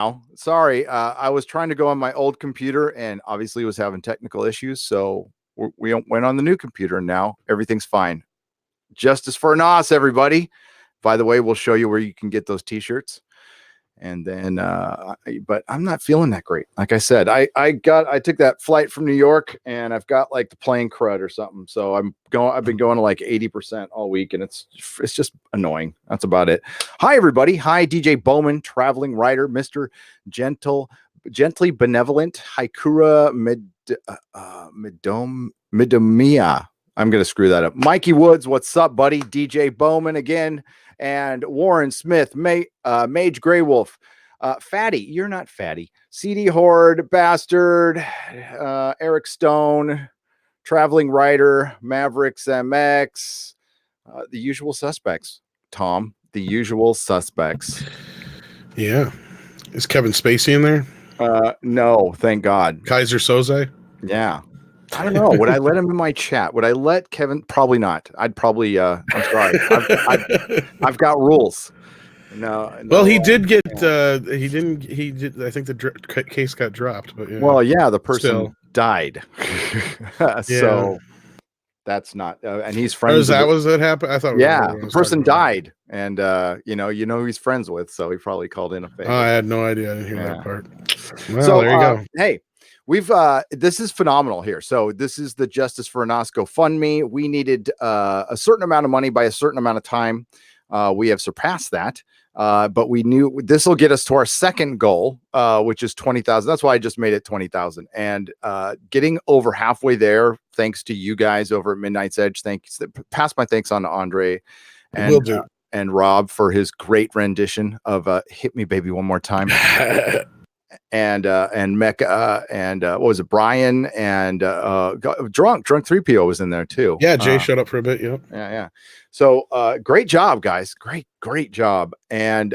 now. Sorry, I was trying to go on my old computer and obviously was having technical issues. So we went on the new computer and now everything's fine. Justice for Anas, everybody. By the way, we'll show you where you can get those t-shirts. And then, but I'm not feeling that great. Like I said, I took that flight from New York and I've got like the plane crud or something. So I've been going to like 80% all week and it's just annoying. That's about it. Hi, everybody. Hi, DJ Bowman, traveling writer, Mr. Gently Benevolent, Haikura Midomia. I'm going to screw that up. Mikey Woods, what's up, buddy? DJ Bowman again. And Warren Smith, Mage Grey Wolf, Fatty, you're not Fatty, CD Horde, Bastard, Eric Stone, Traveling Writer, Mavericks MX, the usual suspects. Tom, the usual suspects. Yeah. Is Kevin Spacey in there? No, thank God. Kaiser Soze? Yeah. I don't know. Would I let him in my chat? Would I let Kevin? Probably not. I'd probably. I'm sorry. I've got rules. No. Well, he did get. He didn't. He did. I think the case got dropped. But yeah. Well, yeah, the person died. So that's not. And he's friends. That was what happened? I thought. Yeah, the person died, and you know who he's friends with, so he probably called in a favor. I had no idea. I didn't hear that part. Well, so there you go. Hey. We've this is phenomenal here. So this is the Justice for Anas GoFundMe. We needed a certain amount of money by a certain amount of time. We have surpassed that, but we knew this will get us to our second goal, which is 20,000. That's why I just made it 20,000. And getting over halfway there, thanks to you guys over at Midnight's Edge. Thanks. Pass my thanks on to Andre and Rob for his great rendition of "Hit Me, Baby, One More Time." And Mecca and what was it, Brian and drunk 3PO was in there too. Yeah, Jay shut up for a bit. Yeah. So great job, guys. Great job. And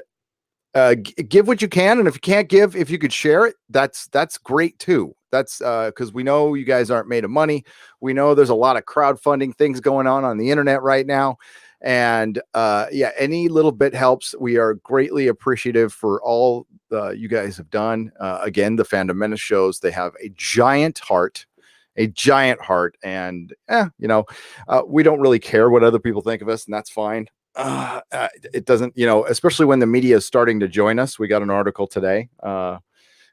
give what you can, and if you can't give, if you could share it, that's great too. That's because we know you guys aren't made of money. We know there's a lot of crowdfunding things going on the internet right now. And any little bit helps. We are greatly appreciative for all you guys have done. Again, the Fandom Menace shows, they have a giant heart, and we don't really care what other people think of us, and that's fine. It doesn't, especially when the media is starting to join us. We got an article today. It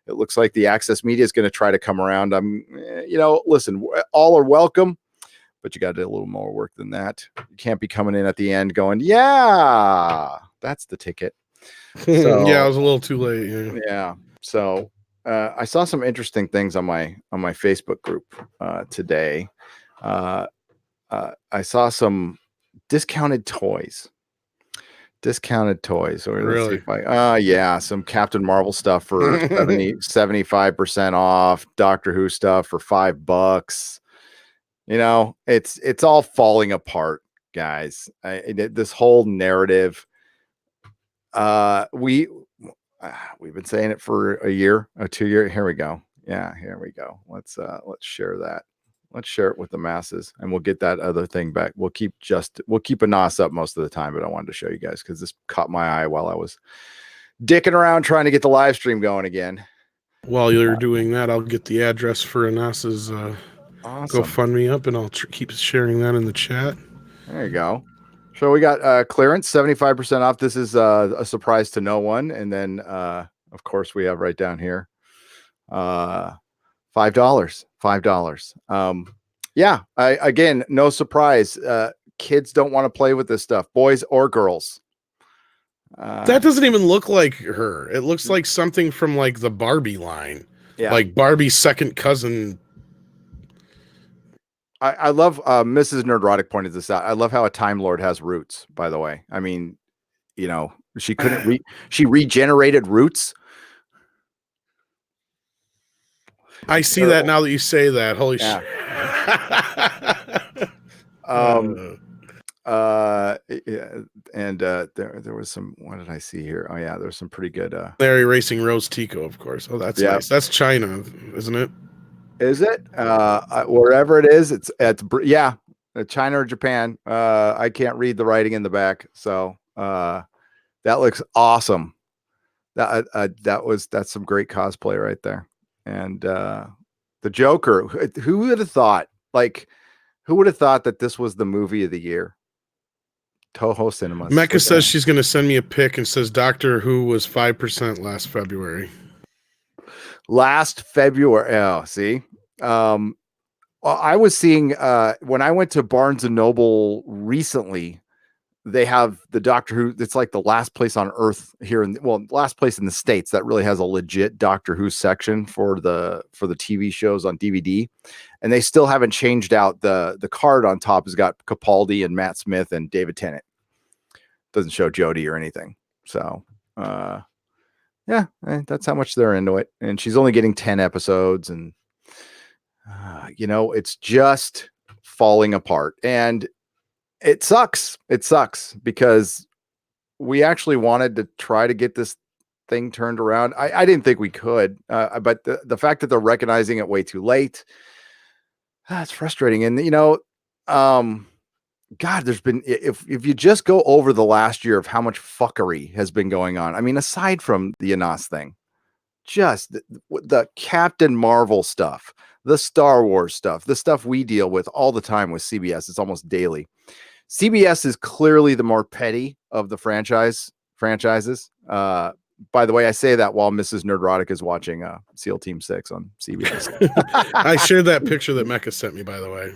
looks like the Access Media is going to try to come around. Listen, all are welcome. But you got to do a little more work than that. You can't be coming in at the end going, yeah, that's the ticket. So, yeah, I was a little too late. Yeah. So I saw some interesting things on my Facebook group today. I saw some discounted toys. Or really? Some Captain Marvel stuff for 75% off. Doctor Who stuff for $5. It's all falling apart, guys. This whole narrative. We've been saying it for a year, 2 years. Here we go. Yeah, here we go. Let's share that. Let's share it with the masses, and we'll get that other thing back. We'll keep Anas up most of the time, but I wanted to show you guys because this caught my eye while I was dicking around trying to get the live stream going again. While you're doing that, I'll get the address for Anas's awesome. GoFundMe up, and I'll keep sharing that in the chat. There you go. So we got clearance, 75% off. This is a surprise to no one. And then, of course, we have right down here, $5. Again, no surprise. Kids don't want to play with this stuff, boys or girls. That doesn't even look like her. It looks like something from like the Barbie line. Yeah. Like Barbie's second cousin. I love Mrs. Nerdrotic pointed this out. I love how a Time Lord has roots, by the way. I mean, she couldn't she regenerated roots. I see that now that you say that. Holy shit. There was some, what did I see here? Oh yeah, there's some pretty good they're erasing Rose Tico, of course. Oh, that's nice. That's China, isn't it? Is it? Wherever it is, it's China or Japan. I can't read the writing in the back, so that looks awesome. That's some great cosplay right there. And the Joker, who would have thought? Like, who would have thought that this was the movie of the year? Toho Cinemas. Mecca says she's going to send me a pic and says Doctor Who was 5% last February. Last February. Oh, see. Well, I was seeing when I went to Barnes and Noble recently, they have the Doctor Who. It's like the last place on Earth here last place in the States that really has a legit Doctor Who section for the TV shows on DVD. And they still haven't changed out the card on top has got Capaldi and Matt Smith and David Tennant. Doesn't show Jodie or anything. So, that's how much they're into it. And she's only getting 10 episodes and it's just falling apart. And it sucks. It sucks because we actually wanted to try to get this thing turned around. I didn't think we could, but the fact that they're recognizing it way too late, it's frustrating. And, God, there's been, if you just go over the last year of how much fuckery has been going on. I mean, aside from the Anas thing, just the Captain Marvel stuff, the Star Wars stuff, the stuff we deal with all the time with CBS. It's almost daily. CBS is clearly the more petty of the franchises. By the way, I say that while Mrs. Nerdrotic is watching SEAL Team 6 on CBS. I shared that picture that Mecca sent me, by the way.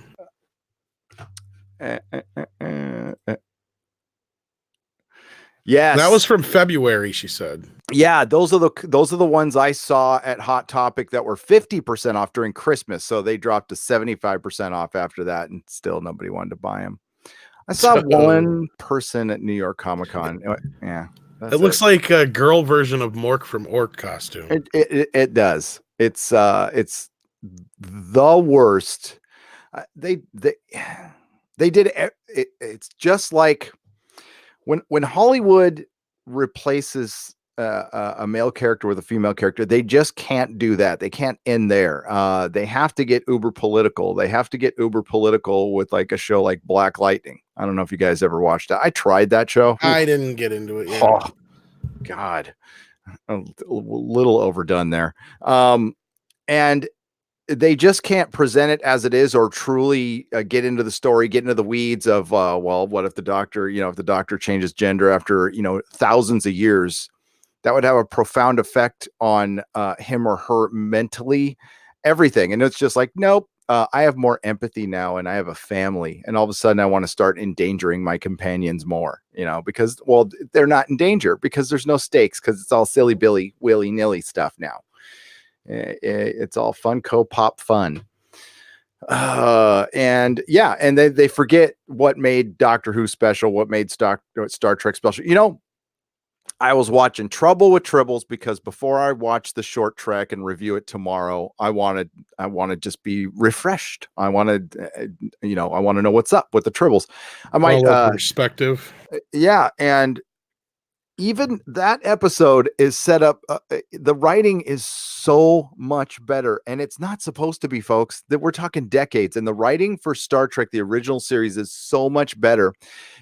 Yes, that was from February, she said. Yeah, those are the ones I saw at Hot Topic that were 50% off during Christmas. So they dropped to 75% off after that, and still nobody wanted to buy them. I saw one person at New York Comic Con. Yeah, it looks like a girl version of Mork from Ork costume. It does. It's the worst. They did it. It's just like when Hollywood replaces a male character with a female character, they just can't do that. They can't end there. They have to get uber political. They have to get uber political with like a show like Black Lightning. I don't know if you guys ever watched that. I tried that show. I didn't get into it yet. Oh, God, a little overdone there. And they just can't present it as it is or truly get into the story, get into the weeds of, what if the doctor changes gender after, thousands of years, that would have a profound effect on him or her mentally, everything. And it's just like, nope, I have more empathy now and I have a family. And all of a sudden I want to start endangering my companions more, because, they're not in danger because there's no stakes because it's all silly Billy, willy-nilly stuff now. It's all Funko Pop fun. And they forget what made Doctor Who special, what made Star Trek special. I was watching Trouble with Tribbles because before I watch the short trek and review it tomorrow, I want to just be refreshed. I want to know what's up with the Tribbles. I might perspective. Yeah. And even that episode is set up. The writing is so much better, and it's not supposed to be, folks. That we're talking decades, and the writing for Star Trek, the original series, is so much better.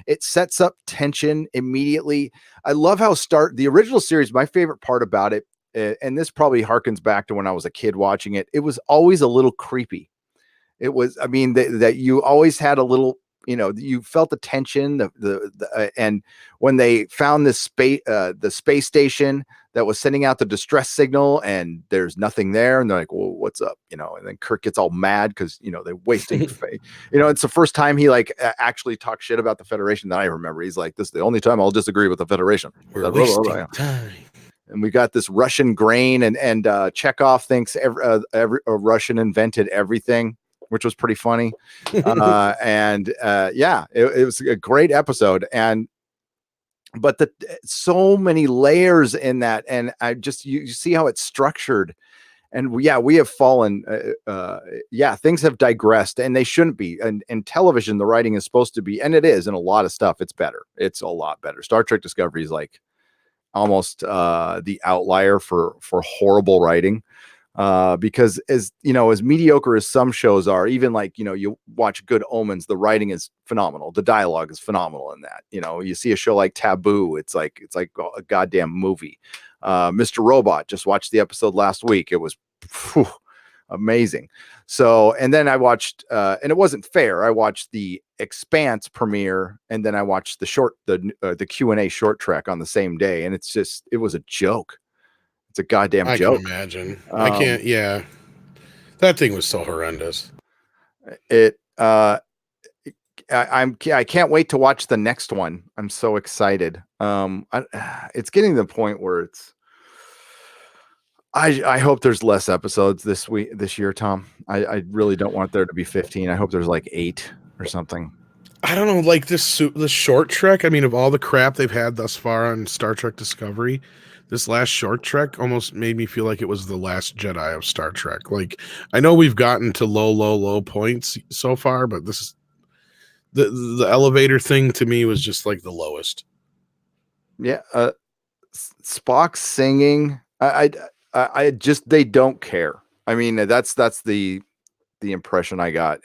It sets up tension immediately. I love how the original series. My favorite part about it, and this probably harkens back to when I was a kid watching it. It was always a little creepy. It was. I mean, that you always had a little. You felt the tension, and when they found this the space station that was sending out the distress signal, and there's nothing there, and they're like, "Well, what's up?" And then Kirk gets all mad because they're wasting. It's the first time he actually talked shit about the Federation that I remember. He's like, "This is the only time I'll disagree with the Federation." We're wasting time. And we got this Russian grain, and Chekhov thinks every Russian invented everything, which was pretty funny. It was a great episode. But so many layers in that. And you see how it's structured. And we have fallen. Things have digressed, and they shouldn't be. And in television, the writing is supposed to be, and it is, in a lot of stuff, it's better. It's a lot better. Star Trek Discovery is like almost the outlier for horrible writing. Because as mediocre as some shows are, even you watch Good Omens, the writing is phenomenal. The dialogue is phenomenal in that. You see a show like Taboo, it's like a goddamn movie. Mr. Robot, just watched the episode last week. It was amazing. So, and then I watched, and it wasn't fair. I watched the Expanse premiere, and then I watched the Q&A short trek on the same day, and it was a joke. It's a goddamn joke. I can imagine. I can't. Yeah, that thing was so horrendous. I can't wait to watch the next one. I'm so excited. It's getting to the point where I hope there's less episodes this year, Tom. I really don't want there to be 15. I hope there's like 8 or something. I don't know, like this short trek. I mean, of all the crap they've had thus far on Star Trek Discovery, this last short trek almost made me feel like it was the last Jedi of Star Trek. Like, I know we've gotten to low points so far, but this is the elevator thing to me was just like the lowest. Yeah, Spock singing. I just, they don't care. I mean, that's the impression I got.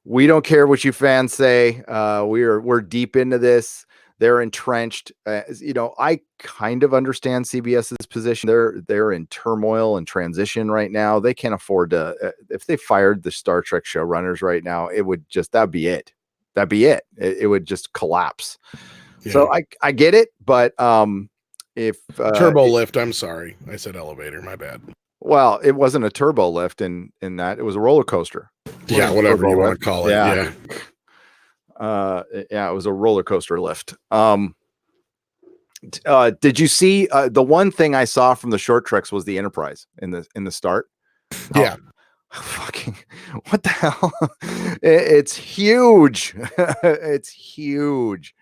We don't care what you fans say. We're deep into this. They're entrenched. I kind of understand CBS's position. They're in turmoil and transition right now. They can't afford to. If they fired the Star Trek showrunners right now, that'd be it. That'd be it. It would just collapse. Yeah. So I get it, but if turbo lift, I'm sorry, I said elevator. My bad. Well, it wasn't a turbo lift in that. It was a roller coaster. Yeah, whatever you want to call it. Yeah. It was a roller coaster lift. Did you see the one thing I saw from the short treks was the Enterprise in the start? Yeah. Fucking what the hell? It's huge. It's huge.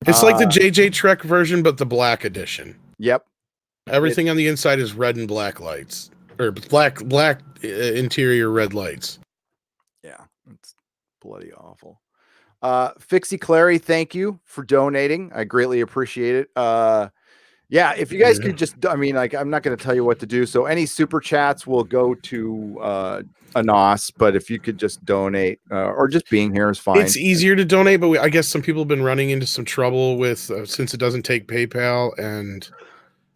It's like the JJ Trek version, but the black edition. Yep. Everything on the inside is red and black lights, or black interior red lights. Yeah, it's bloody awful. Fixie Clary, thank you for donating. I greatly appreciate it. Yeah, if you guys could just, I'm not going to tell you what to do. So any super chats will go to Anas, but if you could just donate or just being here is fine. It's easier to donate, but I guess some people have been running into some trouble with since it doesn't take PayPal and.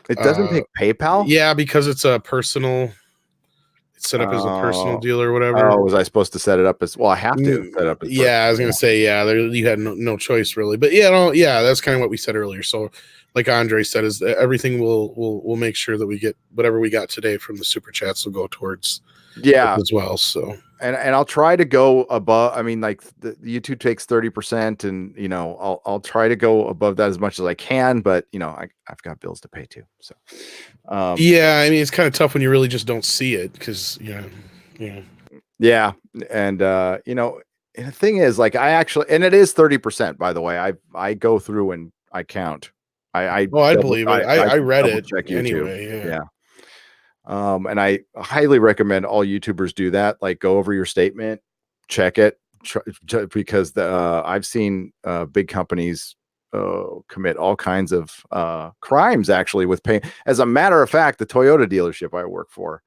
It doesn't take PayPal? Yeah, because it's a personal. It's set up as a personal deal or whatever. Oh, was I supposed to set it up as? Well, I have to set up as. Yeah, I was gonna say you had no choice really, but that's kind of what we said earlier. So, like Andre said, is everything we'll make sure that we get whatever we got today from the super chats will go towards as well. So. And I'll try to go above. I mean, like the YouTube takes 30%, and I'll try to go above that as much as I can. But I've got bills to pay too. So I mean, it's kind of tough when you really just don't see it because yeah, and and the thing is, like, and it is 30%. By the way, I go through and I count. I believe it. I read it anyway. Yeah. And I highly recommend all YouTubers do that. Like, go over your statement, check it, because I've seen big companies commit all kinds of crimes actually with pay. As a matter of fact, the Toyota dealership I work for,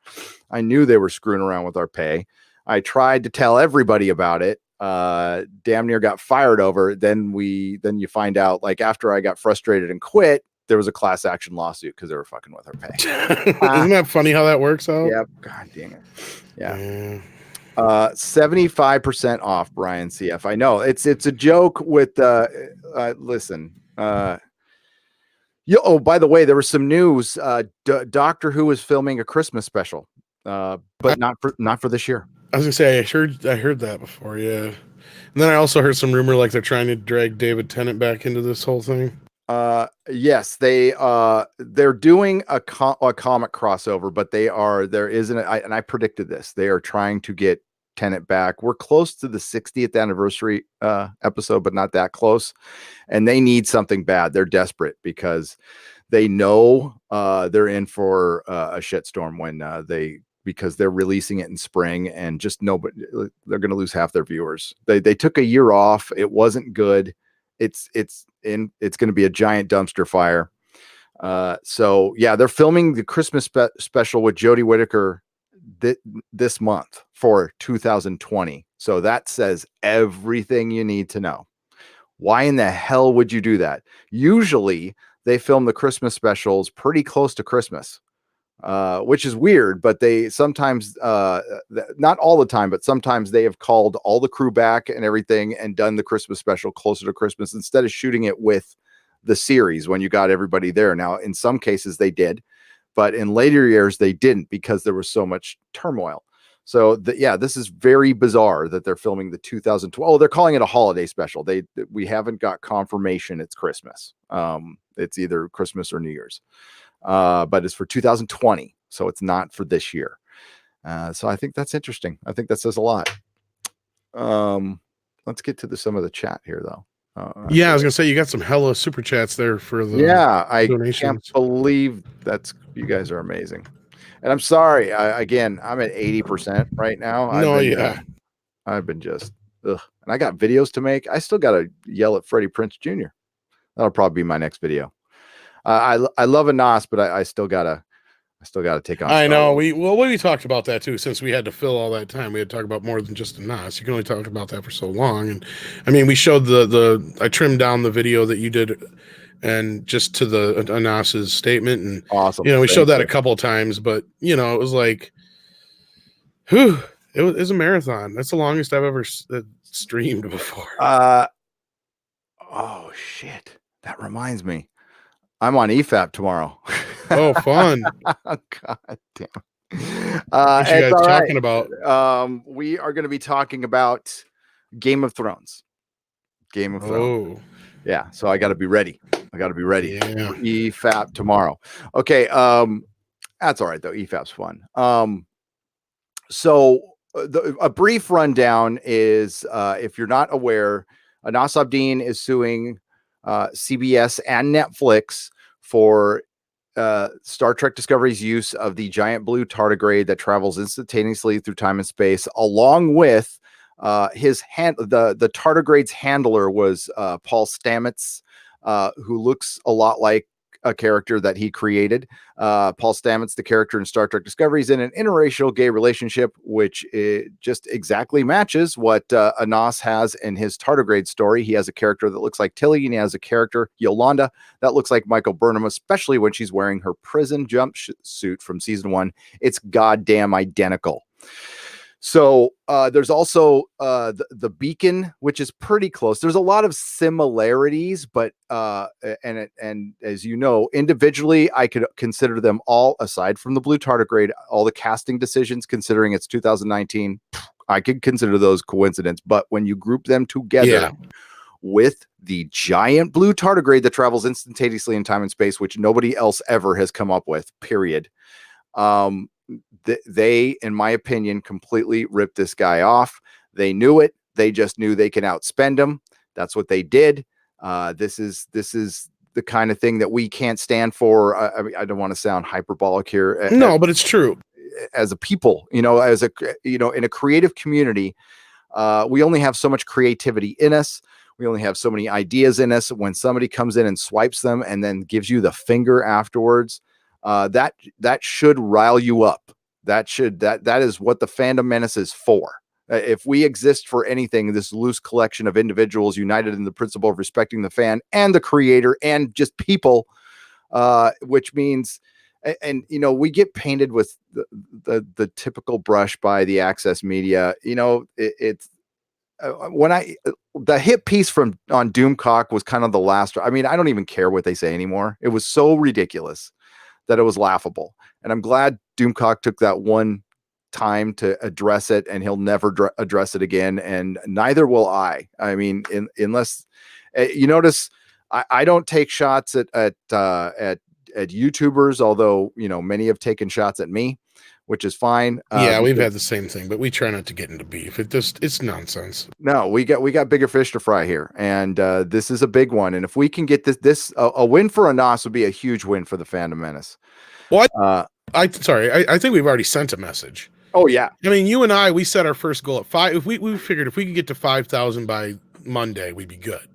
I knew they were screwing around with our pay. I tried to tell everybody about it. Damn near got fired over it. Then you find out, like, after I got frustrated and quit, there was a class action lawsuit because they were fucking with our pay. Isn't that funny how that works out? Yeah. God dang it. Yeah. 75% off, Brian CF. I know it's a joke with listen. By the way, there was some news. Doctor Who is filming a Christmas special, but not for this year. I was gonna say I heard that before, yeah. And then I also heard some rumor like they're trying to drag David Tennant back into this whole thing. Yes, they're doing a comic crossover, but there isn't, and I predicted this. They are trying to get Tennant back. We're close to the 60th anniversary episode, but not that close. And they need something bad. They're desperate because they know they're in for a shitstorm because thgoing to releasing it in spring, and just they're going to lose half their viewers. They took a year off. It wasn't good. It's going to be a giant dumpster fire. So yeah, they're filming the Christmas special with Jodie Whittaker this month for 2020. So that says everything you need to know. Why in the hell would you do that? Usually they film the Christmas specials pretty close to Christmas, which is weird, but they sometimes, not all the time, but sometimes they have called all the crew back and everything and done the Christmas special closer to Christmas instead of shooting it with the series when you got everybody there. Now, in some cases they did, but in later years they didn't because there was so much turmoil. So this is very bizarre that they're filming the 2012. Oh, they're calling it a holiday special. We haven't got confirmation it's Christmas. It's either Christmas or New Year's, but it's for 2020, so it's not for this year. So I think that's interesting. I think that says a lot. Let's get to some of the chat here, though. Yeah, I was gonna say you got some hella super chats there for the I donations. can't believe you guys are amazing. And I'm sorry. I'm at 80% right now. I've been just ugh. And I got videos to make. I still got to yell at Freddie Prinze Jr. That'll probably be my next video. I love Anas, but I still gotta take on. I know we talked about that too. Since we had to fill all that time, we had to talk about more than just Anas. You can only talk about that for so long. And I mean, we showed I trimmed down the video that you did, and just to the Anas's statement, and awesome. We showed that a couple of times, but it was like, whew, it was a marathon. That's the longest I've ever streamed before. Oh shit! That reminds me. I'm on EFAP tomorrow. Oh, fun. God damn. What you guys talking about? We are going to be talking about Game of Thrones. Oh. Yeah, so I got to be ready. Yeah. For EFAP tomorrow. Okay, that's all right, though. EFAP's fun. So a brief rundown is, if you're not aware, Anas Abdin is suing CBS and Netflix for Star Trek Discovery's use of the giant blue tardigrade that travels instantaneously through time and space, along with the tardigrade's handler was Paul Stamets, who looks a lot like a character that he created. Paul Stamets, the character in Star Trek Discovery, is in an interracial gay relationship, which just exactly matches what Anas has in his tardigrade story. He has a character that looks like Tilly, and he has a character, Yolanda, that looks like Michael Burnham, especially when she's wearing her prison jumpsuit from season 1. It's goddamn identical. So there's also the beacon, which is pretty close. There's a lot of similarities, but and as you know, individually, I could consider them all, aside from the blue tardigrade, all the casting decisions, considering it's 2019, I could consider those coincidence. But when you group them together with the giant blue tardigrade that travels instantaneously in time and space, which nobody else ever has come up with, period. They, in my opinion, completely ripped this guy off. They knew it. They just knew they can outspend him. That's what they did. This is the kind of thing that we can't stand for. I mean, I don't want to sound hyperbolic here. No, but it's true. As a people, in a creative community, we only have so much creativity in us. We only have so many ideas in us. When somebody comes in and swipes them and then gives you the finger afterwards, that should rile you up. That is what the Fandom Menace is for. If we exist for anything, this loose collection of individuals united in the principle of respecting the fan and the creator and just people, which means, and we get painted with the typical brush by the access media. It's the hit piece on Doomcock was kind of the last. I mean, I don't even care what they say anymore. It was so ridiculous that it was laughable. And I'm glad Doomcock took that one time to address it, and he'll never address it again. And neither will I. I mean, unless you notice, I don't take shots at YouTubers, although, many have taken shots at me, which is fine. Yeah, we've had the same thing, but we try not to get into beef. It's nonsense. No, we got bigger fish to fry here, and this is a big one. And if we can get this a win for Anas would be a huge win for the Fandom Menace. What? I think we've already sent a message. Oh yeah. I mean, you and I, we set our first goal at 5. If we figured if we could get to 5,000 by Monday, we'd be good,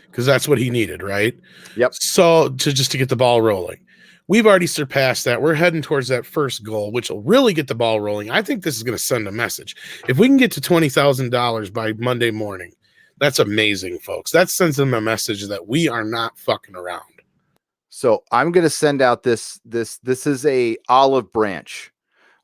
because that's what he needed, right? Yep. So to get the ball rolling. We've already surpassed that. We're heading towards that first goal, which will really get the ball rolling. I think this is going to send a message. If we can get to $20,000 by Monday morning, that's amazing, folks. That sends them a message that we are not fucking around. So I'm going to send out this is a olive branch.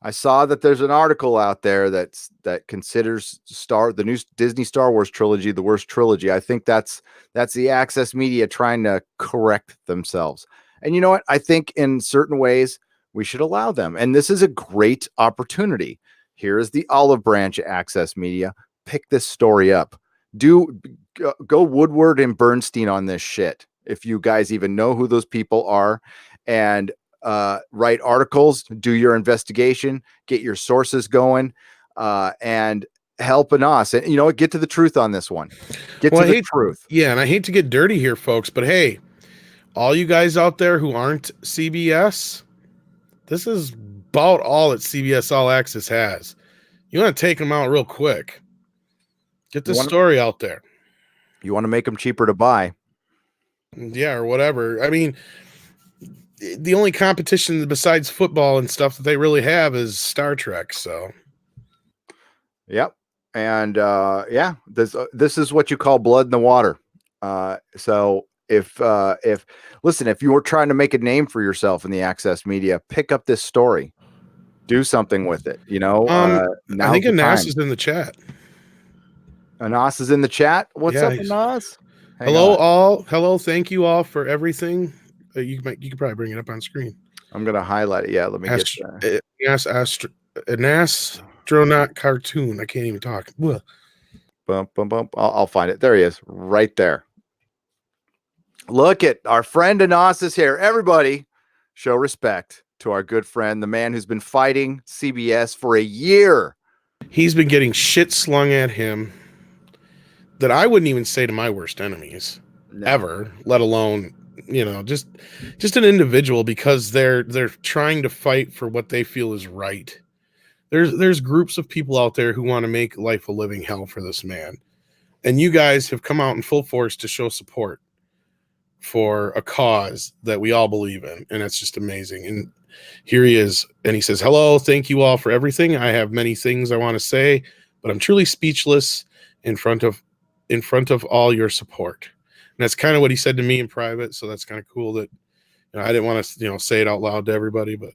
I saw that there's an article out there that considers the new Disney Star Wars trilogy the worst trilogy. I think that's the Access Media trying to correct themselves. And you know what? I think in certain ways we should allow them. And this is a great opportunity. Here is the olive branch, Access Media. Pick this story up. Go Woodward and Bernstein on this shit. If you guys even know who those people are, and write articles, do your investigation, get your sources going, and help Anas. And you know what? Get to the truth on this one. Get to the truth. Yeah, and I hate to get dirty here, folks, but hey, all you guys out there who aren't CBS, this is about all that CBS All Access has. You want to take them out real quick. Get the story out there. You want to make them cheaper to buy. Yeah, or whatever. I mean, the only competition besides football and stuff that they really have is Star Trek. So, yep. And this is what you call blood in the water. So if you were trying to make a name for yourself in the Access Media, pick up this story, do something with it. You know, I think Anas is in the chat. Anas is in the chat. What's up, Anas? Hello, all. Hello, thank you all for everything. You can probably bring it up on screen. I'm gonna highlight it. Yeah, let me get that. An astronaut cartoon. I can't even talk. Bump, bump, bump. I'll find it. There he is, right there. Look at our friend Anas is here. Everybody, show respect to our good friend, the man who's been fighting CBS for a year. He's been getting shit slung at him that I wouldn't even say to my worst enemies ever, let alone, you know, just an individual, because they're trying to fight for what they feel is right. There's groups of people out there who want to make life a living hell for this man. And you guys have come out in full force to show support for a cause that we all believe in. And it's just amazing. And here he is. And he says, hello, thank you all for everything. I have many things I want to say, but I'm truly speechless in front of all your support. And that's kind of what he said to me in private. So that's kind of cool that, you know, I didn't want to, say it out loud to everybody, but,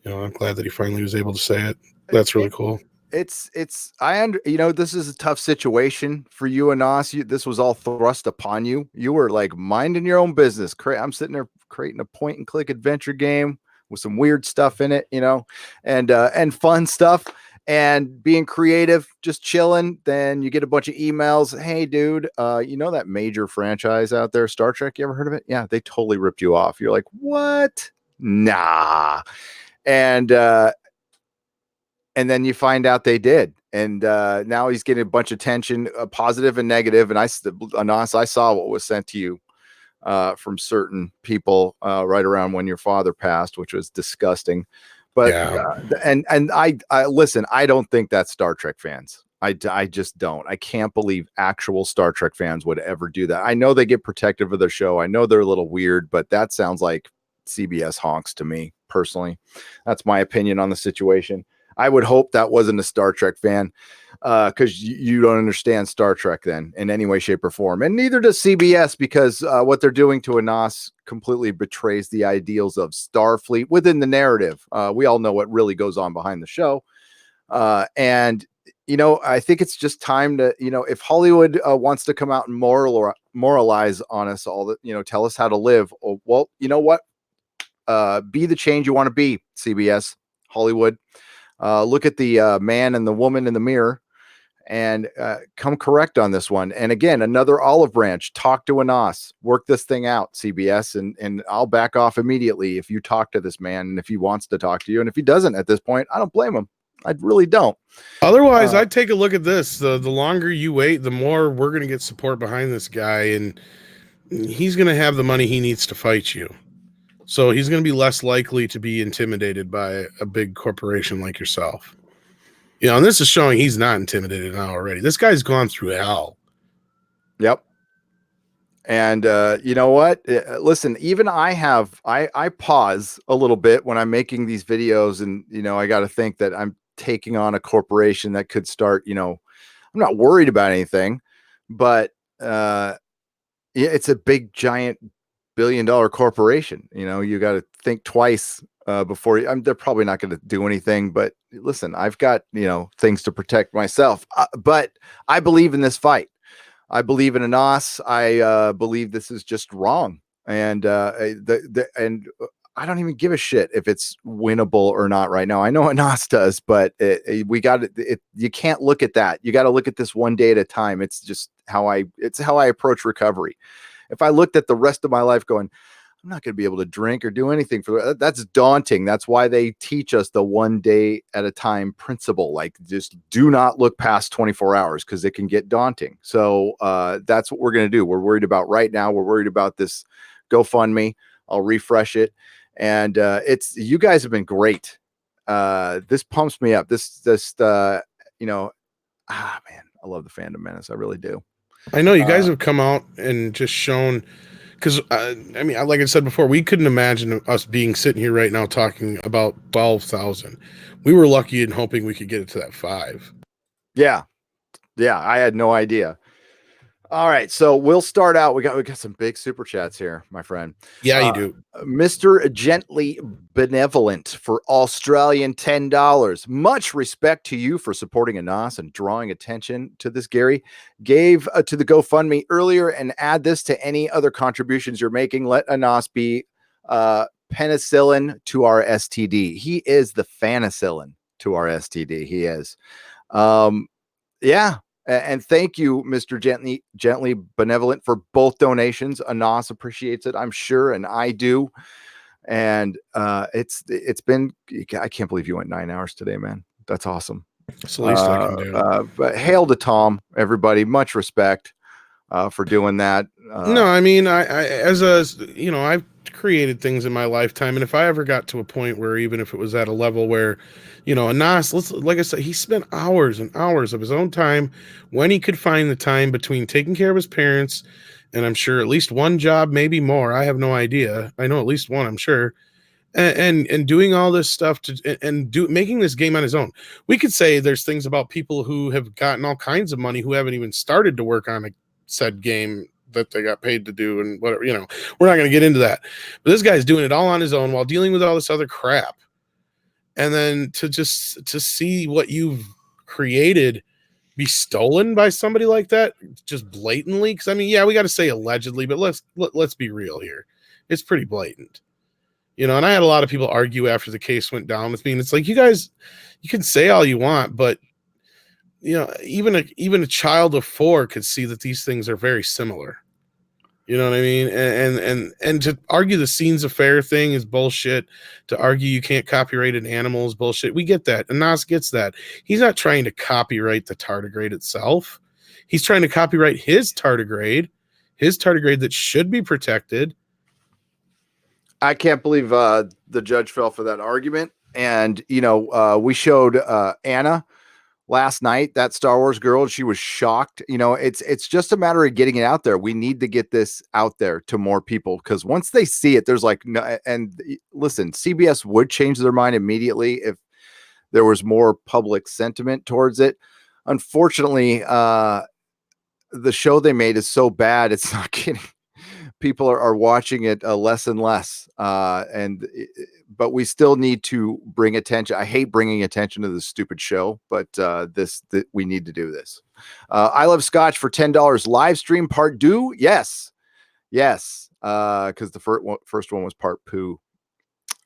I'm glad that he finally was able to say it. That's really cool. This is a tough situation for you, Anas. This was all thrust upon you. You were like minding your own business. I'm sitting there creating a point and click adventure game with some weird stuff in it, and fun stuff, and being creative, just chilling. Then you get a bunch of emails. Hey, dude, that major franchise out there, Star Trek, you ever heard of it? Yeah, they totally ripped you off. You're like, what? Nah. And then you find out they did. And now he's getting a bunch of tension, positive and negative. And Anas, I saw what was sent to you from certain people right around when your father passed, which was disgusting. But and I listen, I don't think that's Star Trek fans. I just don't. I can't believe actual Star Trek fans would ever do that. I know they get protective of their show. I know they're a little weird, but that sounds like CBS honks to me personally. That's my opinion on the situation. I would hope that wasn't a Star Trek fan, because you don't understand Star Trek then in any way, shape, or form. And neither does CBS, because what they're doing to Anas completely betrays the ideals of Starfleet within the narrative. We all know what really goes on behind the show. And I think it's just time to, if Hollywood wants to come out and moralize on us all, that, tell us how to live. Well, you know what? Be the change you want to be, CBS, Hollywood. Look at the man and the woman in the mirror and come correct on this one. And again, another olive branch. Talk to Anas. Work this thing out, CBS, and I'll back off immediately if you talk to this man and if he wants to talk to you. And if he doesn't at this point, I don't blame him. I really don't. Otherwise, I'd take a look at this. The longer you wait, the more we're going to get support behind this guy, and he's going to have the money he needs to fight you. So he's going to be less likely to be intimidated by a big corporation like yourself. And this is showing he's not intimidated now already. This guy's gone through hell. Yep. And you know what? Listen, even I pause a little bit when I'm making these videos, and I got to think that I'm taking on a corporation that could start. I'm not worried about anything, but it's a big giant billion-dollar corporation. You got to think twice before they're probably not going to do anything, but listen, I've got, things to protect myself. But I believe in this fight. I believe in Anas. I believe this is just wrong. And I don't even give a shit if it's winnable or not right now. I know Anas does, but we got it. You can't look at that. You got to look at this one day at a time. It's just how I approach recovery. If I looked at the rest of my life going, I'm not going to be able to drink or do anything that's daunting. That's why they teach us the one day at a time principle. Like, just do not look past 24 hours because it can get daunting. So that's what we're going to do. We're worried about right now. We're worried about this GoFundMe. I'll refresh it. And you guys have been great. This pumps me up. Man, I love the Fandom Menace. I really do. I know you guys have come out and just shown, because like I said before, we couldn't imagine us being sitting here right now talking about 12,000. We were lucky in hoping we could get it to that 5. Yeah. I had no idea. All right, so we'll start out. We got some big super chats here, my friend. Yeah, you do. Mr. Gently Benevolent for Australian $10. Much respect to you for supporting Anas and drawing attention to this. Gary gave to the GoFundMe earlier, and add this to any other contributions you're making. Let Anas be penicillin to our STD. He is the fanicillin to our STD. He is. Yeah. And thank you, Mr. Gently Benevolent, for both donations. Anas appreciates it, I'm sure, and I do. And it's been, I can't believe you went 9 hours today, man. That's awesome. It's the least I can do. But hail to Tom, everybody. Much respect for doing that. No, I mean, I've created things in my lifetime, and if I ever got to a point where, even if it was at a level where, Anas, like I said, he spent hours and hours of his own time when he could find the time between taking care of his parents, and I'm sure at least one job, maybe more. I have no idea. I know at least one, I'm sure. And doing all this stuff making this game on his own. We could say there's things about people who have gotten all kinds of money who haven't even started to work on a said game that they got paid to do, and whatever, we're not going to get into that. But this guy's doing it all on his own while dealing with all this other crap. And then to see what you've created be stolen by somebody like that, just blatantly. Because we got to say allegedly, but let's be real here. It's pretty blatant. And I had a lot of people argue after the case went down with me, and it's like, you guys, you can say all you want, but even a child of 4 could see that these things are very similar. You know what I mean? And to argue the Scenes Affair thing is bullshit. To argue you can't copyright an animal is bullshit. We get that. And Nas gets that. He's not trying to copyright the tardigrade itself. He's trying to copyright his tardigrade that should be protected. I can't believe the judge fell for that argument. And, we showed Anna last night, that Star Wars girl. She was shocked. It's just a matter of getting it out there. We need to get this out there to more people, because once they see it, there's like, no. And listen, CBS would change their mind immediately if there was more public sentiment towards it. Unfortunately, the show they made is so bad, it's not getting, people are watching it less and less. But we still need to bring attention. I hate bringing attention to this stupid show, but we need to do this. I Love Scotch for $10 live stream part due. Yes. Because the first one was part poo.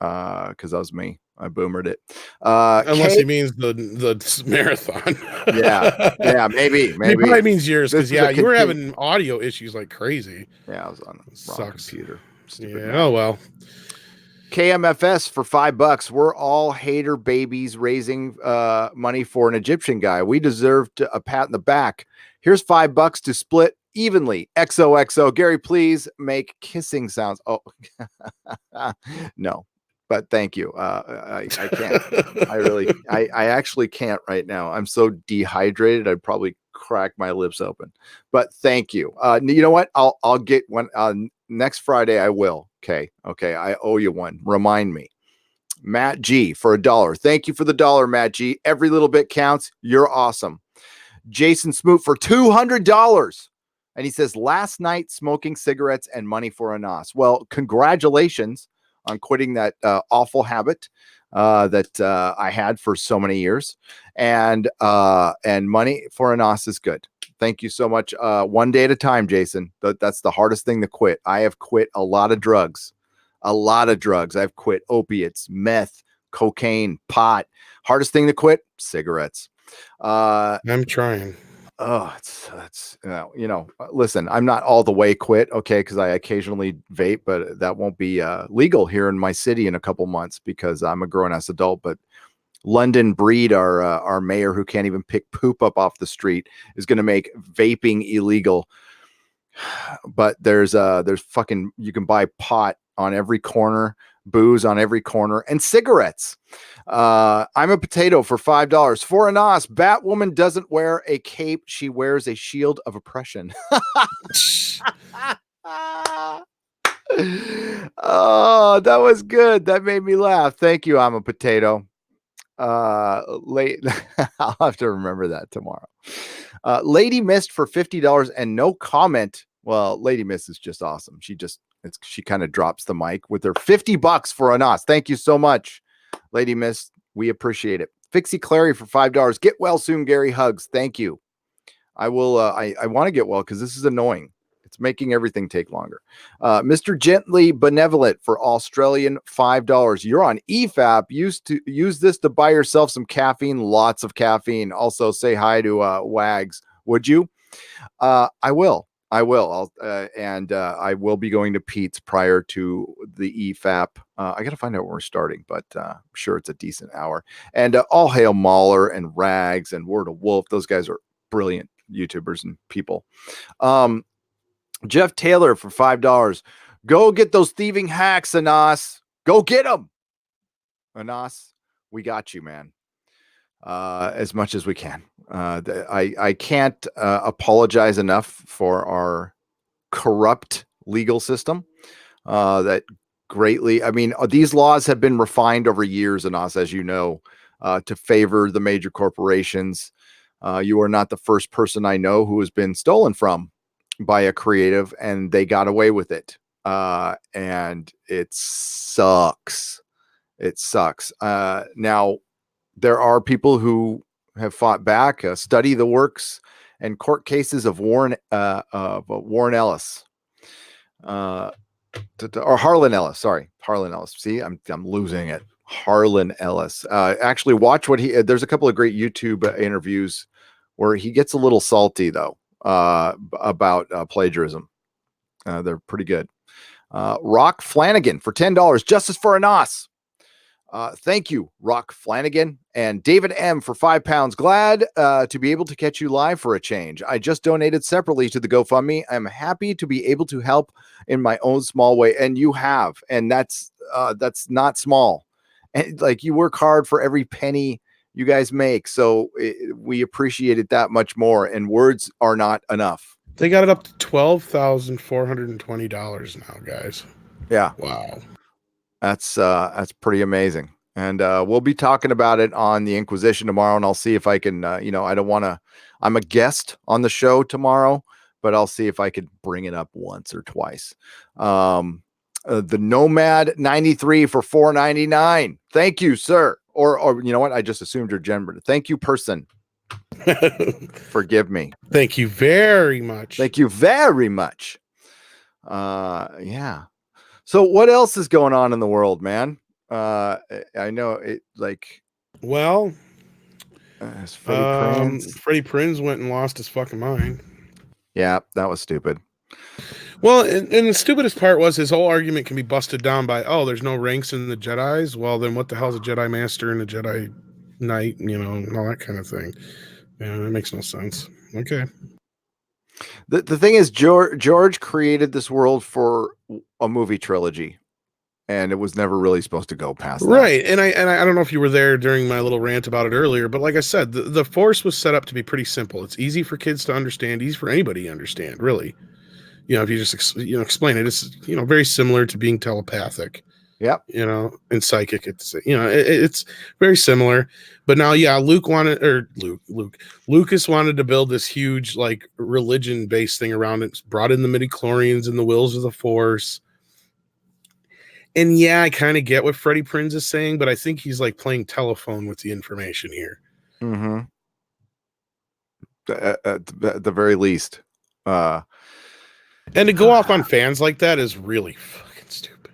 Because that was me. I boomered it. Unless he means the marathon. yeah, maybe. He probably means yours, because you were having audio issues like crazy. Yeah, I was on the wrong computer. Stupid man. Oh well. KMFS for $5. We're all hater babies raising money for an Egyptian guy. We deserved a pat in the back. Here's $5 to split evenly. XOXO. Gary, please make kissing sounds. Oh, no, but thank you. I can't. I actually can't right now. I'm so dehydrated. I'd probably crack my lips open. But thank you. You know what? I'll get one next Friday. I will. Okay. I owe you one. Remind me. Matt G for $1. Thank you for the $1, Matt G. Every little bit counts. You're awesome. Jason Smoot for $200. And he says, last night smoking cigarettes and money for Anas. Well, congratulations on quitting that awful habit that I had for so many years. And money for Anas is good. Thank you so much. One day at a time, Jason. That's the hardest thing to quit. I have quit a lot of drugs. I've quit opiates, meth, cocaine, pot. Hardest thing to quit, cigarettes. I'm trying. Oh, it's listen, I'm not all the way quit, okay, because I occasionally vape, but that won't be legal here in my city in a couple months because I'm a grown-ass adult. But London Breed, our mayor, who can't even pick poop up off the street, is going to make vaping illegal. But there's fucking, you can buy pot on every corner, booze on every corner, and cigarettes. I'm a potato for $5. For Anas, Batwoman doesn't wear a cape. She wears a shield of oppression. Oh, that was good. That made me laugh. Thank you. I'm a potato. Late. I'll have to remember that tomorrow. Lady Mist for $50 and no comment. Well, Lady Mist is just awesome. She kind of drops the mic with her $50 for Anas. Thank you so much, Lady Mist. We appreciate it. Fixie Clary for $5. Get well soon, Gary. Hugs. Thank you. I will. I want to get well because this is annoying. It's making everything take longer. Mr. Gently Benevolent for Australian $5. You're on EFAP. Use this to buy yourself some caffeine. Lots of caffeine. Also, say hi to Wags. Would you? I will. I will be going to Pete's prior to the EFAP. I got to find out where we're starting, but I'm sure it's a decent hour. And all hail Mahler and Rags and Word of Wolf. Those guys are brilliant YouTubers and people. Jeff Taylor for $5. Go get those thieving hacks, Anas. Go get them. Anas, we got you, man. As much as we can. I can't apologize enough for our corrupt legal system. That greatly, I mean, these laws have been refined over years, Anas, as you know, to favor the major corporations. You are not the first person I know who has been stolen from by a creative and they got away with it. And it sucks. It sucks. Now, there are people who have fought back, study the works and court cases of Warren Ellis, or Harlan Ellis. Sorry, Harlan Ellis. See, I'm losing it. Harlan Ellis. Actually, watch what there's a couple of great YouTube interviews where he gets a little salty though about plagiarism. They're pretty good. Rock Flanagan for $10. Justice for Anas. Thank you, Rock Flanagan. And David M for £5. Glad to be able to catch you live for a change. I just donated separately to the GoFundMe. I'm happy to be able to help in my own small way. And you have, and that's not small. And like, you work hard for every penny you guys make. So we appreciate it that much more. And words are not enough. They got it up to $12,420 now, guys. Yeah. Wow. That's pretty amazing. And we'll be talking about it on the Inquisition tomorrow. And I'll see if I can, I don't want to, I'm a guest on the show tomorrow, but I'll see if I could bring it up once or twice. The Nomad 93 for $4.99. Thank you, sir. Or you know what? I just assumed your gender. Thank you, person. Forgive me. Thank you very much. Thank you very much. Yeah. So what else is going on in the world, man? I know it like. Well, Freddie Prinze went and lost his fucking mind. Yeah, that was stupid. Well, and the stupidest part was his whole argument can be busted down by, there's no ranks in the Jedis. Well, then what the hell's a Jedi Master and a Jedi Knight, and all that kind of thing. Yeah, that makes no sense. Okay. The thing is, George created this world for a movie trilogy, and it was never really supposed to go past that. Right. And I don't know if you were there during my little rant about it earlier, but like I said, the Force was set up to be pretty simple. It's easy for kids to understand, easy for anybody to understand, really. If you just explain it, it's very similar to being telepathic. Yep. And psychic. It's very similar. But now, yeah, Lucas wanted to build this huge like religion based thing around it. Brought in the midichlorians and the wills of the Force. And yeah, I kind of get what Freddie Prinze is saying, but I think he's like playing telephone with the information here. Mm-hmm. At the very least. And to go off on fans like that is really fucking stupid.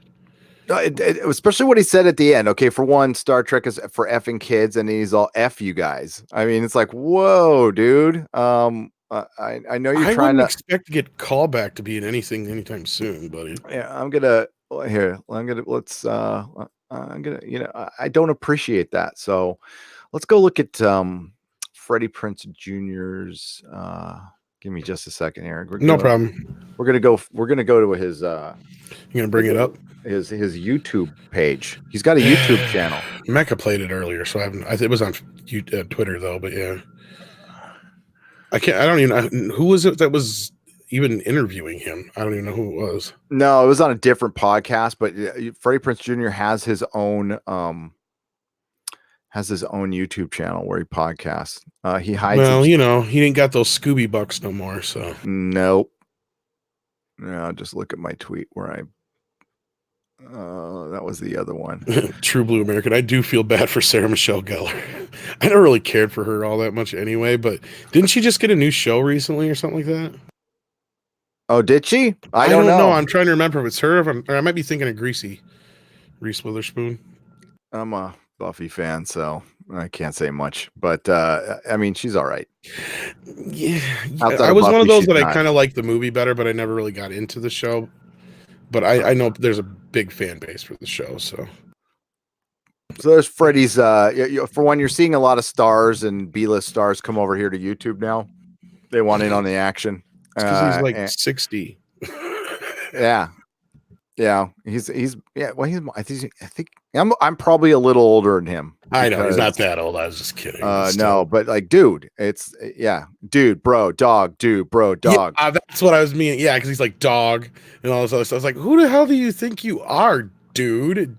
Especially what he said at the end. Okay, for one, Star Trek is for effing kids, and he's all F you guys. I mean, it's like, whoa, dude. I know you're trying to expect to get callback to be in anything anytime soon, buddy. Yeah, I'm gonna, I don't appreciate that. So let's go look at Freddie Prinze Jr.'s. Give me just a second here. No problem. We're gonna go to his. You're gonna bring it up. His YouTube page. He's got a YouTube channel. Mecca played it earlier, so it was on Twitter though. But yeah, I don't even know who was it that was even interviewing him. I don't even know who it was. No, it was on a different podcast. But Freddie Prinze Jr. has his own YouTube channel where he podcasts. He hides. Well, he ain't got those Scooby bucks no more. So nope. No, just look at my tweet where I. That was the other one. True Blue American. I do feel bad for Sarah Michelle Gellar. I never really cared for her all that much anyway, but didn't she just get a new show recently or something like that? Oh, did she? I don't know. I'm trying to remember if it's her. Or I might be thinking of Reese Witherspoon. I'm a Buffy fan, so I can't say much. But I mean, she's all right. Yeah, I was one of those that I kind of liked the movie better, but I never really got into the show. But I know there's a big fan base for the show, so there's Freddie's. For one, you're seeing a lot of stars and B-list stars come over here to YouTube now. They want in on the action. Because he's like 60. Yeah, he's I think I'm probably a little older than him. I know he's not that old. I was just kidding. No, but like, dude, it's dude, bro, dog, dude, bro, dog. Yeah, that's what I was meaning. Yeah, because he's like dog and all this other stuff. I was like, who the hell do you think you are, dude?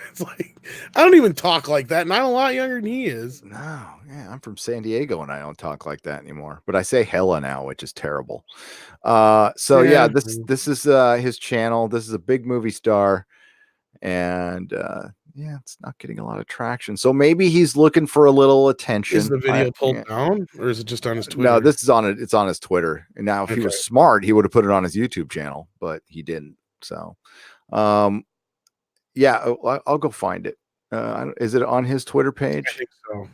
It's like I don't even talk like that, and I'm a lot younger than he is. No, yeah, I'm from San Diego, and I don't talk like that anymore. But I say hella now, which is terrible. This is his channel. This is a big movie star, and it's not getting a lot of traction. So maybe he's looking for a little attention. Is the video pulled down, or is it just on his Twitter? No, this is on it. It's on his Twitter. And now, if he was smart, he would have put it on his YouTube channel, but he didn't. So, I'll go find it. Is it on his Twitter page? I think so.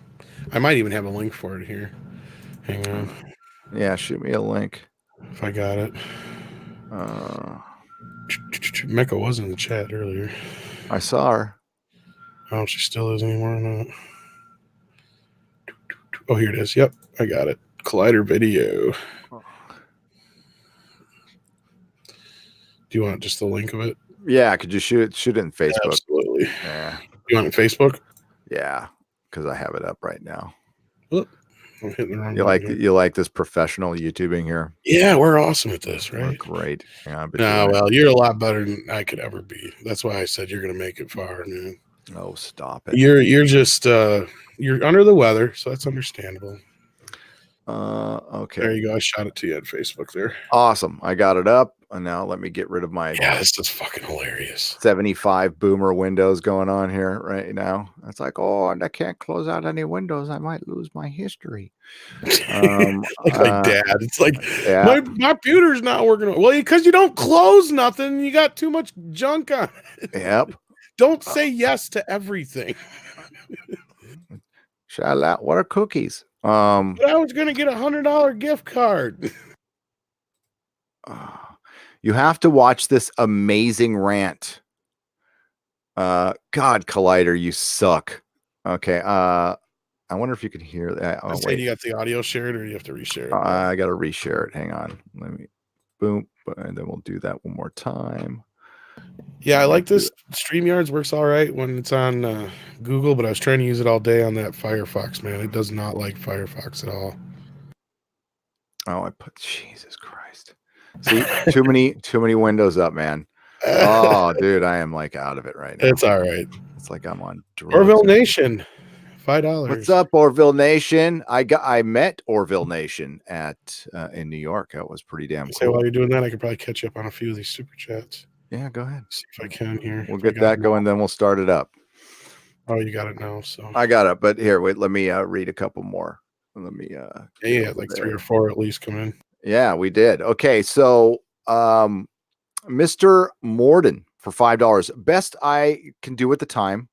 I might even have a link for it here. Hang on. Yeah, shoot me a link if I got it. Mecca was in the chat earlier. I saw her. I don't know if she still is anymore or not. Oh, here it is. Yep, I got it. Collider video. Do you want just the link of it? Yeah, could you shoot it in Facebook? Absolutely. Yeah. You want it in Facebook? Yeah, because I have it up right now. Oop, I'm hitting the wrong button. You like this professional YouTubing here? Yeah, we're awesome at this, right? We're great. Yeah, well, you're a lot better than I could ever be. That's why I said you're gonna make it far, man. Oh, stop it. You're just you're under the weather, so that's understandable. Okay. There you go. I shot it to you on Facebook there. Awesome. I got it up. And now let me get rid of my this is fucking hilarious. 75 boomer windows going on here right now. It's like, and I can't close out any windows. I might lose my history. Like my dad. It's like my computer's not working. Well, because you don't close nothing. You got too much junk on it. Yep. Don't say yes to everything. Shout out. What are cookies? But I was gonna get $100 gift card. You have to watch this amazing rant. God, Collider, you suck. Okay. I wonder if you can hear that. Oh, wait. You got the audio shared, or you have to reshare it? I got to reshare it. Hang on. Let me boom, and then we'll do that one more time. Yeah, I like this. StreamYards works all right when it's on Google, but I was trying to use it all day on that Firefox, man. It does not like Firefox at all. Oh, Jesus Christ. See, too many windows up, man. Oh, dude, I am like out of it right now. It's all right. It's like I'm on drugs. Orville Nation, $5. What's up, Orville Nation? I met Orville Nation at in New York. That was pretty damn Say cool. while you're doing that, I could probably catch up on a few of these super chats. Yeah, go ahead. See if I can here. We'll get that going, then we'll start it up. Oh, you got it now. So I got it, but here, wait. Let me read a couple more. Let me. yeah, like 3 or 4 at least come in. Yeah, we did. Okay, so Mr. Morden for $5. Best I can do at the time.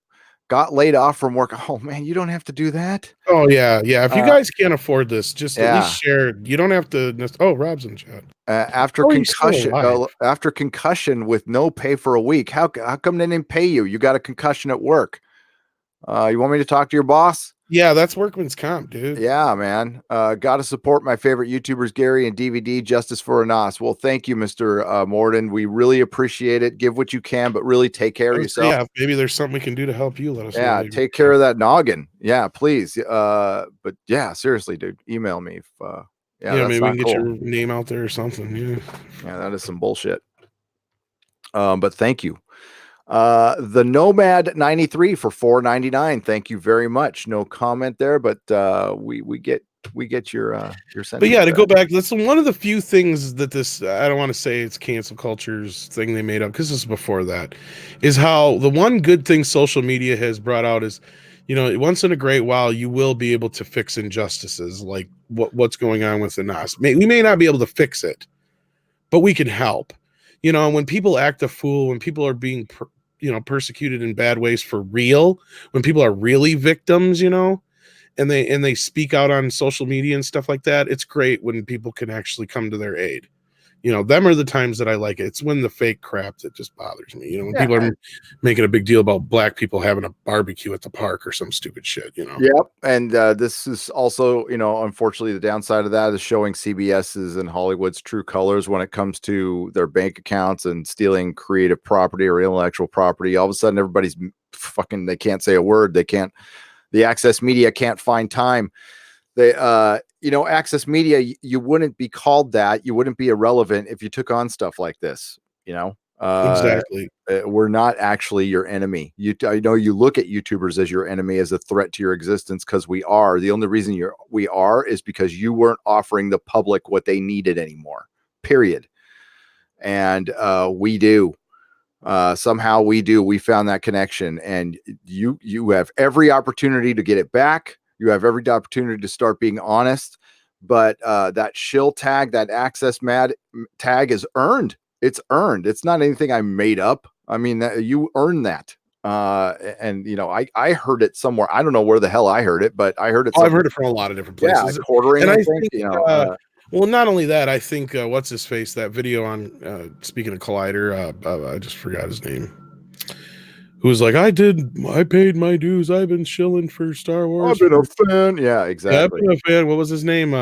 Got laid off from work. Oh man, you don't have to do that. Oh yeah. If you guys can't afford this, just at least share. You don't have to. Oh, Rob's in chat. After concussion with no pay for a week. How come they didn't pay you? You got a concussion at work. You want me to talk to your boss? Yeah, that's workman's comp, dude. Yeah, man. Got to support my favorite YouTubers, Gary and DVD. Justice for Anas. Well, thank you, Mr. Morden. We really appreciate it. Give what you can, but really take care of yourself. Yeah, maybe there's something we can do to help you. Let us know. Yeah, take care of that noggin. Yeah, please. But yeah, seriously, dude, email me. Maybe we can get your name out there or something. Yeah, that is some bullshit. But thank you. The Nomad 93 for $4.99. Thank you very much. No comment there, but we get your sentiment. But yeah, to go back, that's one of the few things that this, I don't want to say it's cancel culture's thing they made up, because this is before that, is how the one good thing social media has brought out is, once in a great while, you will be able to fix injustices like what's going on with Anas. We may not be able to fix it, but we can help. When people act a fool, when people are being persecuted in bad ways for real, when people are really victims, and they speak out on social media and stuff like that, it's great when people can actually come to their aid. Them are the times that I like it. It's when the fake crap that just bothers me. When people are making a big deal about black people having a barbecue at the park or some stupid shit. Yep. And this is also, unfortunately, the downside of that is showing CBS's and Hollywood's true colors when it comes to their bank accounts and stealing creative property or intellectual property. All of a sudden, everybody's fucking. They can't say a word. They can't. The access media can't find time. They, access media, you wouldn't be called that. You wouldn't be irrelevant if you took on stuff like this, Exactly. We're not actually your enemy. I know you look at YouTubers as your enemy, as a threat to your existence, because we are. The only reason we are is because you weren't offering the public what they needed anymore, period. And we do. Somehow we do. We found that connection, and you have every opportunity to get it back. You have every opportunity to start being honest, but that shill tag, that access mad tag is earned. It's earned. It's not anything I made up. I mean, you earn that. And I heard it somewhere. I don't know where the hell I heard it, but I heard it. I've heard it from a lot of different places. Yeah, quartering. And I think, well, not only that, I think what's his face, that video on speaking of Collider, I just forgot his name. Who was like, I paid my dues. I've been shilling for Star Wars. I've been a fan. Yeah, exactly. Yeah, I've been a fan. What was his name?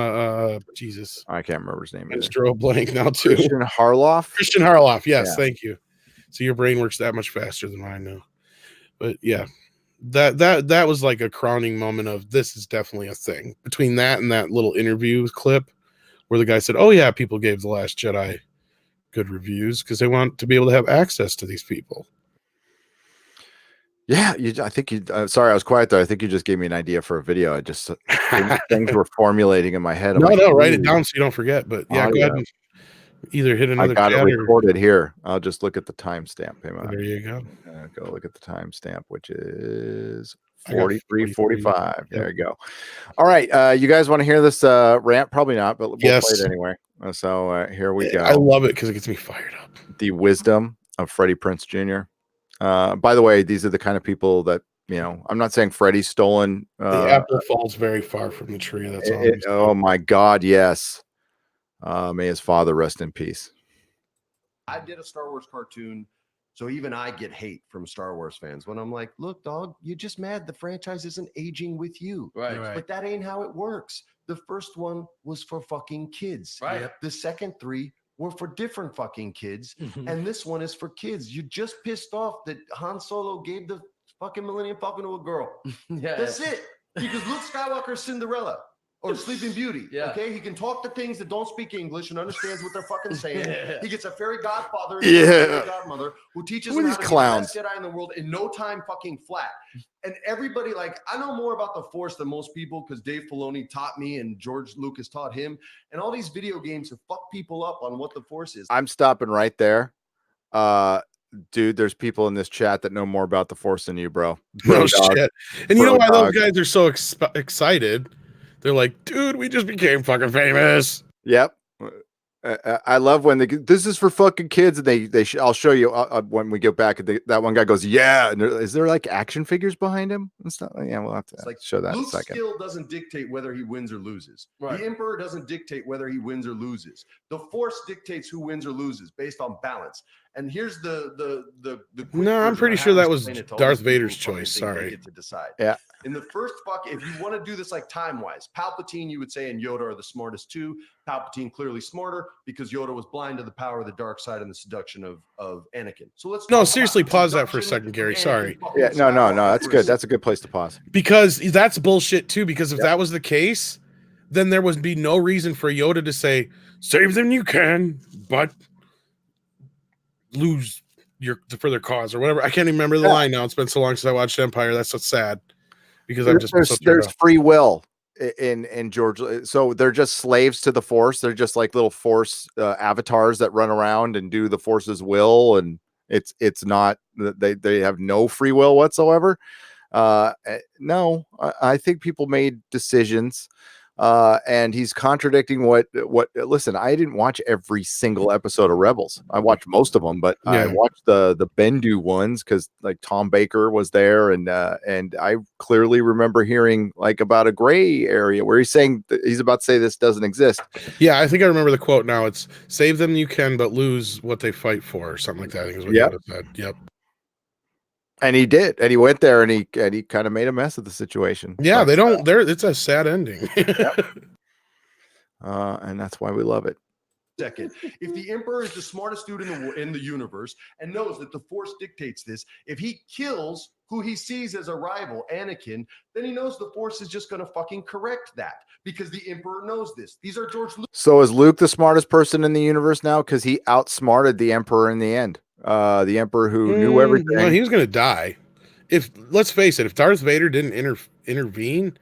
Jesus. I can't remember his name. I just drew a blank now too. Christian Harloff. Christian Harloff. Yes, thank you. So your brain works that much faster than mine now. But yeah, that was like a crowning moment of this is definitely a thing. Between that and that little interview clip where the guy said, "Oh yeah, people gave The Last Jedi good reviews because they want to be able to have access to these people." Yeah, I think you. Sorry, I was quiet there. I think you just gave me an idea for a video. I just things were formulating in my head. No, write it down so you don't forget. But yeah, go ahead and either hit another. I got it recorded here. I'll just look at the timestamp. There you go. Go look at the timestamp, which is 43:45. There you go. All right, you guys want to hear this rant? Probably not, but we'll play it anyway. So here we go. I love it because it gets me fired up. The wisdom of Freddie Prinze Jr. By the way, these are the kind of people that, I'm not saying Freddie's stolen. The apple falls very far from the tree. That's all. Oh my God. Yes. May his father rest in peace. I did a Star Wars cartoon. So even I get hate from Star Wars fans when I'm like, look, dog, you're just mad the franchise isn't aging with you. Right. But that ain't how it works. The first one was for fucking kids. Right. Yep. The second 3 were for different fucking kids. And this one is for kids. You just pissed off that Han Solo gave the fucking Millennium Falcon to a girl. Yeah. That's it. Because Luke Skywalker's Cinderella. or Sleeping Beauty. Yeah. Okay, he can talk to things that don't speak English and understands what they're fucking saying. He gets a fairy godfather and a fairy godmother who teaches Who are him how these to clowns? be the best Jedi in the world in no time fucking flat. And everybody, like, I know more about the Force than most people because Dave Filoni taught me and George Lucas taught him. And all these video games have fucked people up on what the Force is. I'm stopping right there. Dude, there's people in this chat that know more about the Force than you, bro. No Dog. shit. And you know Bro why those dog. guys are so excited? They're like, dude, we just became fucking famous. Yep. I love when this is for fucking kids, and I'll show you when we get back. That one guy goes, yeah. And is there like action figures behind him and stuff? Yeah, we'll have to show that Luke's in a second. skill doesn't dictate whether he wins or loses. Right. The Emperor doesn't dictate whether he wins or loses. The Force dictates who wins or loses based on balance. And here's the quick No, I'm version. pretty I sure have that was explained it to all Darth these people Vader's who fucking choice. think they Sorry. get to decide. Yeah. In the first if you want to do this like time-wise, Palpatine, you would say, and Yoda are the smartest two. Palpatine clearly smarter because Yoda was blind to the power of the dark side and the seduction of Anakin. So let's No, talk seriously, about the pause that for a seduction second, Gary. of Anakin Sorry. fucking Yeah, no, Skywalker that's for a good. second. That's a good place to pause. Because that's bullshit too. Because if that was the case, then there would be no reason for Yoda to say, save them you can, but lose for their cause or whatever. I can't even remember the line now. It's been so long since I watched Empire. That's so sad. Because I'm just There's free will in George. So they're just slaves to the Force. They're just like little Force avatars that run around and do the Force's will, and it's not they have no free will whatsoever. No, I think people made decisions, and he's contradicting what. Listen, I didn't watch every single episode of Rebels. I watched most of them, but I watched the Bendu ones because like Tom Baker was there, and I clearly remember hearing like about a gray area where he's saying he's about to say this doesn't exist. Yeah, I think I remember the quote now. It's save them you can, but lose what they fight for, or something like that. I think is what Yoda said. Yep. And he did, and he went there, and he kind of made a mess of the situation. Yeah, but, it's a sad ending. And that's why we love it. Second, if the Emperor is the smartest dude in the universe and knows that the Force dictates this, if he kills who he sees as a rival, Anakin, then he knows the Force is just going to fucking correct that because the Emperor knows this. These are George Lucas. So is Luke the smartest person in the universe now because he outsmarted the Emperor in the end? The Emperor who knew everything. Well, he was going to die. Let's face it, if Darth Vader didn't intervene,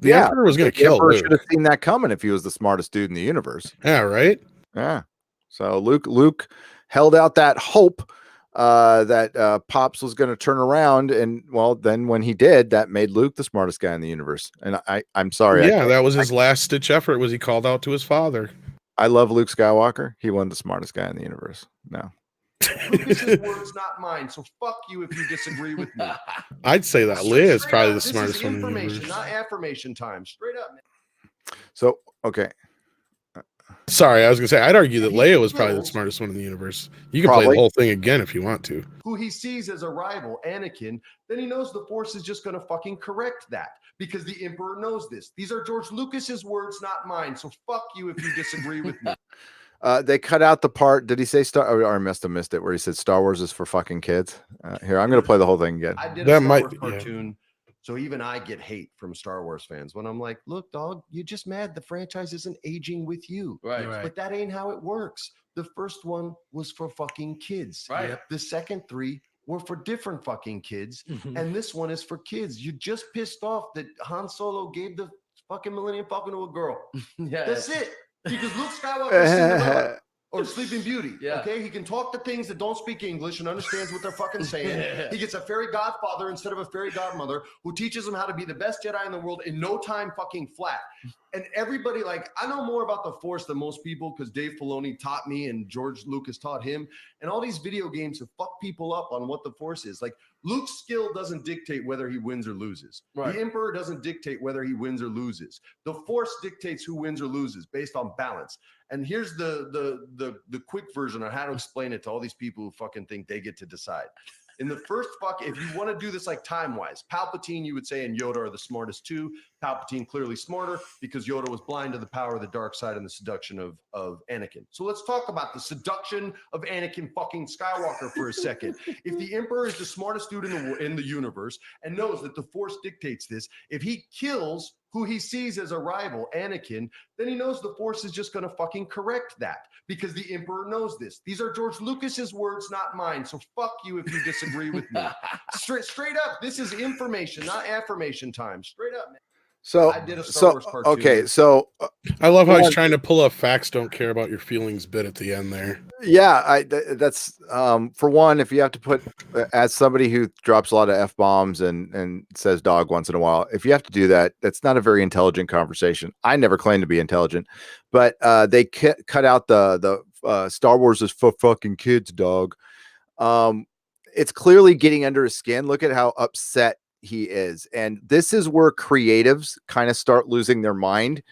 the Emperor was going to kill Luke. Should have seen that coming if he was the smartest dude in the universe. Yeah, right. Yeah. So Luke held out that hope that Pops was going to turn around, and well, then when he did, that made Luke the smartest guy in the universe. And I'm sorry. Yeah, that was his last ditch effort. Was he called out to his father? I love Luke Skywalker. He wasn't the smartest guy in the universe. No. Lucas's words, not mine. So fuck you if you disagree with me. I'd say that Leia is probably the this smartest is one in the information, universe. not affirmation time. Straight up, man. So okay. Sorry, I was gonna say I'd argue that Leia was probably the smartest one in the universe. You can play the whole thing again if you want to. Who he sees as a rival, Anakin, then he knows the Force is just going to fucking correct that because the Emperor knows this. These are George Lucas's words, not mine. So fuck you if you disagree with me. They cut out the part. Did he say Or I must have missed it where he said Star Wars is for fucking kids. Here, I'm going to play the whole thing again. I did a Star Wars cartoon. So even I get hate from Star Wars fans when I'm like, look, dog, you're just mad the franchise isn't aging with you. Right. But that ain't how it works. The first one was for fucking kids. Right. The second three were for different fucking kids. And this one is for kids. You just pissed off that Han Solo gave the fucking Millennium Falcon to a girl. Yeah. That's it. Because Luke Skywalker is Cinderella. Or Sleeping Beauty. Yeah. Okay. He can talk to things that don't speak English and understands what they're fucking saying. He gets a fairy godfather instead of a fairy godmother who teaches him how to be the best Jedi in the world in no time fucking flat. And everybody, like, I know more about the Force than most people because Dave Filoni taught me and George Lucas taught him. And all these video games have fucked people up on what the Force is. Like, Luke's skill doesn't dictate whether he wins or loses. Right. The Emperor doesn't dictate whether he wins or loses. The Force dictates who wins or loses based on balance. And here's the quick version on how to explain it to all these people who fucking think they get to decide. In the first if you want to do this like time-wise, Palpatine, you would say, and Yoda are the smartest two. Palpatine clearly smarter because Yoda was blind to the power of the dark side and the seduction of Anakin. So let's talk about the seduction of Anakin fucking Skywalker for a second. If the Emperor is the smartest dude in the universe and knows that the Force dictates this, if he kills who he sees as a rival, Anakin, then he knows the Force is just going to fucking correct that because the Emperor knows this. These are George Lucas's words, not mine. So fuck you if you disagree with me. Straight up, this is information, not affirmation time. Straight up, man. So I did a Star Wars cartoon. Okay, so I love how he's trying to pull a facts don't care about your feelings bit at the end there. yeah, that's for one, if you have to put as somebody who drops a lot of F-bombs and says dog once in a while, if you have to do that, that's not a very intelligent conversation. I never claimed to be intelligent, but they cut out the Star Wars is for fucking kids, dog. It's clearly getting under his skin. Look at how upset he is, and this is where creatives kind of start losing their mind,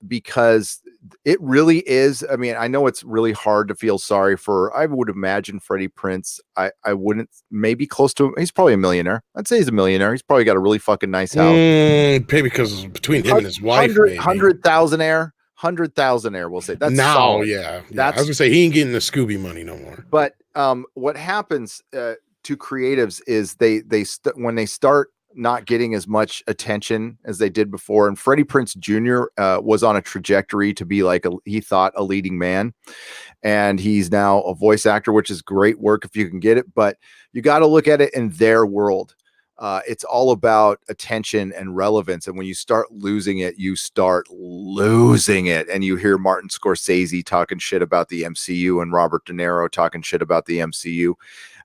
because it really is. I mean, I know it's really hard to feel sorry for, I would imagine, Freddie Prinze. I wouldn't, maybe close to, he's probably a millionaire. I'd say he's a millionaire. He's probably got a really fucking nice house. Maybe because between him and his wife, 100,000 air, we'll say. That's now solid. yeah, I was gonna say he ain't getting the Scooby money no more. But what happens to creatives is when they start not getting as much attention as they did before, and Freddie Prinze Jr. Was on a trajectory to be like he thought a leading man, and he's now a voice actor, which is great work if you can get it, but you got to look at it in their world. It's all about attention and relevance, and when you start losing it, you start losing it. And you hear Martin Scorsese talking shit about the MCU and Robert De Niro talking shit about the MCU,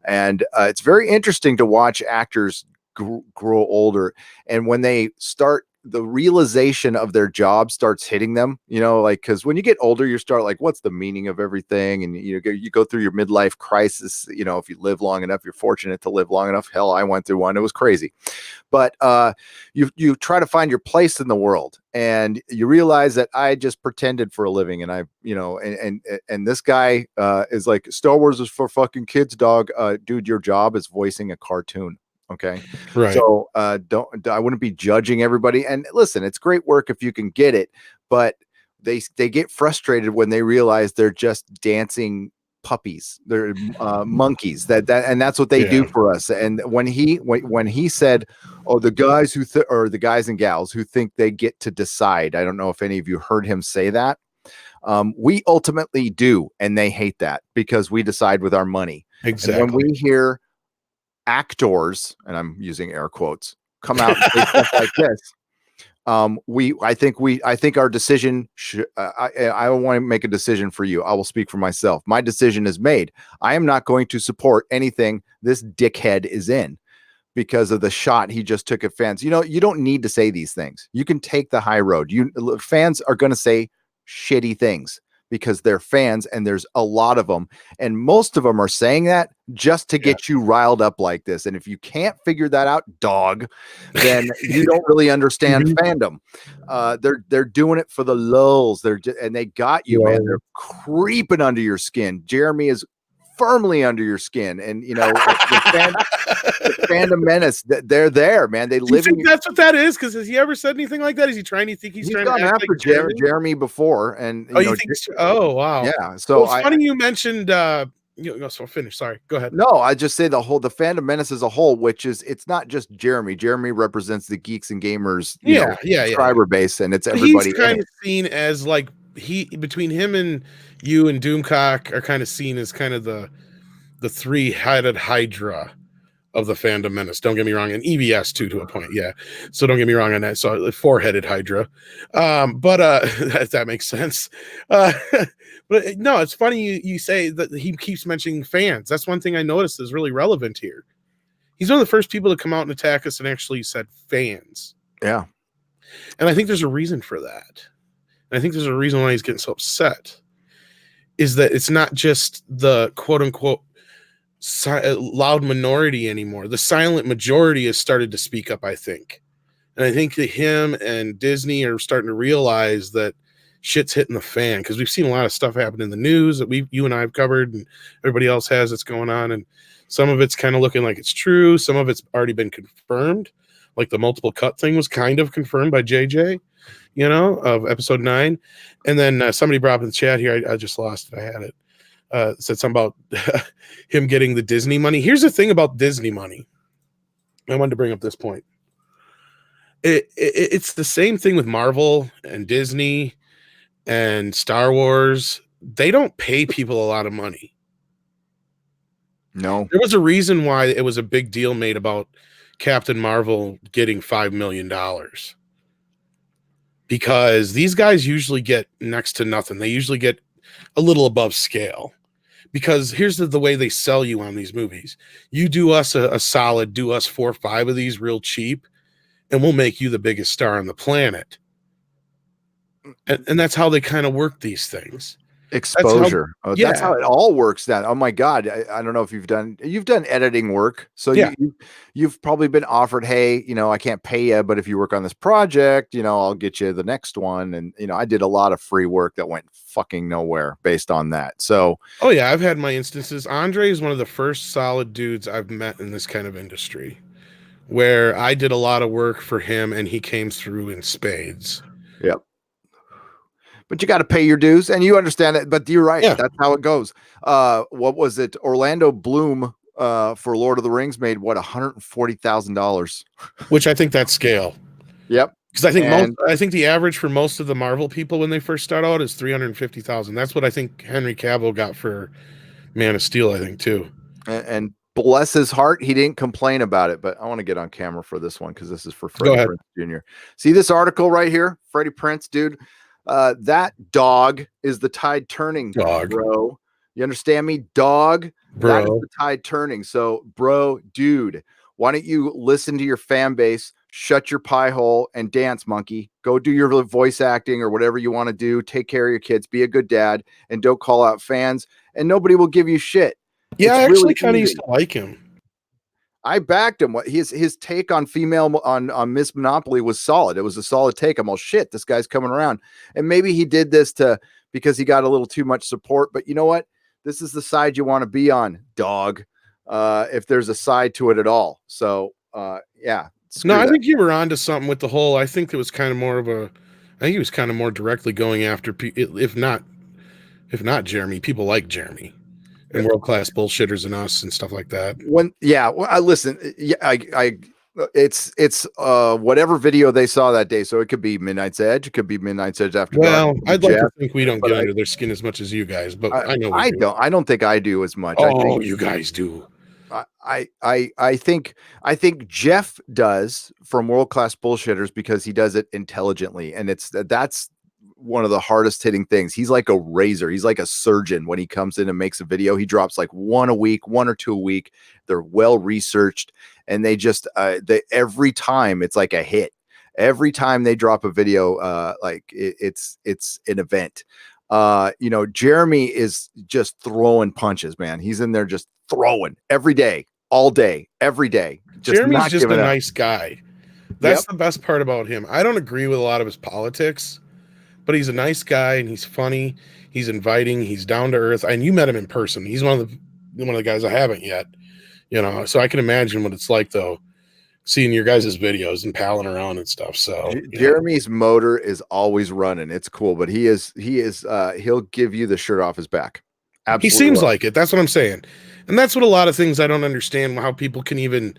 and it's very interesting to watch actors grow older, and when they start, the realization of their job starts hitting them, like, because when you get older, you start like, what's the meaning of everything? And you go through your midlife crisis. If you live long enough, you're fortunate to live long enough. Hell, I went through one. It was crazy. But you try to find your place in the world, and you realize that I just pretended for a living, and and this guy is like, Star Wars is for fucking kids, dog. Dude, your job is voicing a cartoon. Okay. Right. So I wouldn't be judging everybody. And listen, it's great work if you can get it, but they get frustrated when they realize they're just dancing puppies. They're monkeys and that's what they do for us. And when he said, oh, the guys or the guys and gals who think they get to decide, I don't know if any of you heard him say that. We ultimately do. And they hate that because we decide with our money. Exactly. And when we hear actors, and I'm using air quotes, come out and say stuff like this, I think our decision should, I want to make a decision for you. I will speak for myself. My decision is made. I am not going to support anything this dickhead is in because of the shot he just took at fans. You don't need to say these things. You can take the high road. Fans are going to say shitty things because they're fans, and there's a lot of them, and most of them are saying that just to get you riled up like this. And if you can't figure that out, dog, then you don't really understand fandom. They're doing it for the lulz. And they got you, man. They're creeping under your skin. Jeremy is firmly under your skin, and the fandom menace, they're there, man. They live. You think that's what that is? Because has he ever said anything like that? Is he trying to think he's trying gone to act after like Jeremy before? And you think? Oh, wow. Yeah. So it's funny you mentioned. So finish. Sorry, go ahead. No, I just say the fandom menace as a whole, which is, it's not just Jeremy. Jeremy represents the geeks and gamers, subscriber base, and it's everybody. He's kind of seen as like between him and you and Doomcock are kind of seen as kind of the three-headed hydra of the fandom menace. Don't get me wrong, and EBS too, to a point. Yeah. So don't get me wrong on that. So four-headed hydra. But that makes sense. But no, it's funny you say that he keeps mentioning fans. That's one thing I noticed is really relevant here. He's one of the first people to come out and attack us and actually said fans. Yeah. And I think there's a reason for that. And I think there's a reason why he's getting so upset. Is that it's not just the quote-unquote loud minority anymore. The silent majority has started to speak up, I think. And I think that him and Disney are starting to realize that shit's hitting the fan, because we've seen a lot of stuff happen in the news that you and I have covered and everybody else has that's going on. And some of it's kind of looking like it's true. Some of it's already been confirmed. Like the multiple cut thing was kind of confirmed by JJ, of episode 9. And then somebody brought up in the chat here, I just lost it. I had it. Said something about him getting the Disney money. Here's the thing about Disney money. I wanted to bring up this point. It's the same thing with Marvel and Disney and Star Wars. They don't pay people a lot of money. No. There was a reason why it was a big deal made about Captain Marvel getting $5 million. Because these guys usually get next to nothing. They usually get a little above scale. Because here's the way they sell you on these movies. You do us a solid, do us 4 or 5 of these real cheap, and we'll make you the biggest star on the planet. And that's how they kind of work these things. Exposure. That's how it all works then. Oh my God. I don't know if you've done editing work. So you've probably been offered, hey, I can't pay you, but if you work on this project, I'll get you the next one. And, I did a lot of free work that went fucking nowhere based on that. So, oh yeah, I've had my instances. Andre is one of the first solid dudes I've met in this kind of industry where I did a lot of work for him and he came through in spades. Yep. But you got to pay your dues, and you understand it. But you're right. Yeah. That's how it goes. What was it? Orlando Bloom for Lord of the Rings made what, $140,000, which I think that's scale. Yep. Because I think the average for most of the Marvel people when they first start out is $350,000. That's what I think Henry Cavill got for Man of Steel. I think too. And bless his heart, he didn't complain about it. But I want to get on camera for this one because this is for Freddie Prinze Jr. See this article right here, Freddie Prinze, dude. That dog is the tide turning, dog, bro. You understand me, dog? Bro. That is the tide turning. So, bro, dude, why don't you listen to your fan base, shut your pie hole, and dance, monkey? Go do your voice acting or whatever you want to do. Take care of your kids. Be a good dad, and don't call out fans. And nobody will give you shit. Yeah, I actually kind of used to like him. I backed him. His take on on Miss Monopoly was solid. It was a solid take. I'm all shit. This guy's coming around, and maybe he did this because he got a little too much support. But you know what? This is the side you want to be on, dog. If there's a side to it at all. So yeah. No, I think you were onto something with the whole. I think it was kind of more of a. I think he was kind of more directly going after if not Jeremy. People like Jeremy. And world class bullshitters and us and stuff like that. I listen. Yeah, it's whatever video they saw that day. So it could be Midnight's Edge. It could be Midnight's Edge after. Well, I'd like to think we don't get under their skin as much as you guys, but I know I don't. I don't think I do as much. Oh, I think you guys do. I think Jeff does from World Class Bullshitters because he does it intelligently, and that's one of the hardest hitting things. He's like a razor. He's like a surgeon. When he comes in and makes a video, he drops like 1 a week, 1 or 2 a week. They're well researched, and they just every time it's like a hit. Every time they drop a video, it's an event. Jeremy is just throwing punches, man. He's in there just throwing every day, all day, every day. Jeremy's just a nice guy. That's the best part about him. I don't agree with a lot of his politics, but he's a nice guy and he's funny. He's inviting. He's down to earth. And you met him in person. He's one of the guys I haven't yet. So I can imagine what it's like though, seeing your guys' videos and palling around and stuff. So Jeremy's motor is always running. It's cool, but he'll give you the shirt off his back. Absolutely. He seems like it. That's what I'm saying. And that's what a lot of things I don't understand how people can even,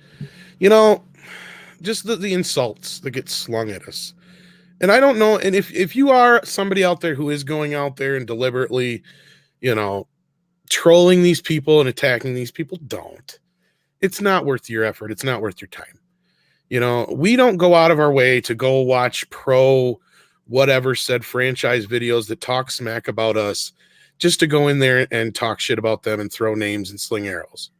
just the insults that get slung at us. And I don't know. And if you are somebody out there who is going out there and deliberately, trolling these people and attacking these people, don't. It's not worth your effort. It's not worth your time. We don't go out of our way to go watch pro whatever said franchise videos that talk smack about us just to go in there and talk shit about them and throw names and sling arrows.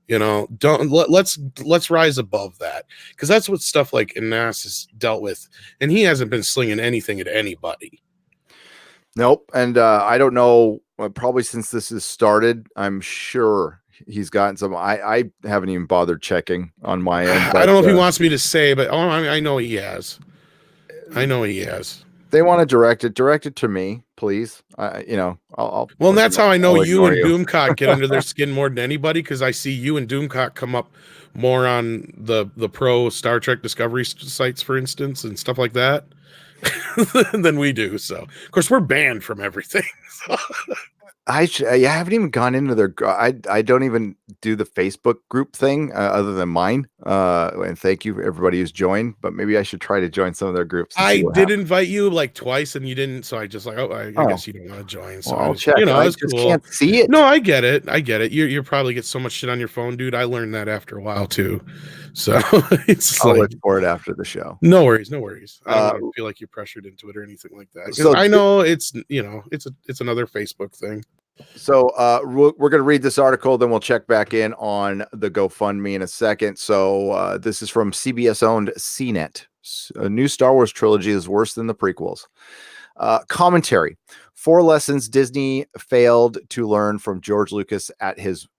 Let's rise above that, because that's what stuff like Anas has dealt with, and he hasn't been slinging anything at anybody. Nope. And I don't know, probably since this has started, I'm sure he's gotten some. I haven't even bothered checking on my end. But, I don't know if he wants me to say, but I know he has. I know he has. They want to direct it to me, please. I'll well, and that's how I know you and Doomcock get under their skin more than anybody, because I see you and Doomcock come up more on the pro Star Trek Discovery sites, for instance, and stuff like that than we do. So, of course, we're banned from everything. So. I haven't even gone into their. I don't even do the Facebook group thing other than mine. And thank you for everybody who's joined. But maybe I should try to join some of their groups. And I see what did happens. invite you like twice, and you didn't. So I just like, I Oh. guess you don't want to join. So Well, I'll I just, check. I it's just cool. can't see it. No, I get it. I get it. You probably get so much shit on your phone, dude. I learned that after a while too. So it's I'll like, look for it after the show. no worries, no worries. I don't want to feel like you're pressured into it or anything like that. Because So I know it's it's another Facebook thing. So we're going to read this article, then we'll check back in on the GoFundMe in a second. So this is from CBS-owned CNET. A new Star Wars trilogy is worse than the prequels. Commentary: 4 lessons Disney failed to learn from George Lucas at his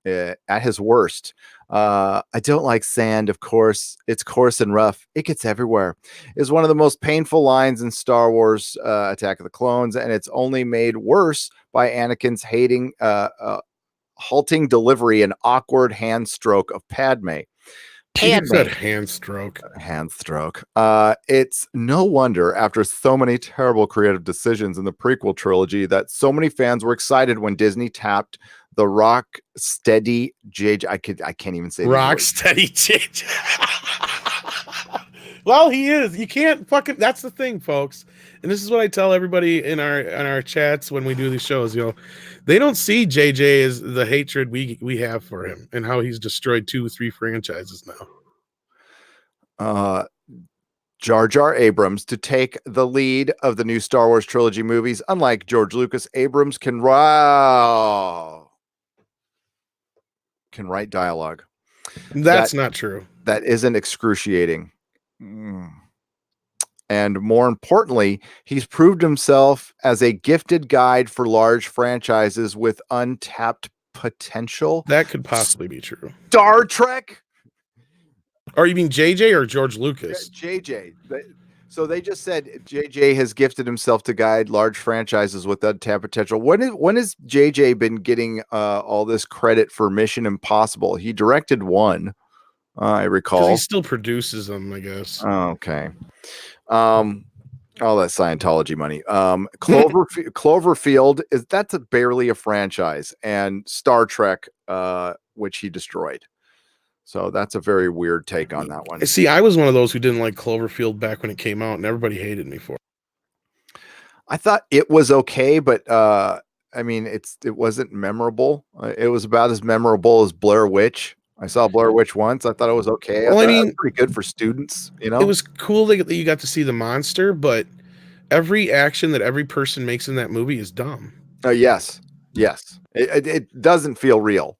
worst. I don't like sand, of course. It's coarse and rough. It gets everywhere. Is one of the most painful lines in Star Wars Attack of the Clones, and it's only made worse by Anakin's halting delivery and awkward hand stroke of Padme. You said hand stroke. It's no wonder, after so many terrible creative decisions in the prequel trilogy, that so many fans were excited when Disney tapped the rock steady JJ. I can't even say rock steady JJ. Well, he is. You can't fucking. That's the thing, folks. And this is what I tell everybody in our chats when we do these shows. They don't see JJ as the hatred we have for him and how he's destroyed 2-3 franchises now. Jar Jar Abrams to take the lead of the new Star Wars trilogy movies. Unlike George Lucas, Abrams can write dialogue. That's not true. That isn't excruciating. And more importantly, he's proved himself as a gifted guide for large franchises with untapped potential. That could possibly be true. Star Trek? Or you mean JJ or George Lucas? JJ. So they just said JJ has gifted himself to guide large franchises with untapped potential. When has JJ been getting all this credit for Mission Impossible? He directed one, I recall. He still produces them, I guess. Okay. All that Scientology money. Cloverfield that's barely a franchise, and Star Trek, which he destroyed. So that's a very weird take on that one. See, I was one of those who didn't like Cloverfield back when it came out, and everybody hated me for it. I thought it was okay, but I mean, it wasn't memorable. It was about as memorable as Blair Witch. I saw Blair Witch once. I thought it was okay. Well, I mean, it was pretty good for students. It was cool that you got to see the monster, but every action that every person makes in that movie is dumb. Yes. It doesn't feel real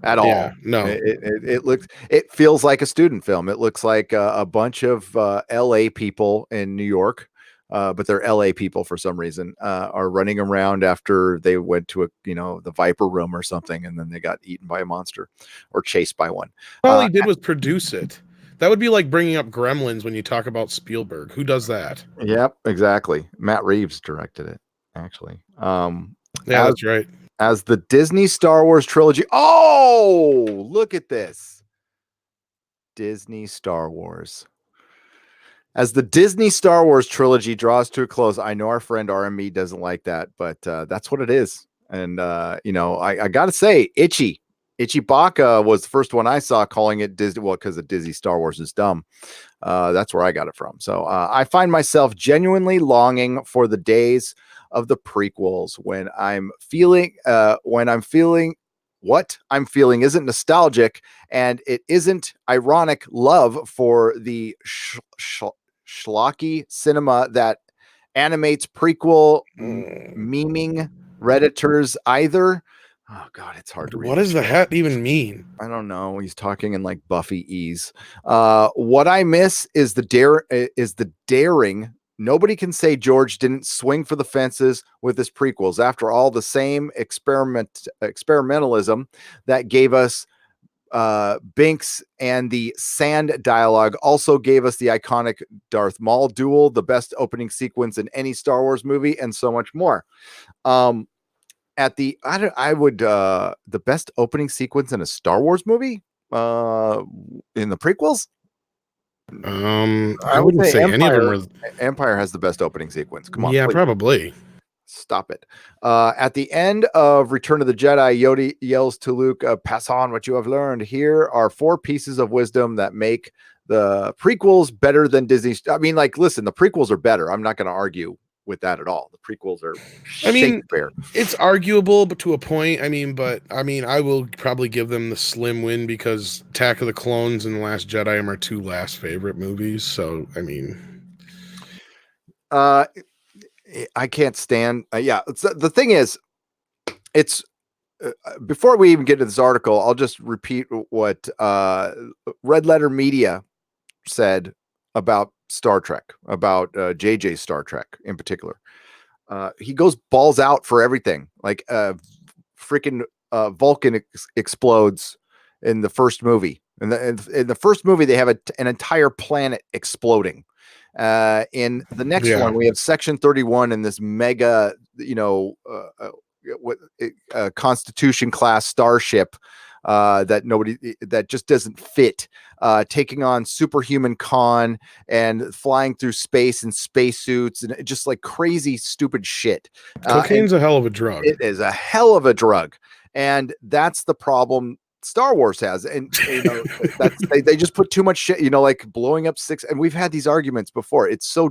at all. No, it feels like a student film. It looks like a bunch of LA people in New York, but they're LA people for some reason, are running around after they went to the Viper Room or something, and then they got eaten by a monster or chased by one. All he did was produce it. That would be like bringing up Gremlins when you talk about Spielberg. Who does that? Yep, exactly. Matt Reeves directed it, actually. That's right. As the Disney Star Wars trilogy. Oh, look at this. Disney Star Wars. As the Disney Star Wars trilogy draws to a close, I know our friend RME doesn't like that, but that's what it is. And, I got to say, Itchy Baka was the first one I saw calling it Disney. Well, because the Disney Star Wars is dumb. That's where I got it from. So I find myself genuinely longing for the days of the prequels when I'm feeling what I'm feeling isn't nostalgic, and it isn't ironic love for the schlocky cinema that animates prequel memeing Redditors either. Oh God, it's hard to read. What does the hat even mean? I don't know. He's talking in like Buffy ease. What I miss is the daring. Nobody can say George didn't swing for the fences with his prequels. After all, the same experimentalism that gave us Binks and the Sand dialogue also gave us the iconic Darth Maul duel, the best opening sequence in any Star Wars movie, and so much more. The best opening sequence in a Star Wars movie in the prequels. I wouldn't say any of them were. Empire has the best opening sequence. Come on, yeah, please. probably. Stop it. At the end of Return of the Jedi, Yoda yells to Luke, pass on what you have learned. Here are 4 pieces of wisdom that make the prequels better than Disney's. I mean, like, listen, the prequels are better. I'm not going to argue with that at all. The prequels are Shakespeare. It's arguable, but to a point. I mean, I will probably give them the slim win because Attack of the Clones and The Last Jedi are my 2 last favorite movies. So, I mean, I can't stand. The thing is, it's before we even get to this article, I'll just repeat what Red Letter Media said about Star Trek, about JJ's Star Trek in particular. He goes balls out for everything. Like freaking Vulcan explodes in the first movie. In the first movie, they have an entire planet exploding. In the next one, we have Section 31 in this mega, Constitution class starship that just doesn't fit, taking on superhuman Khan and flying through space in spacesuits and just like crazy, stupid shit. Cocaine's a hell of a drug. It is a hell of a drug. And that's the problem Star Wars has. And they just put too much shit, like blowing up 6. And we've had these arguments before. It's so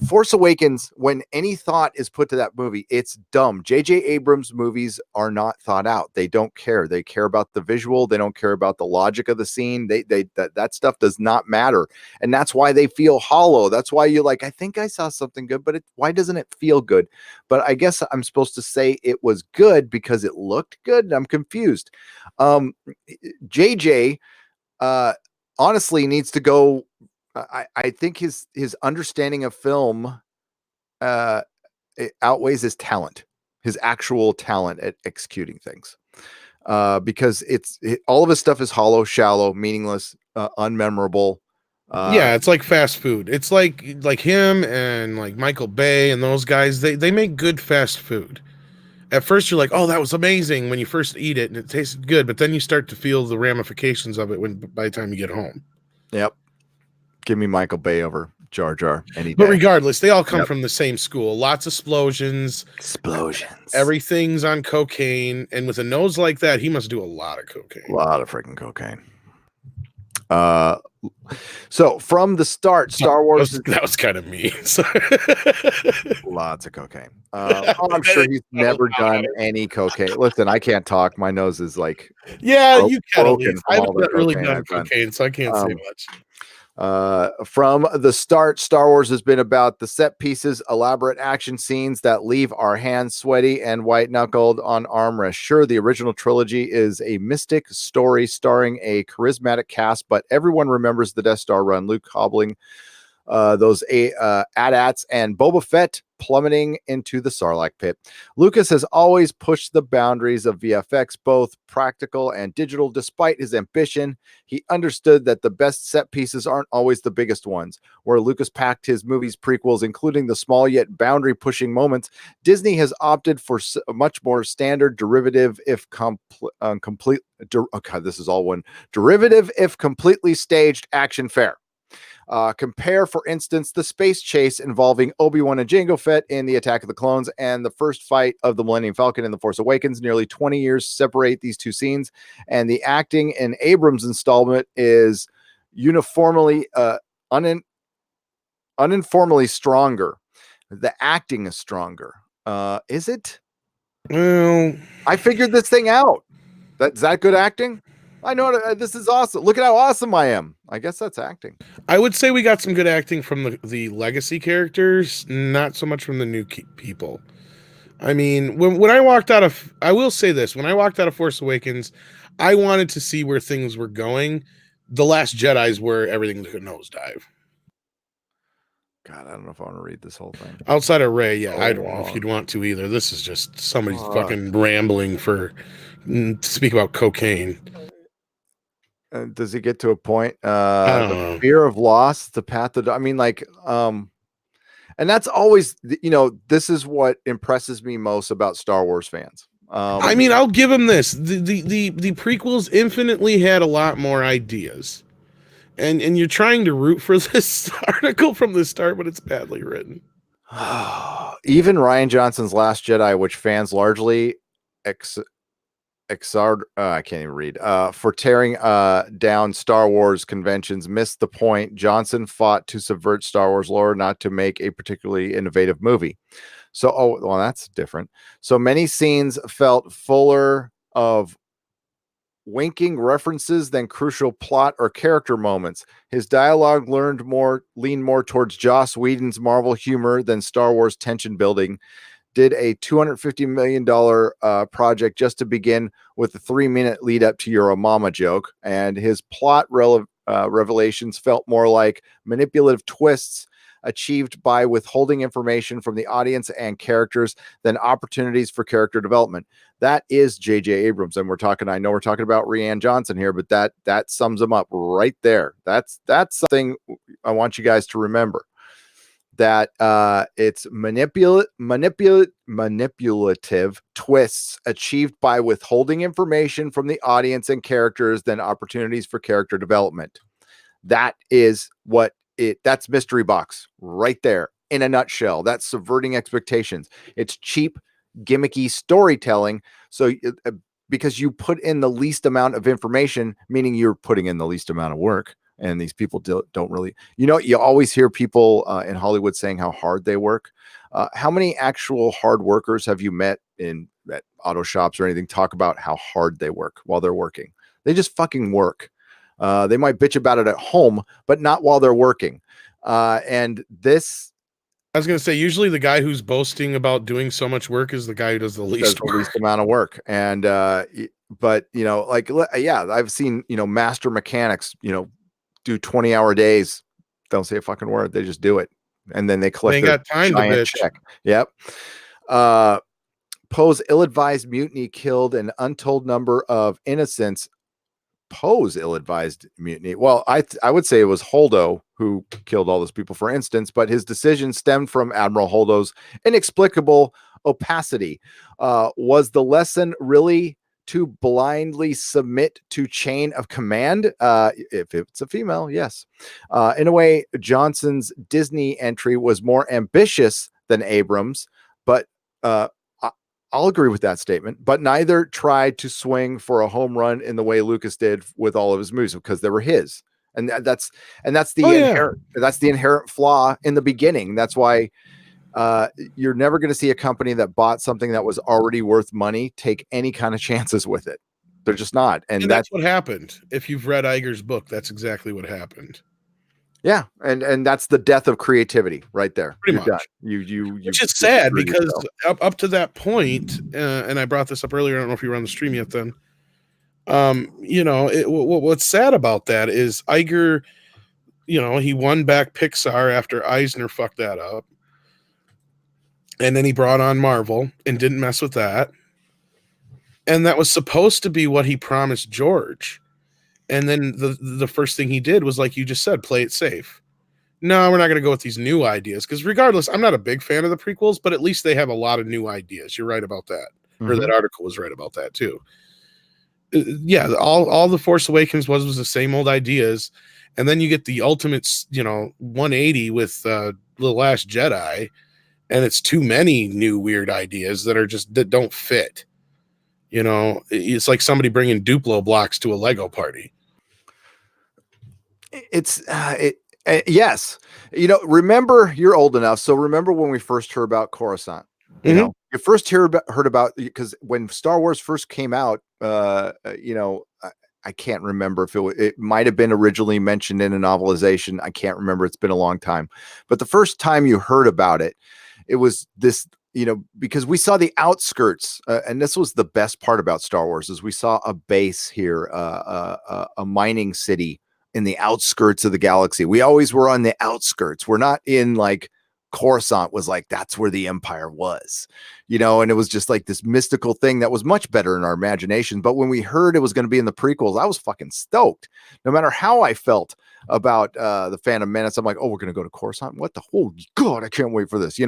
Force Awakens, when any thought is put to that movie, it's dumb. J.J. Abrams movies are not thought out. They don't care. They care about the visual. They don't care about the logic of the scene. That stuff does not matter. And that's why they feel hollow. That's why you're like, I think I saw something good, but why doesn't it feel good? But I guess I'm supposed to say it was good because it looked good. I'm confused. JJ honestly needs to go. I think his understanding of film it outweighs his talent, his actual talent at executing things. Because all of his stuff is hollow, shallow, meaningless, unmemorable. It's like fast food. It's like him and like Michael Bay and those guys. They make good fast food. At first, you're like, "Oh, that was amazing" when you first eat it and it tasted good, but then you start to feel the ramifications of it by the time you get home. Yep. Give me Michael Bay over Jar Jar any day. But regardless, they all come from the same school. Lots of explosions. Everything's on cocaine. And with a nose like that, he must do a lot of cocaine. A lot of freaking cocaine. So from the start, Star Wars... That was kind of mean. Lots of cocaine. I'm sure he's never done any cocaine. Listen, I can't talk. My nose is like... Yeah, you can't. I haven't really done cocaine, so I can't say much. From the start, Star Wars has been about the set pieces, elaborate action scenes that leave our hands sweaty and white-knuckled on armrests. Sure, the original trilogy is a mystic story starring a charismatic cast, but everyone remembers the Death Star run, Luke hobbling those AT-ATs and Boba Fett plummeting into the Sarlacc pit. Lucas has always pushed the boundaries of VFX, both practical and digital. Despite his ambition, he understood that the best set pieces aren't always the biggest ones. Where Lucas packed his movies' prequels, including the small yet boundary-pushing moments, Disney has opted for a much more standard derivative, if derivative if completely staged action fare. Compare, for instance, the space chase involving Obi-Wan and Jango Fett in the Attack of the Clones and the first fight of the Millennium Falcon in The Force Awakens. Nearly 20 years separate these two scenes, and the acting in Abrams' installment is uniformly uninformally stronger. The acting is stronger. Is it? Well, I figured this thing out. Is that good acting? I know this is awesome. Look at how awesome I am. I guess that's acting. I would say we got some good acting from the legacy characters, not so much from the new people. I mean, when I walked out of, I will say this, when I walked out of Force Awakens, I wanted to see where things were going. The Last Jedi is where everything took a nosedive. God, I don't know if I want to read this whole thing. Outside of Rey, I don't know if you'd want to either. This is just somebody's fucking rambling to speak about cocaine. Does he get to a point? The fear of loss, the path of, and that's always, this is what impresses me most about Star Wars fans. I'll give him this. The prequels infinitely had a lot more ideas. And you're trying to root for this article from the start, but it's badly written. Even Rian Johnson's Last Jedi, which fans largely I can't even read for tearing down Star Wars conventions, missed the point. Johnson fought to subvert Star Wars lore, not to make a particularly innovative movie. So, well, that's different. So many scenes felt fuller of winking references than crucial plot or character moments. His dialogue leaned more towards Joss Whedon's Marvel humor than Star Wars tension building. Did a $250 million project just to begin with a 3-minute lead up to your mama joke, and his plot revelations felt more like manipulative twists achieved by withholding information from the audience and characters than opportunities for character development. That is J.J. Abrams, and I know we're talking about Rian Johnson here, but that sums him up right there. That's something I want you guys to remember. That it's manipulative twists achieved by withholding information from the audience and characters than opportunities for character development. That is that's Mystery Box right there in a nutshell. That's subverting expectations. It's cheap, gimmicky storytelling. So because you put in the least amount of information, meaning you're putting in the least amount of work. And these people don't really, you always hear people in Hollywood saying how hard they work. How many actual hard workers have you met at auto shops or anything talk about how hard they work while they're working? They just fucking work. They might bitch about it at home, but not while they're working. And this, I was going to say, usually the guy who's boasting about doing so much work is the guy who does the least amount of work. And, but I've seen, master mechanics, do 20-hour days. Don't say a fucking word. They just do it. And then they collect a giant check. Yep. Poe's ill-advised mutiny killed an untold number of innocents. Poe's ill-advised mutiny. Well, I would say it was Holdo who killed all those people, for instance, but his decision stemmed from Admiral Holdo's inexplicable opacity. Was the lesson really to blindly submit to chain of command? If it's a female, yes. In a way, Johnson's Disney entry was more ambitious than Abrams, but I'll agree with that statement. But neither tried to swing for a home run in the way Lucas did with all of his movies, because they were his. And that's the inherent flaw in the beginning. That's why you're never going to see a company that bought something that was already worth money take any kind of chances with it. They're just not. And that's what happened. If you've read Iger's book, that's exactly what happened. Yeah. And that's the death of creativity right there. Pretty much. Done. Which is sad, because up to that point, and I brought this up earlier, I don't know if you were on the stream yet then. What's sad about that is Iger, he won back Pixar after Eisner fucked that up. And then he brought on Marvel and didn't mess with that. And that was supposed to be what he promised George. And then the first thing he did was, like you just said, play it safe. No, we're not going to go with these new ideas. Because regardless, I'm not a big fan of the prequels, but at least they have a lot of new ideas. You're right about that. Mm-hmm. Or that article was right about that too. Yeah, all The Force Awakens was the same old ideas. And then you get the ultimate, 180 with The Last Jedi. And it's too many new weird ideas that don't fit. It's like somebody bringing Duplo blocks to a Lego party. It's yes. Remember, you're old enough, so remember when we first heard about Coruscant. You first heard about, because when Star Wars first came out, I can't remember if it might have been originally mentioned in a novelization. I can't remember. It's been a long time. But the first time you heard about it, it was this, because we saw the outskirts, and this was the best part about Star Wars, is we saw a base here, a mining city in the outskirts of the galaxy. We always were on the outskirts. We're not in, like, Coruscant was like, that's where the Empire was, and it was just like this mystical thing that was much better in our imagination. But when we heard it was going to be in the prequels, I was fucking stoked. No matter how I felt about the Phantom Menace, I'm like, oh, we're going to go to Coruscant. What the holy God, I can't wait for this.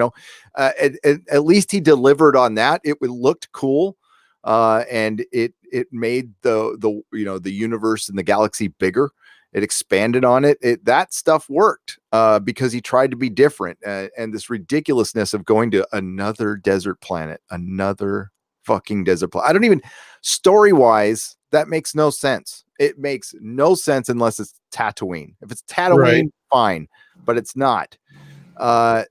At least he delivered on that. It looked cool, and it made the universe and the galaxy bigger. It expanded on it. That stuff worked because he tried to be different. And this ridiculousness of going to another desert planet, another fucking desert planet. I don't even, story-wise, that makes no sense. It makes no sense unless it's Tatooine. If it's Tatooine, Right. fine, but it's not. I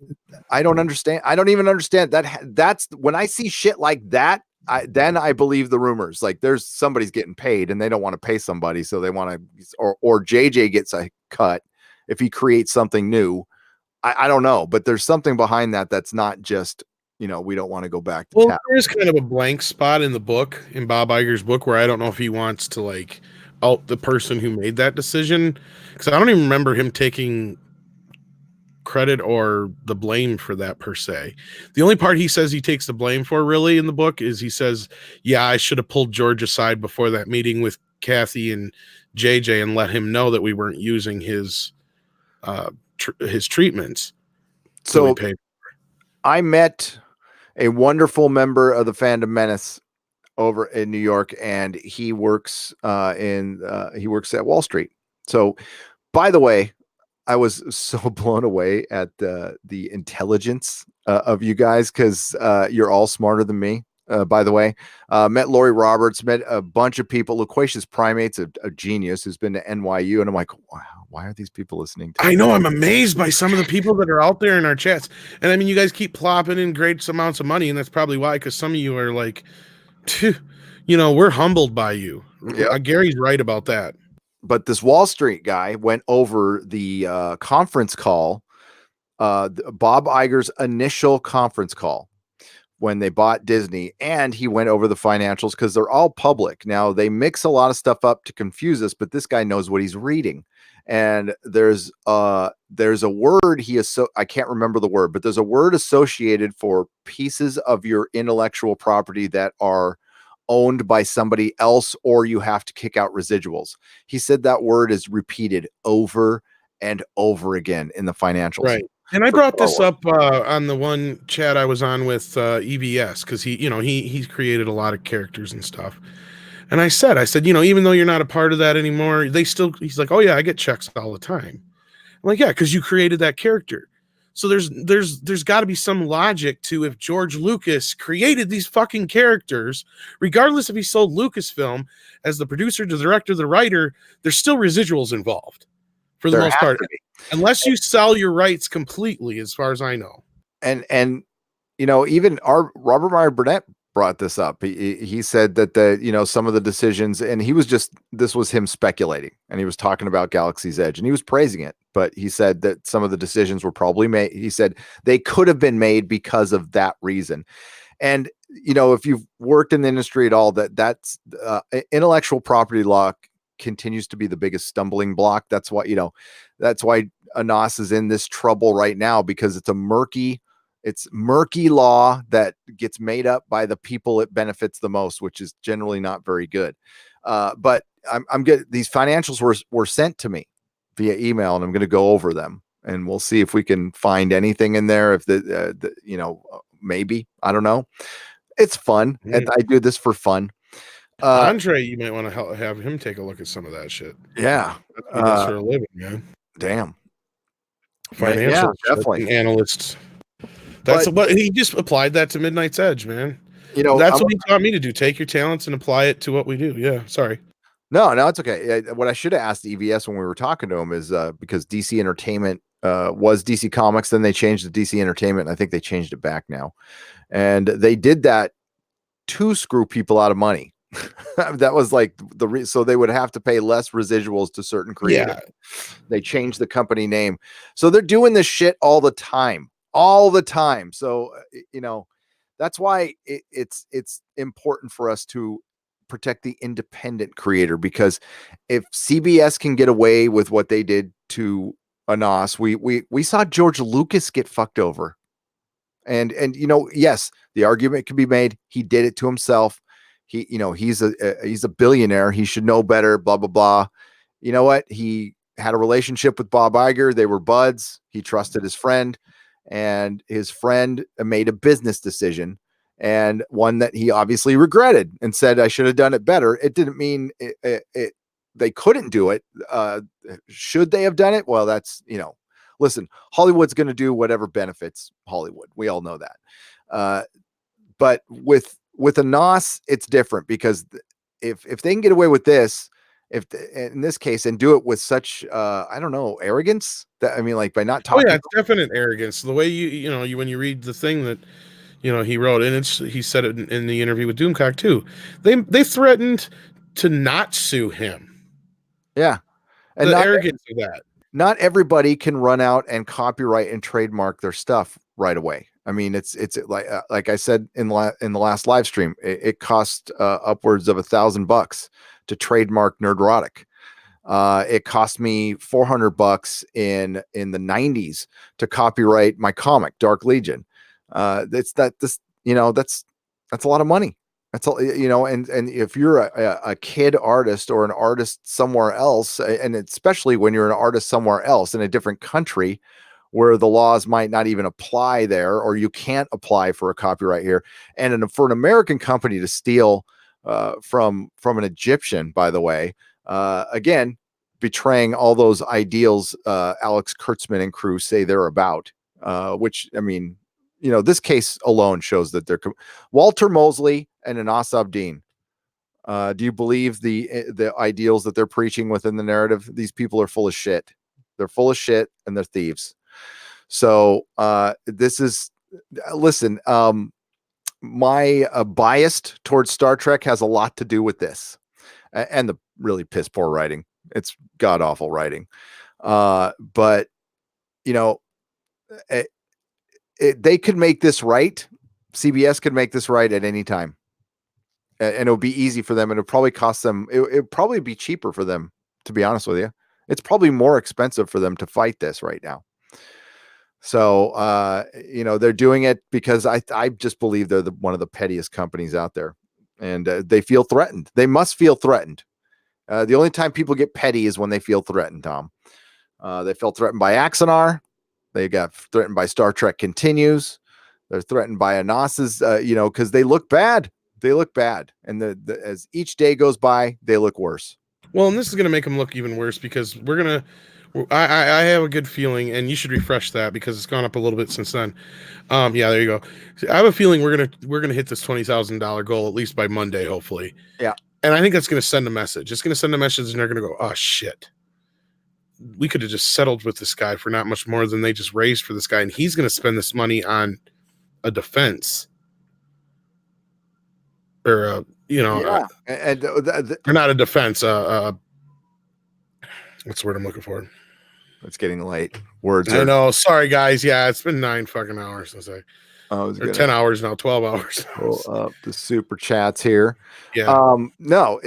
don't understand. I don't even understand that. That's when I see shit like that. Then I believe the rumors. Like there's somebody's getting paid and they don't want to pay somebody, so they want to, or JJ gets a cut if he creates something new. I don't know, but there's something behind that that's not just, we don't want to go back to Well, there's kind of a blank spot in the book, in Bob Iger's book, where I don't know if he wants to like out the person who made that decision, because I don't even remember him taking credit or the blame for that per se. The only part he says he takes the blame for really in the book is he says, yeah, I should have pulled George aside before that meeting with Kathy and JJ and let him know that we weren't using his treatments. So I met a wonderful member of the Fandom Menace over in New York, and he works he works at Wall Street. So, by the way, I was so blown away at the intelligence of you guys, because you're all smarter than me. By the way, met Lori Roberts, met a bunch of people. Loquacious Primate's a genius who's been to NYU, and I'm like, wow, why are these people listening to I know, I'm amazed by some of the people that are out there in our chats. And I mean, you guys keep plopping in great amounts of money, and that's probably why, because some of you are like, we're humbled by you. Yep. Gary's right about that. But this Wall Street guy went over the conference call, Bob Iger's initial conference call when they bought Disney, and he went over the financials because they're all public. Now, they mix a lot of stuff up to confuse us, but this guy knows what he's reading. And there's a word I can't remember the word, but there's a word associated for pieces of your intellectual property that are owned by somebody else, or you have to kick out residuals. He said that word is repeated over and over again in the financials. Right. And I brought this up on the one chat I was on with EVS, because he's created a lot of characters and stuff. And I said, even though you're not a part of that anymore, he's like, oh yeah, I get checks all the time. I'm like, yeah, because you created that character. So there's got to be some logic to, if George Lucas created these fucking characters, regardless if he sold Lucasfilm as the producer, the director, the writer, there's still residuals involved for the most part, unless you sell your rights completely, as far as I know. And even our Robert Meyer Burnett brought this up. He said that some of the decisions, and this was him speculating, and he was talking about Galaxy's Edge, and he was praising it, but he said that some of the decisions were probably made. He said they could have been made because of that reason. And if you've worked in the industry at all, that's intellectual property law continues to be the biggest stumbling block. That's why Anas is in this trouble right now, because it's murky law that gets made up by the people it benefits the most, which is generally not very good. But I'm good. These financials were sent to me via email, and I'm going to go over them, and we'll see if we can find anything in there. If maybe, I don't know. It's fun. And I do this for fun. Andre, you might want to have him take a look at some of that shit. Yeah. That's for a living, man. Damn. Financial definitely analysts. That's what he just applied that to Midnight's Edge, man. That's what he taught me to do. Take your talents and apply it to what we do. Yeah. Sorry. No, it's okay. What I should have asked EVS when we were talking to him is because DC Entertainment was DC Comics, then they changed to DC Entertainment. And I think they changed it back now. And they did that to screw people out of money. That was like so they would have to pay less residuals to certain creators. Yeah. They changed the company name. So they're doing this shit all the time. So, that's why it's important for us to protect the independent creator, because if CBS can get away with what they did to Anas, we saw George Lucas get fucked over. And yes, the argument can be made. He did it to himself. He's a billionaire. He should know better, blah, blah, blah. You know what? He had a relationship with Bob Iger. They were buds. He trusted his friend, and his friend made a business decision, and one that he obviously regretted and said, I should have done it better. It didn't mean they couldn't do it. Should they have done it? Well, that's, listen, Hollywood's going to do whatever benefits Hollywood. We all know that. But with Anas, it's different, because if they can get away with this, in this case, and do it with such I don't know, arrogance, that, I mean, like, by not Oh talking. yeah, it's definite arrogance. The way you when you read the thing that he wrote, and he said it in the interview with Doomcock too. They threatened to not sue him. Yeah, and the arrogance of that. Not everybody can run out and copyright and trademark their stuff right away. I mean, it's like I said in the last live stream, it cost upwards of $1,000 to trademark Nerdrotic. It cost me $400 in the 90s to copyright my comic Dark Legion. That's a lot of money. That's all, and if you're a kid artist or an artist somewhere else, and especially when you're an artist somewhere else in a different country where the laws might not even apply there, or you can't apply for a copyright here, and for an American company to steal from an Egyptian, by the way, again, betraying all those ideals Alex Kurtzman and crew say they're about, which, I mean, this case alone shows that they're Walter Mosley and Anas Abdin. Do you believe the ideals that they're preaching within the narrative? These people are full of shit. They're full of shit, and they're thieves. So listen, my bias towards Star Trek has a lot to do with this, and the really piss poor writing. It's god awful writing. But they could make this right. CBS could make this right at any time, and it would be easy for them. And it'd probably cost them. It'd probably be cheaper for them, to be honest with you. It's probably more expensive for them to fight this right now. So, they're doing it because I just believe they're one of the pettiest companies out there, and they feel threatened. They must feel threatened. The only time people get petty is when they feel threatened, Tom. They felt threatened by Axonar. They got threatened by Star Trek Continues. They're threatened by Anas's, because they look bad. They look bad. And as each day goes by, they look worse. Well, and this is going to make them look even worse, because I have a good feeling, and you should refresh that because it's gone up a little bit since then. Yeah, there you go. I have a feeling we're gonna hit this $20,000 goal at least by Monday, hopefully. Yeah. And I think that's going to send a message. It's going to send a message, and they're going to go, oh shit, we could have just settled with this guy for not much more than they just raised for this guy, and he's going to spend this money on a defense, or or not a defense. What's the word I'm looking for? It's getting late. Words. I know. Sorry, guys. Yeah, it's been 9 fucking hours since or 10 hours now, 12 hours. Pull up the super chats here. Yeah. No,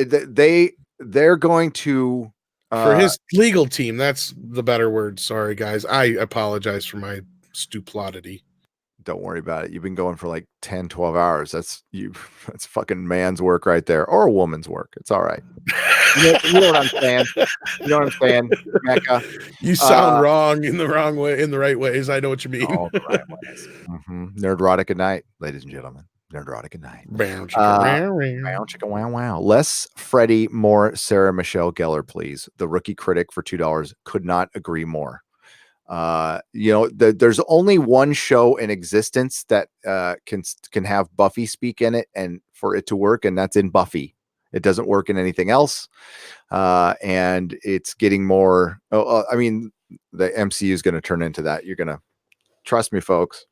they're going to for his legal team. That's the better word. Sorry, guys. I apologize for my stupidity. Don't worry about it. You've been going for like 10, 12 hours. That's fucking man's work right there, or a woman's work. It's all right. You know what I'm saying? You know what I'm saying, Mecca? You sound wrong in the wrong way, in the right ways. I know what you mean. All the right ways. Nerdrotic at night, ladies and gentlemen. Nerdrotic at night. Wow. Less Freddie, more Sarah Michelle Gellar, please. The rookie critic for $2. Could not agree more. There's only one show in existence that can have Buffy speak in it and for it to work, and that's in Buffy. It doesn't work in anything else, and it's getting more. I mean, the MCU is going to turn into that. You're going to trust me, folks.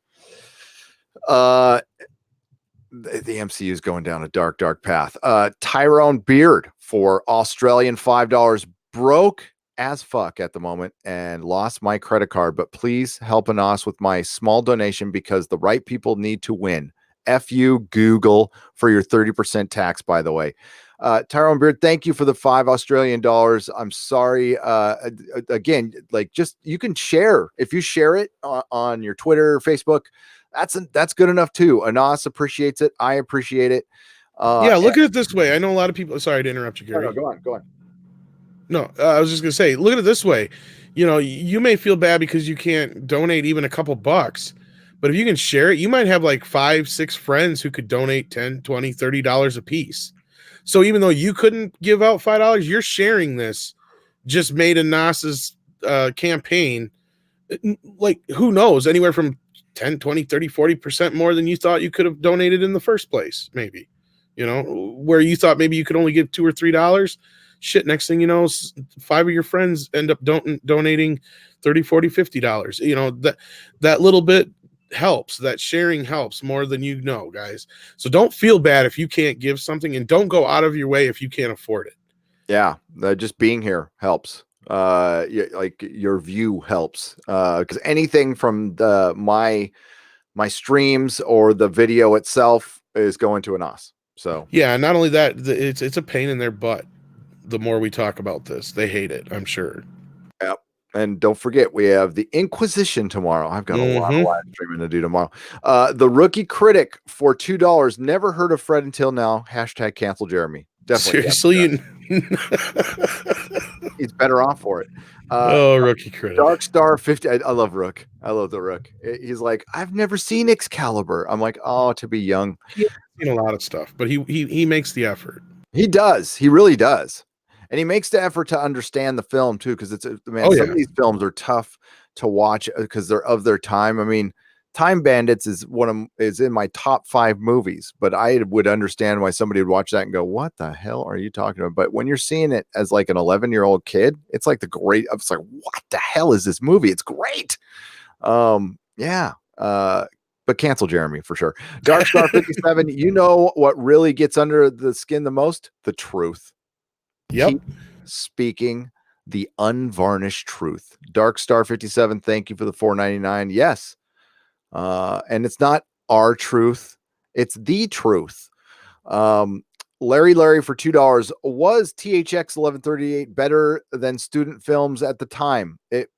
The MCU is going down a dark path. Tyrone Beard for Australian $5 broke as fuck at the moment and lost my credit card, but please help Anas with my small donation because the right people need to win. F you, Google, for your 30% tax, by the way. Tyrone Beard, thank you for the $5 Australian. I'm sorry. Again, like, just, you can share. If you share it on your Twitter, Facebook, that's good enough too. Anas appreciates it. I appreciate it. Look at it this way. I know a lot of people. Sorry to interrupt you, Gary. No, go on. No, I was just gonna say, look at it this way. You may feel bad because you can't donate even a couple bucks, but if you can share it, you might have like 5-6 friends who could donate $10, $20, $30 a piece. So even though you couldn't give out $5, you're sharing this. Just made Anas's campaign, like, who knows, anywhere from 10, 20, 30, 40% more than you thought you could have donated in the first place, maybe. You know, where you thought maybe you could only give $2 or $3. Shit, next thing you know, 5 of your friends end up donating $30, $40, $50. You know, that little bit helps. That sharing helps more than you know, guys. So don't feel bad if you can't give something, and don't go out of your way if you can't afford it. Yeah, just being here helps. Like your view helps. Because anything from my streams or the video itself is going to Anas. So yeah, not only that, it's a pain in their butt. The more we talk about this, they hate it, I'm sure. Yep. And don't forget, we have the Inquisition tomorrow. I've got a lot of live streaming to do tomorrow. The Rookie Critic for $2. Never heard of Fred until now. # cancel Jeremy. Definitely. Seriously? He's better off for it. Rookie Critic. Dark Star 50. I love Rook. I love the Rook. He's like, I've never seen Excalibur. I'm like, oh, to be young. He's seen a lot of stuff, but he makes the effort. He does. He really does. And he makes the effort to understand the film too, because some of these films are tough to watch because they're of their time. I mean, Time Bandits is in my top 5 movies, but I would understand why somebody would watch that and go, "What the hell are you talking about?" But when you're seeing it as like an 11-year-old kid, it's like it's like, what the hell is this movie? It's great. Yeah. But cancel Jeremy for sure. Dark Star 57. You know what really gets under the skin the most? The truth. Yep. Keep speaking the unvarnished truth. Dark Star 57, thank you for the $4.99. Yes. And it's not our truth, it's the truth. Larry for $2. Was THX 1138 better than student films at the time? It's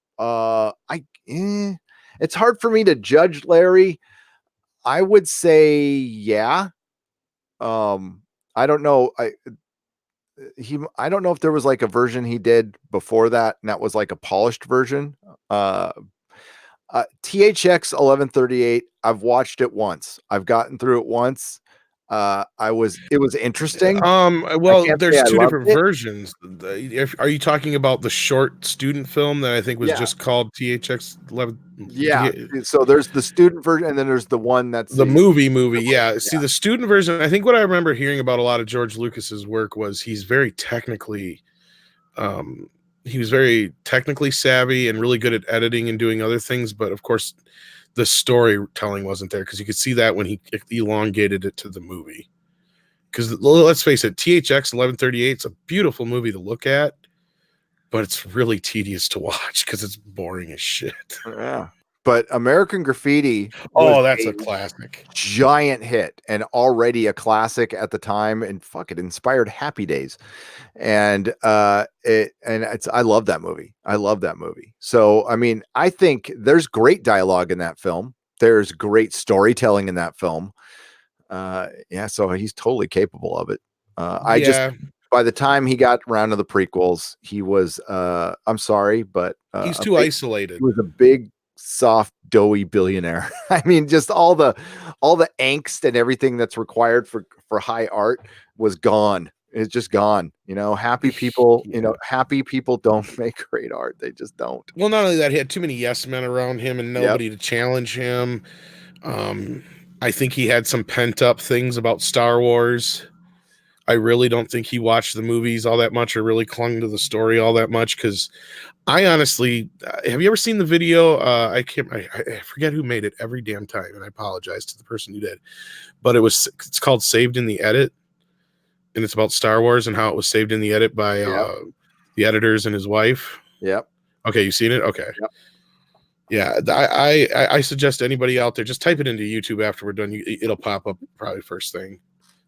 hard for me to judge, Larry. I would say yeah. I don't know. I don't know if there was like a version he did before that, and that was like a polished version. THX 1138. I've watched it once. I've gotten through it once. It was interesting. Well, there's 2 different versions. Are you talking about the short student film that I think was just called THX 11? Yeah. So there's the student version, and then there's the one that's the movie. Yeah. See, the student version, I think what I remember hearing about a lot of George Lucas's work was he's very technically savvy and really good at editing and doing other things, but of course the storytelling wasn't there, because you could see that when he elongated it to the movie. Because let's face it, THX 1138 is a beautiful movie to look at, but it's really tedious to watch because it's boring as shit. Yeah. But American Graffiti, that's a classic, giant hit, and already a classic at the time, and it inspired Happy Days. And I love that movie. So I mean, I think there's great dialogue in that film. There's great storytelling in that film. So he's totally capable of it. By the time he got around to the prequels, he was I'm sorry, but he's too isolated. He was a big, soft, doughy billionaire. I mean, just all the angst and everything that's required for high art was gone. It's just gone. Happy people don't make great art. They just don't. Well, not only that, he had too many yes men around him and nobody to challenge him. I think he had some pent up things about Star Wars. I really don't think he watched the movies all that much or really clung to the story all that much, because I honestly, have you ever seen the video? I forget who made it every damn time, and I apologize to the person who did, but it's called Saved in the Edit, and it's about Star Wars and how it was saved in the edit by the editors and his wife. Yep. Okay, you seen it? Okay. Yep. Yeah, I suggest anybody out there, just type it into YouTube after we're done. It'll pop up probably first thing.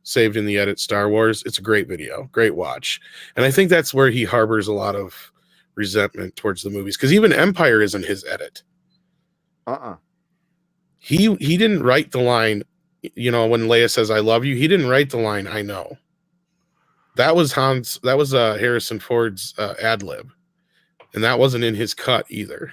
Saved in the Edit Star Wars. It's a great video, great watch. And I think that's where he harbors a lot of resentment towards the movies, because even Empire isn't his edit. He didn't write the line, when Leia says "I love you," he didn't write the line "I know." That was Harrison Ford's ad lib, and that wasn't in his cut either.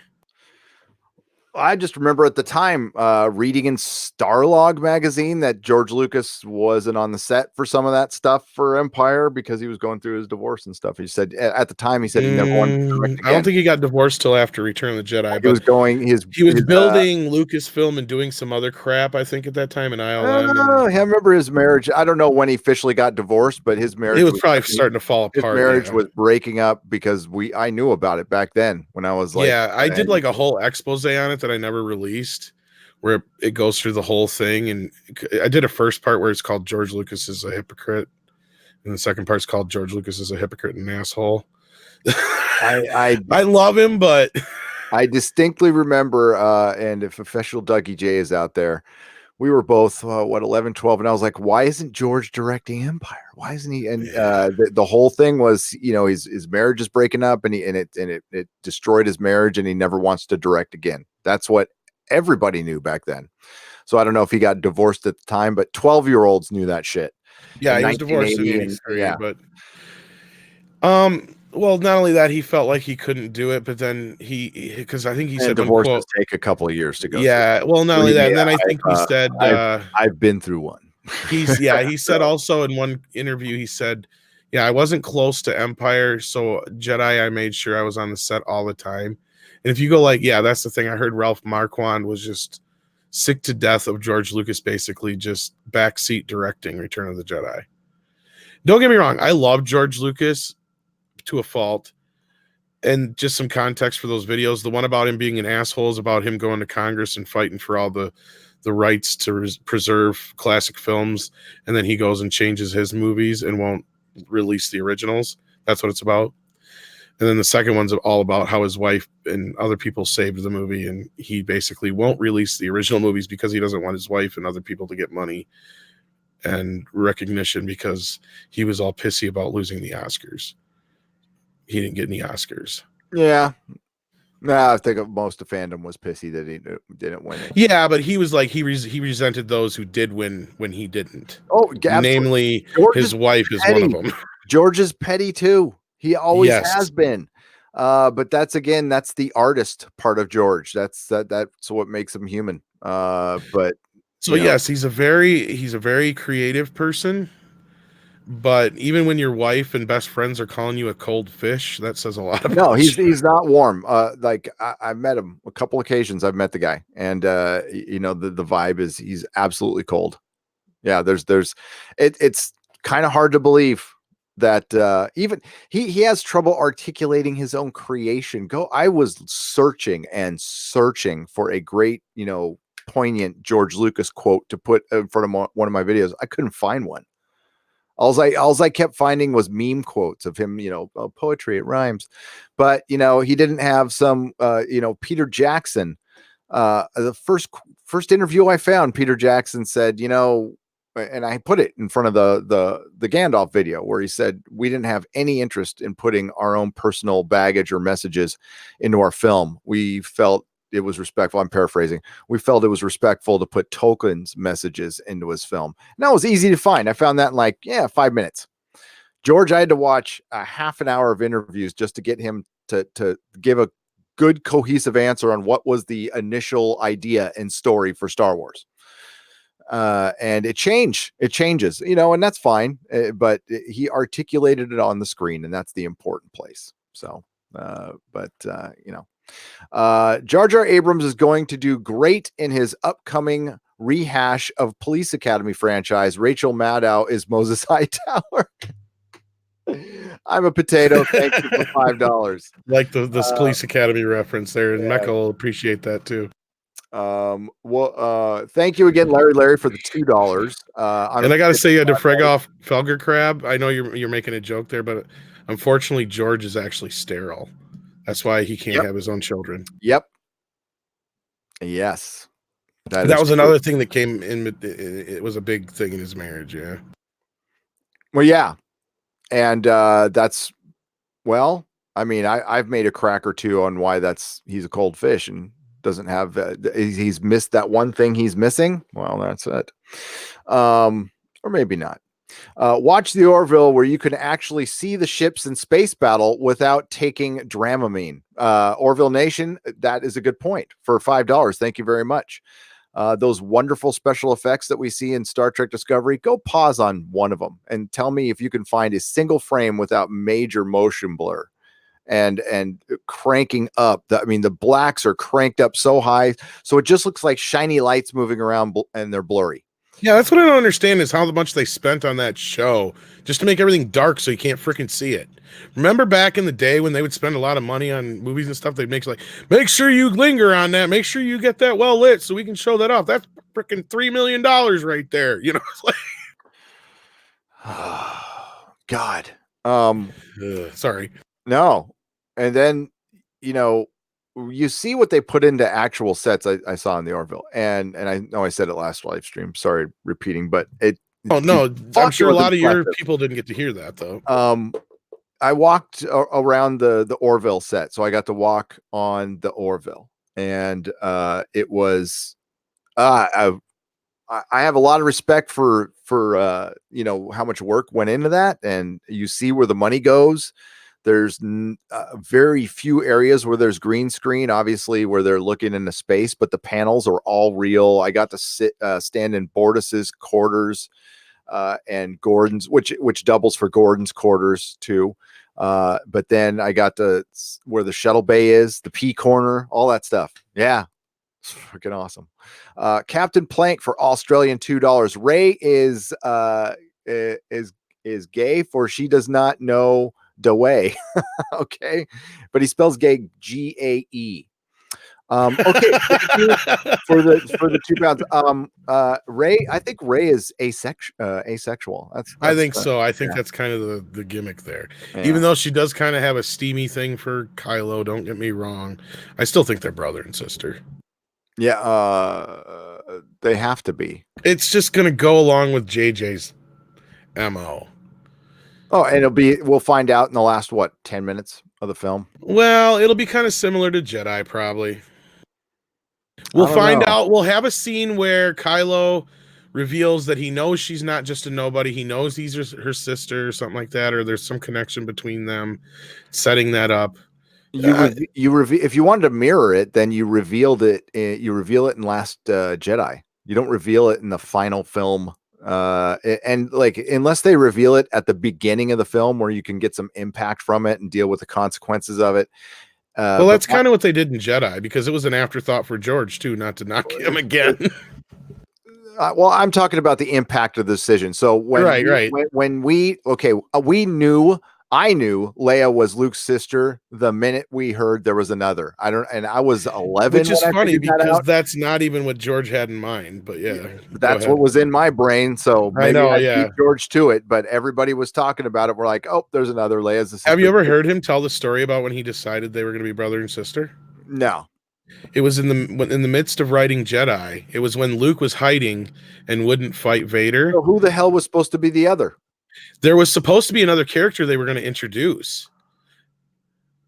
I just remember at the time reading in Starlog magazine that George Lucas wasn't on the set for some of that stuff for Empire because he was going through his divorce and stuff. He said at the time, he said he never wanted to direct I don't again. think he got divorced till after Return of the Jedi, He but was going he was building Lucasfilm and doing some other crap, I think, at that time in ILM. I remember his marriage. I don't know when he officially got divorced, but his marriage It was probably starting to fall his apart. marriage was breaking up because I knew about it back then when I was like, yeah, I did like a whole expose on it that I never released, where it goes through the whole thing. And I did a first part where it's called George Lucas is a hypocrite, and the second part's called George Lucas is a hypocrite and an asshole. I love him, but I distinctly remember, and if official Dougie J is out there, we were both 11, 12, and I was like, why isn't George directing Empire? Why isn't he? And the whole thing was, his marriage is breaking up, and it destroyed his marriage, and he never wants to direct again. That's what everybody knew back then. So I don't know if he got divorced at the time, but 12-year-olds knew that shit. Yeah, he was divorced in 83, yeah. but well, not only that, he felt like he couldn't do it, but then because I think he said divorces take a couple of years to go. Yeah, well, not only that, and then I think he said I've been through one. He said also in one interview, he said, yeah, I wasn't close to Empire, so Jedi, I made sure I was on the set all the time. And if you go like, yeah, that's the thing. I heard Ralph Marquand was just sick to death of George Lucas basically just backseat directing Return of the Jedi. Don't get me wrong, I love George Lucas to a fault. And just some context for those videos. The one about him being an asshole is about him going to Congress and fighting for all the rights to preserve classic films. And then he goes and changes his movies and won't release the originals. That's what it's about. And then the second one's all about how his wife and other people saved the movie. And he basically won't release the original movies because he doesn't want his wife and other people to get money and recognition because he was all pissy about losing the Oscars. He didn't get any Oscars. Yeah. No, I think most of fandom was pissy that he didn't win it. Yeah, but he was like, he resented those who did win when he didn't. Oh, namely, his wife is one of them. George is petty too. He always has been. But that's the artist part of George. That's what makes him human. But so yes, he's a very creative person. But even when your wife and best friends are calling you a cold fish, that says a lot about he's not warm. Like I've met him a couple occasions. I've met the guy, and the vibe is he's absolutely cold. Yeah, it's kind of hard to believe that even he has trouble articulating his own creation. I was searching for a great, poignant George Lucas quote to put in front of one of my videos. I couldn't find one. All I kept finding was meme quotes of him, poetry, it rhymes. But, he didn't have some, Peter Jackson. The first interview I found, Peter Jackson said, and I put it in front of the Gandalf video where he said, we didn't have any interest in putting our own personal baggage or messages into our film. We felt it was respectful. I'm paraphrasing. We felt it was respectful to put Tolkien's messages into his film. And that was easy to find. I found that in 5 minutes. George, I had to watch a half an hour of interviews just to get him to give a good cohesive answer on what was the initial idea and story for Star Wars. And it changes, and that's fine. But he articulated it on the screen, and that's the important place. So, Jar Jar Abrams is going to do great in his upcoming rehash of Police Academy franchise. Rachel Maddow is Moses Hightower. I'm a potato. Thank you for $5. Like the Police Academy reference there, and Mecca will appreciate that too. Thank you again, Larry, for the $2. And I gotta say, you had to frag off Felger Crab. I know you're making a joke there, but unfortunately, George is actually sterile. That's why he can't have his own children. Yep. Yes. That was another thing that came in. It was a big thing in his marriage. Yeah. Well, yeah. And I've made a crack or two on why he's a cold fish and doesn't have, he's missed that one thing he's missing. Well, that's it. Or maybe not. Watch the Orville where you can actually see the ships in space battle without taking Dramamine. Orville Nation, that is a good point for $5. Thank you very much. Those wonderful special effects that we see in Star Trek Discovery, go pause on one of them and tell me if you can find a single frame without major motion blur and cranking up. The blacks are cranked up so high, so it just looks like shiny lights moving around and they're blurry. Yeah, that's what I don't understand is how much they spent on that show just to make everything dark so you can't freaking see it. Remember back in the day when they would spend a lot of money on movies and stuff, they'd make sure you linger on that, make sure you get that well lit so we can show that off. That's freaking $3 million right there. You know, it's like God. Sorry. No. And then, you see what they put into actual sets. I saw in the Orville, and I know I said it last live stream. Sorry, repeating, but Oh no, I'm sure a lot of your people didn't get to hear that though. I walked around the Orville set, so I got to walk on the Orville, and it was I have a lot of respect for how much work went into that, and you see where the money goes. There's very few areas where there's green screen, obviously, where they're looking into space, but the panels are all real. I got to stand in Bortus's quarters and Gordon's, which doubles for Gordon's quarters too. But then I got to where the shuttle bay is, the P corner, all that stuff. Yeah, it's freaking awesome. Captain Plank for Australian $2. Ray is gay, for she does not know the way. Okay, but he spells gay Gae. Okay, for the £2. Ray, I think Ray is asexual. I think so. I think that's kind of the gimmick there. Yeah. Even though she does kind of have a steamy thing for Kylo, don't get me wrong. I still think they're brother and sister. Yeah, they have to be. It's just gonna go along with JJ's MO. Oh, and we'll find out in the last 10 minutes of the film. Well, it'll be kind of similar to Jedi, probably. We'll find out. We'll have a scene where Kylo reveals that he knows she's not just a nobody. He knows he's her sister or something like that, or there's some connection between them, setting that up. If you wanted to mirror it, then you revealed it. You reveal it in Last Jedi. You don't reveal it in the final film. And unless they reveal it at the beginning of the film where you can get some impact from it and deal with the consequences of it. Well, that's kind of what they did in Jedi, because it was an afterthought for George too, not to knock him again. Well, I'm talking about the impact of the decision. So when I knew Leia was Luke's sister the minute we heard there was another. I was 11. Which is funny because that's not even what George had in mind. But yeah, that's what was in my brain. So maybe I beat George to it, but everybody was talking about it. We're like, oh, there's another Leia's sister. Have you ever heard him tell the story about when he decided they were going to be brother and sister? No. It was in the midst of writing Jedi. It was when Luke was hiding and wouldn't fight Vader. So who the hell was supposed to be the other? There was supposed to be another character they were going to introduce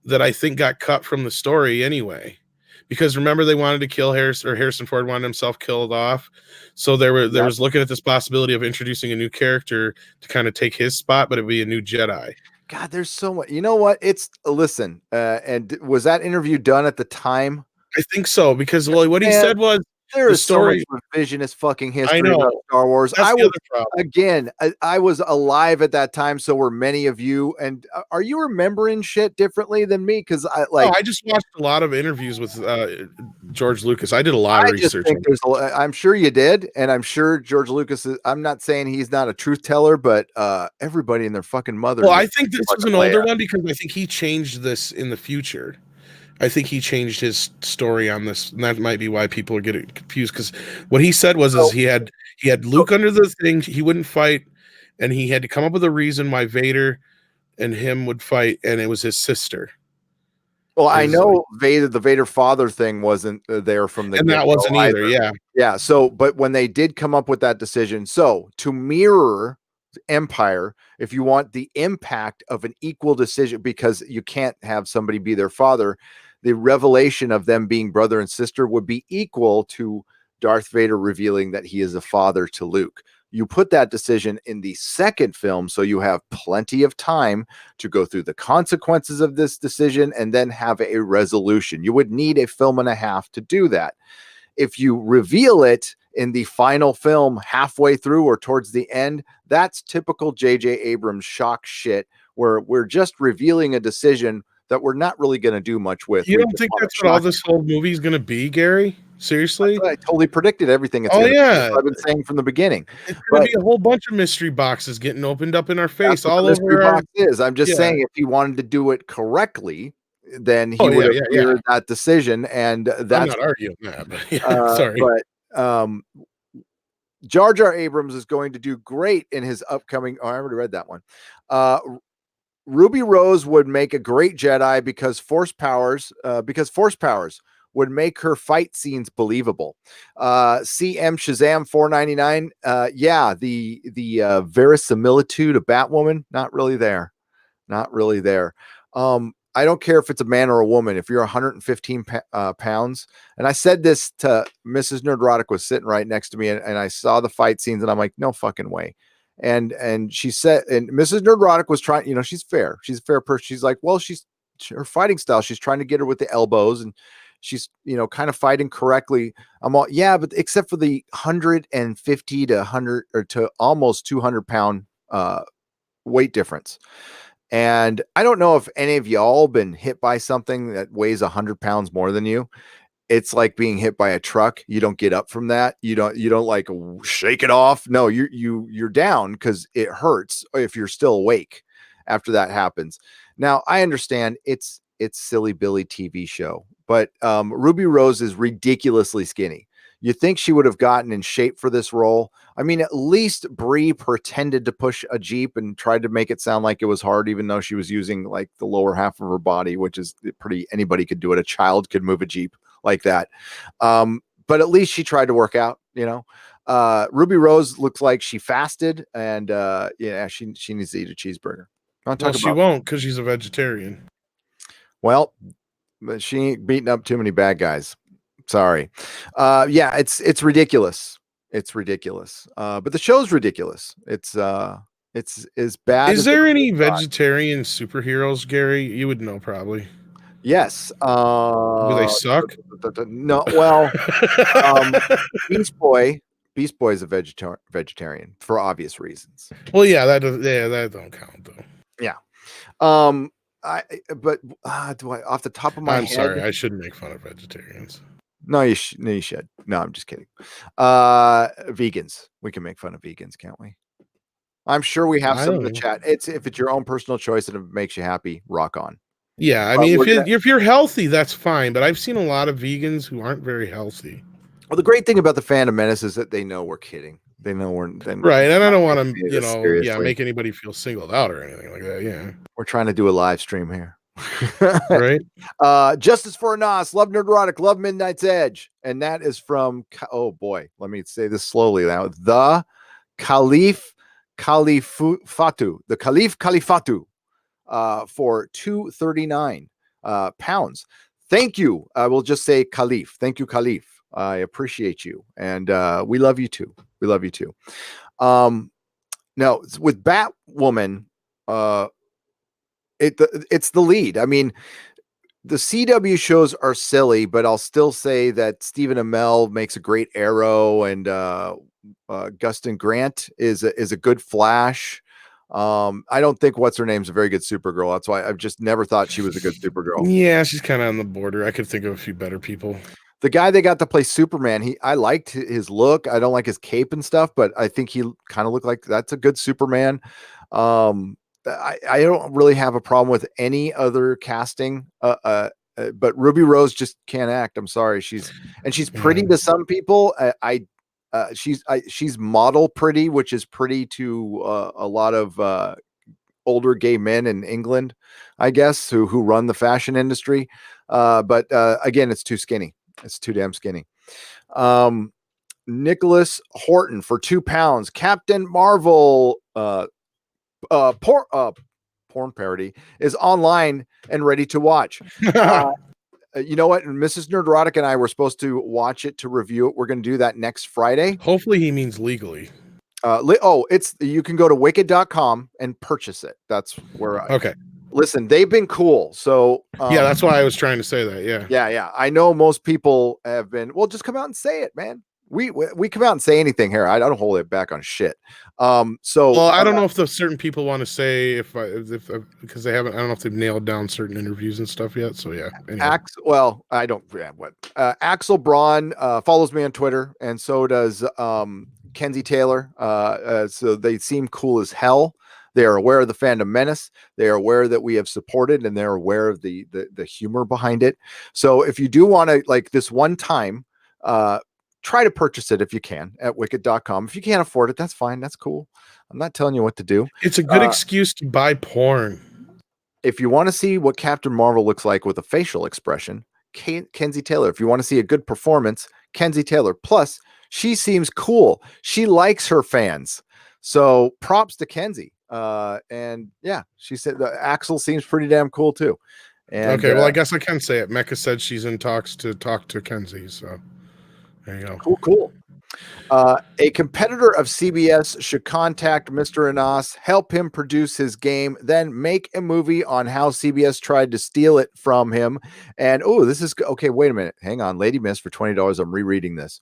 that I think got cut from the story anyway, because remember they wanted to kill Harrison Ford wanted himself killed off. So there was looking at this possibility of introducing a new character to kind of take his spot, but it'd be a new Jedi. God, there's so much. You know what? Listen, and was that interview done at the time? I think so, because what he said was, there is so much revisionist fucking history about Star Wars. I was alive at that time, so were many of you. And are you remembering shit differently than me? Because I just watched a lot of interviews with George Lucas. I did a lot of research. I'm sure you did, and I'm sure George Lucas is. I'm not saying he's not a truth teller, but everybody and their fucking mother. Well, I think this is an older one because I think he changed this in the future. I think he changed his story on this, and that might be why people are getting confused. Because what he said was he had Luke under the thing, he wouldn't fight, and he had to come up with a reason why Vader and him would fight, and it was his sister. Well, I know the Vader father thing wasn't there from the, and that wasn't either. Yeah. So, but when they did come up with that decision, so to mirror Empire, if you want the impact of an equal decision, because you can't have somebody be their father, the revelation of them being brother and sister would be equal to Darth Vader revealing that he is a father to Luke. You put that decision in the second film, so you have plenty of time to go through the consequences of this decision and then have a resolution. You would need a film and a half to do that. If you reveal it in the final film halfway through or towards the end, that's typical J.J. Abrams shock shit, where we're just revealing a decision that we're not really going to do much with. You don't think that's what all this whole movie is going to be, Gary? Seriously? I totally predicted everything. It's oh, gonna yeah. be. I've been saying from the beginning. It's going to be a whole bunch of mystery boxes getting opened up in our face all over our... I'm just saying, if he wanted to do it correctly, then he would have cleared that decision. And that's I'm not arguing that, but sorry. But Jar Jar Abrams is going to do great in his upcoming. Oh, I already read that one. Ruby Rose would make a great Jedi because force powers would make her fight scenes believable. CM Shazam 499. Yeah, the verisimilitude of Batwoman, not really there. Not really there. I don't care if it's a man or a woman. If you're 115 pounds, and I said this to Mrs. Nerdrotic, was sitting right next to me, and I saw the fight scenes, and I'm like, no fucking way. And she said, and Mrs. Nerdrotic was trying, you know, she's fair. She's a fair person. She's like, well, her fighting style, she's trying to get her with the elbows, and she's, you know, kind of fighting correctly. I'm all, yeah, but except for the 150 to 100 or to almost 200 pound weight difference. And I don't know if any of y'all been hit by something that weighs 100 pounds more than you. It's like being hit by a truck. You don't get up from that. You don't like shake it off. No, you're down because it hurts if you're still awake after that happens. Now I understand it's silly Billy TV show, but Ruby Rose is ridiculously skinny. You think she would have gotten in shape for this role? I mean, at least Brie pretended to push a Jeep and tried to make it sound like it was hard, even though she was using like the lower half of her body, which is pretty, anybody could do it. A child could move a Jeep like that. But at least she tried to work out, you know. Ruby Rose looks like she fasted, and yeah, she needs to eat a cheeseburger. She won't, because she's a vegetarian. Well, but she ain't beating up too many bad guys. Sorry. Yeah, it's ridiculous. It's ridiculous. But the show's ridiculous. It's as bad. Is there any vegetarian superheroes, Gary? You would know probably. Yes. Do they suck? No. Well, Beast Boy is a vegetarian for obvious reasons. Well, yeah, that don't count though. Yeah. Do I off the top of my head? I'm sorry, I shouldn't make fun of vegetarians. No, you should. No, I'm just kidding. Vegans. We can make fun of vegans, can't we? I'm sure we have some in the chat. If it's your own personal choice and it makes you happy, rock on. Yeah, I mean, if you're healthy, that's fine. But I've seen a lot of vegans who aren't very healthy. Well, the great thing about the Phantom Menace is that they know we're kidding. They know we're right, and I don't want to, make anybody feel singled out or anything like that. Yeah, we're trying to do a live stream here. Right. Justice for Anas, love Nerdrotic, love Midnight's Edge, and that is from, oh boy, let me say this slowly now. The Caliph Califatu, the Caliph Califatu, for £239 pounds. Thank you. I will just say Caliph. Thank you, Caliph. I appreciate you, and we love you too. We love you too. Now with Batwoman, it's the lead. I mean, the CW shows are silly, but I'll still say that Stephen Amell makes a great Arrow, and Gustin Grant is a good Flash. I don't think what's her name's a very good Supergirl. That's why I've just never thought she was a good Supergirl. Yeah, she's kind of on the border. I could think of a few better people. The guy they got to play Superman, I liked his look. I don't like his cape and stuff, but I think he kind of looked like that's a good Superman. I don't really have a problem with any other casting, but Ruby Rose just can't act. I'm sorry. She's pretty to some people. She's model pretty, which is pretty to a lot of older gay men in England, I guess, who run the fashion industry. But again, it's too skinny. It's too damn skinny. Nicholas Horton for £2. Captain Marvel porn parody is online and ready to watch. you know what? Mrs. Nerdrotic and I were supposed to watch it to review it. We're going to do that next Friday. Hopefully he means legally. You can go to wicked.com and purchase it. That's where Okay. Listen, they've been cool. So yeah, that's why I was trying to say that. Yeah. Yeah. I know most people have been, well, just come out and say it, man. We come out and say anything here. I don't hold it back on shit. Well, I don't know if the certain people want to say if because they haven't. I don't know if they've nailed down certain interviews and stuff yet. So yeah. Anyway. I don't. Yeah, what? Axel Braun follows me on Twitter, and so does Kenzie Taylor. So they seem cool as hell. They are aware of the fandom menace. They are aware that we have supported, and they're aware of the humor behind it. So if you do want to, like, this one time, try to purchase it if you can at wicked.com. If you can't afford it, that's fine. That's cool. I'm not telling you what to do. It's a good excuse to buy porn. If you want to see what Captain Marvel looks like with a facial expression, Kenzie Taylor. If you want to see a good performance, Kenzie Taylor. Plus, she seems cool. She likes her fans. So props to Kenzie. And yeah, she said the Axel seems pretty damn cool too. And, okay, well, I guess I can say it. Mecca said she's in talks to talk to Kenzie. So there you go. Cool. A competitor of CBS should contact Mr. Anas, help him produce his game, then make a movie on how CBS tried to steal it from him. And this is okay. Wait a minute. Hang on. Lady Miss for $20. I'm rereading this.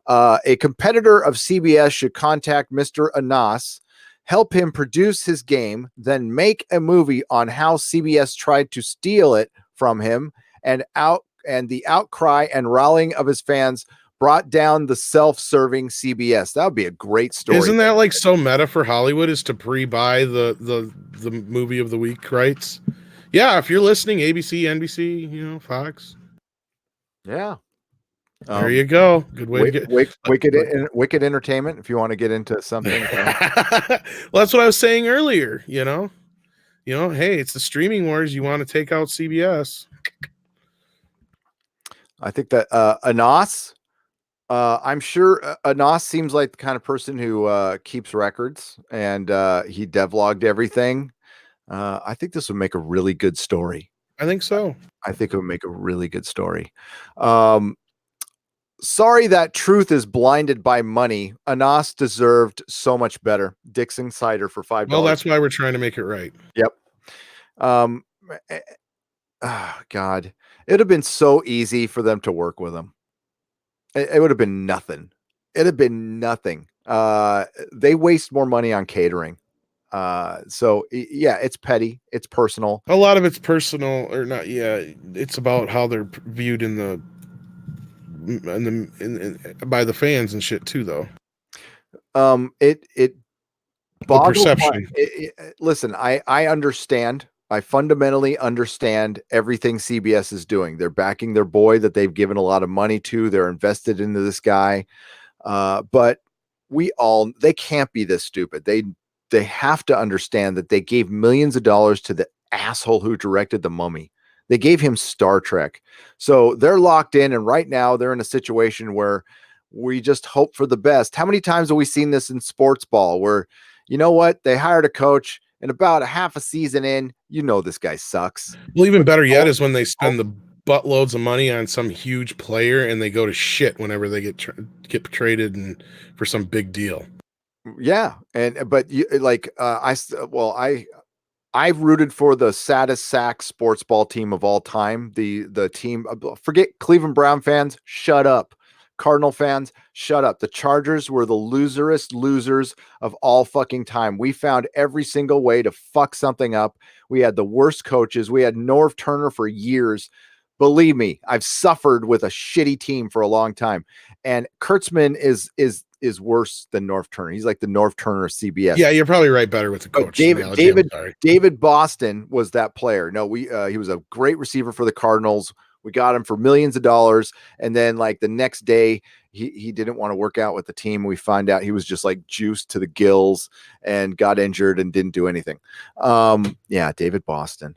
A competitor of CBS should contact Mr. Anas, help him produce his game, then make a movie on how CBS tried to steal it from him, and the outcry and rallying of his fans brought down the self-serving CBS. That would be a great story. Isn't that like so meta for Hollywood is to pre-buy the movie of the week rights? Yeah, if you're listening, ABC, NBC, Fox. Yeah. There you go. Good way to get Wicked Entertainment. If you want to get into something, well, that's what I was saying earlier. Hey, it's the streaming wars. You want to take out CBS? I think that Anas. I'm sure Anas seems like the kind of person who keeps records, and he devlogged everything. I think this would make a really good story. I think so. I think it would make a really good story. Sorry that truth is blinded by money. Anas deserved so much better. Dixon Cider for $5. Well, that's why we're trying to make it right. Yep. God, it'd have been so easy for them to work with him. It would have been nothing. It'd have been nothing. They waste more money on catering. So yeah, it's petty. It's personal. A lot of it's personal or not. Yeah. It's about how they're viewed by the fans and shit too, though. It boggles perception. Listen, I understand. I fundamentally understand everything CBS is doing. They're backing their boy that they've given a lot of money to. They're invested into this guy. But they can't be this stupid. They have to understand that they gave millions of dollars to the asshole who directed The Mummy. They gave him Star Trek. So they're locked in. And right now they're in a situation where we just hope for the best. How many times have we seen this in sports ball where, you know what? They hired a coach and about a half a season in, this guy sucks. Well, even better yet is when they spend the buttloads of money on some huge player and they go to shit whenever they get traded and for some big deal. Yeah. I've rooted for the saddest sack sports ball team of all time. The team, forget Cleveland Brown fans, shut up. Cardinal fans, shut up. The Chargers were the losers of all fucking time. We found every single way to fuck something up. We had the worst coaches. We had Norv Turner for years. Believe me, I've suffered with a shitty team for a long time. And Kurtzman is worse than Norv Turner. He's like the Norv Turner of CBS. Yeah, you're probably right. Better with the coach. David Boston was that player. No, he was a great receiver for the Cardinals. We got him for millions of dollars. And then like the next day, he didn't want to work out with the team. We find out he was just like juiced to the gills and got injured and didn't do anything. Yeah, David Boston.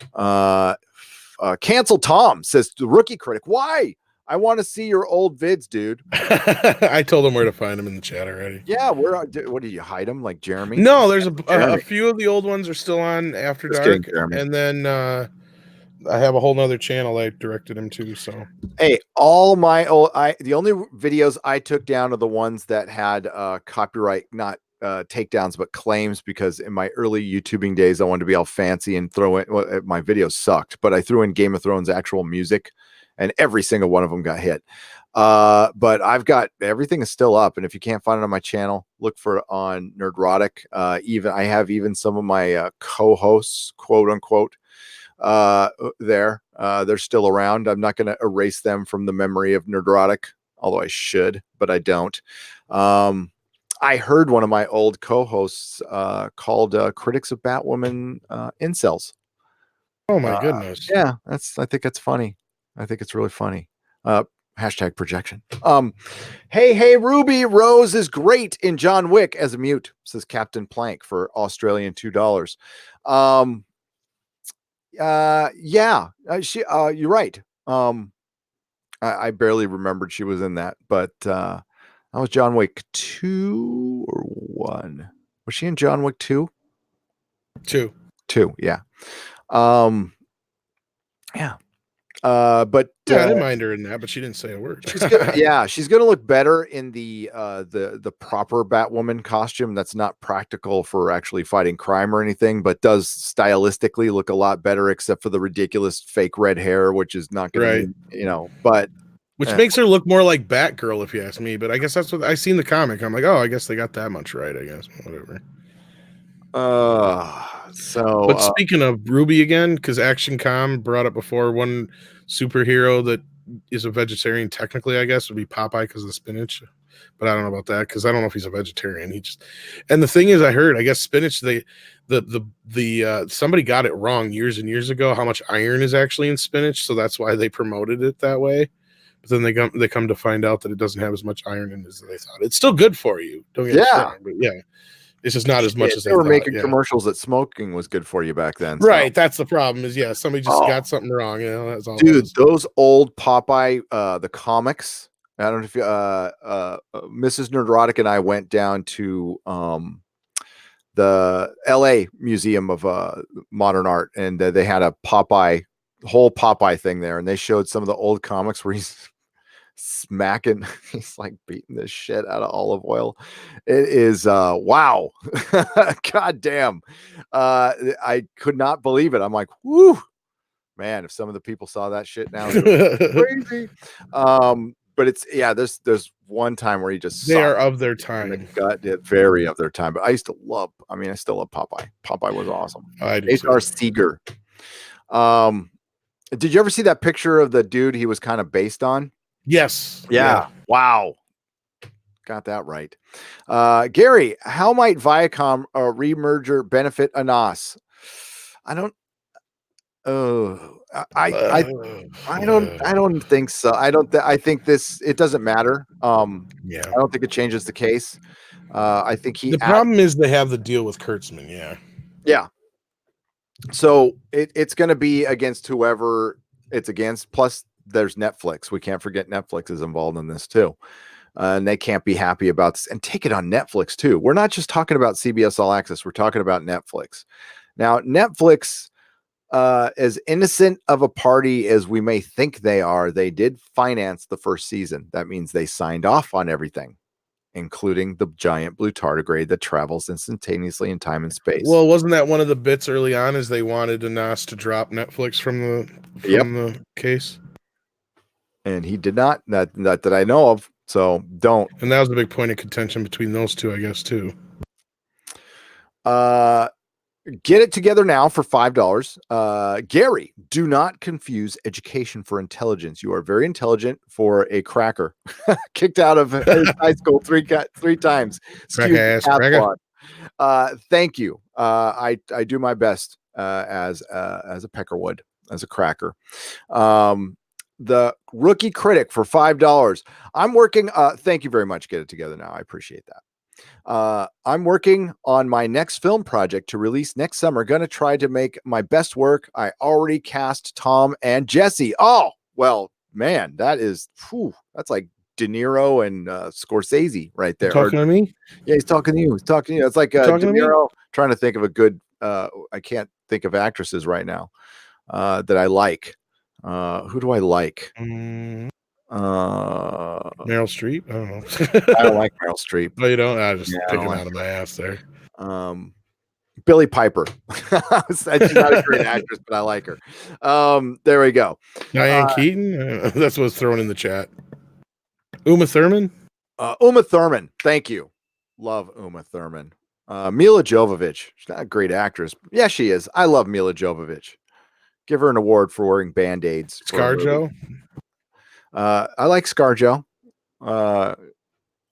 Cancel Tom, says the rookie critic. Why? I want to see your old vids, dude. I told him where to find him in the chat already. Yeah, what do you hide him like Jeremy? No, there's a few of the old ones are still on After Dark. And then I have a whole nother channel I directed him to. So Hey, all my the only videos I took down are the ones that had copyright, not takedowns, but claims, because in my early YouTubing days, I wanted to be all fancy and throw in, well, my videos sucked, but I threw in Game of Thrones actual music, and every single one of them got hit. But I've got everything is still up, and if you can't find it on my channel, look for it on Nerdrotic. Even I have even some of my co-hosts, quote unquote, there. They're still around. I'm not going to erase them from the memory of Nerdrotic, although I should, but I don't. I heard one of my old co-hosts called critics of Batwoman incels. oh my goodness. Yeah, I think that's funny. I think it's really funny. Hashtag projection. Hey, Ruby Rose is great in John Wick as a mute, says Captain Plank for Australian $2. Yeah, you're right. I barely remembered she was in that, but that was John Wick 2 or 1. Was she in John Wick 2? 2. 2, yeah. Yeah. But yeah, I didn't mind her in that, but she didn't say a word. she's gonna look better in the proper Batwoman costume. That's not practical for actually fighting crime or anything, but does stylistically look a lot better, except for the ridiculous fake red hair, which is not gonna, right. But which makes her look more like Batgirl, if you ask me. But I guess that's what I seen the comic. I'm like, oh, I guess they got that much right. I guess whatever. But speaking of Ruby again, because Action Com brought up before, one superhero that is a vegetarian technically, I guess, would be Popeye because of the spinach. But I don't know about that because I don't know if he's a vegetarian. And the thing is, I heard, I guess spinach, somebody got it wrong years and years ago how much iron is actually in spinach, so that's why they promoted it that way. But then they come to find out that it doesn't have as much iron in it as they thought. It's still good for you. Don't get me wrong, but yeah. It's just not as much as they were making commercials that smoking was good for you back then. Right. So. That's the problem is, somebody just got something wrong. That's all. Dude, those old Popeye, the comics. I don't know if you, Mrs. Nerdrotic and I went down to the LA Museum of Modern Art, and they had a whole Popeye thing there, and they showed some of the old comics where he's smacking, he's like beating the shit out of olive oil. It is wow. God damn. I could not believe it. I'm like, whoo, man, if some of the people saw that shit now, crazy. But it's there's one time where he just they are of their time. Very of their time. But I still love Popeye. Popeye was awesome. H.R. Seeger. Did you ever see that picture of the dude he was kind of based on? Yes. Yeah. Wow. Got that right. Gary, how might Viacom remerger benefit Anas? I don't think so. I think it doesn't matter. I don't think it changes the case. I think the problem is they have the deal with Kurtzman. Yeah. So it's going to be against whoever it's against. Plus, there's Netflix. We can't forget Netflix is involved in this too. And they can't be happy about this, and take it on Netflix too. We're not just talking about CBS All Access. We're talking about Netflix. Now, Netflix, as innocent of a party as we may think they are, they did finance the first season. That means they signed off on everything, including the giant blue tardigrade that travels instantaneously in time and space. Well, wasn't that one of the bits early on is they wanted Anas to drop Netflix from the case? And he did not, that I know of. So don't. And that was a big point of contention between those two, I guess, too. Get it together now for $5. Gary, do not confuse education for intelligence. You are very intelligent for a cracker. Kicked out of high school three times. Thank you. I do my best as a peckerwood, as a cracker. The rookie critic for $5. I'm working. Thank you very much. Get it together now. I appreciate that. I'm working on my next film project to release next summer. Going to try to make my best work. I already cast Tom and Jesse. Oh, well, man, that's like De Niro and Scorsese right there. Talking to me? Yeah, he's talking to you. He's talking to you. It's like De Niro. Trying to think of a good. I can't think of actresses right now. that I like. Who do I like? Meryl Uh, Streep. I don't know. I don't like Meryl Streep. No, you don't. I was just Yeah, I don't picking like out of my ass there. Billy Piper. She's not a great actress, but I like her. There we go. Diane Keaton. That's what's thrown in the chat. Uma Thurman. Uma Thurman. Thank you. Love Uma Thurman. Mila Jovovich. She's not a great actress. Yeah, she is. I love Mila Jovovich. Give her an award for wearing Band-Aids. ScarJo. I like ScarJo.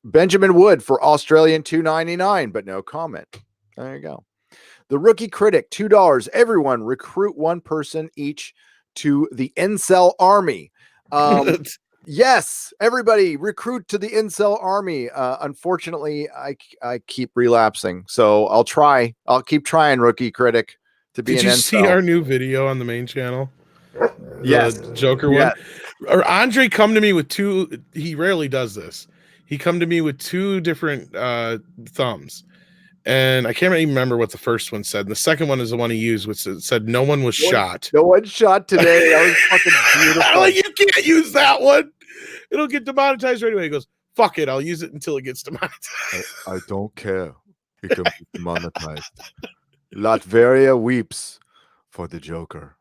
Benjamin Wood for Australian $2.99, but no comment. There you go. The Rookie Critic, $2. Everyone recruit one person each to the Incel Army. Yes, everybody recruit to the Incel Army. Unfortunately, I keep relapsing, so I'll try. I'll keep trying, Rookie Critic, to be Did an you incel. see our new video on the main channel? Yes. The Joker one. Or Andre come to me with two. He rarely does this. He come to me with two different thumbs. And I can't even remember what the first one said. And the second one is the one he used, which said no one was shot. No one shot today. That was fucking beautiful. Like, you can't use that one. It'll get demonetized right away. He goes, fuck it. I'll use it until it gets demonetized. I don't care. It can be demonetized. Latveria weeps for the Joker.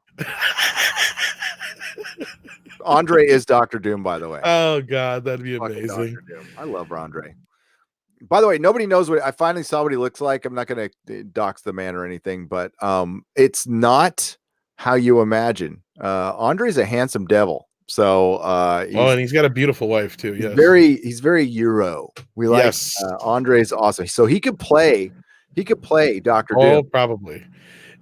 Andre is Dr. Doom, by the way. Oh, God. That'd be Fucking amazing. Dr. Doom. I love Andre. By the way, nobody knows what I finally saw what he looks like. I'm not going to dox the man or anything, but it's not how you imagine. Andre's a handsome devil. So and he's got a beautiful wife too. Yes. He's very Euro. We like Andre's awesome. So he could play Dr. Doom. Oh, probably.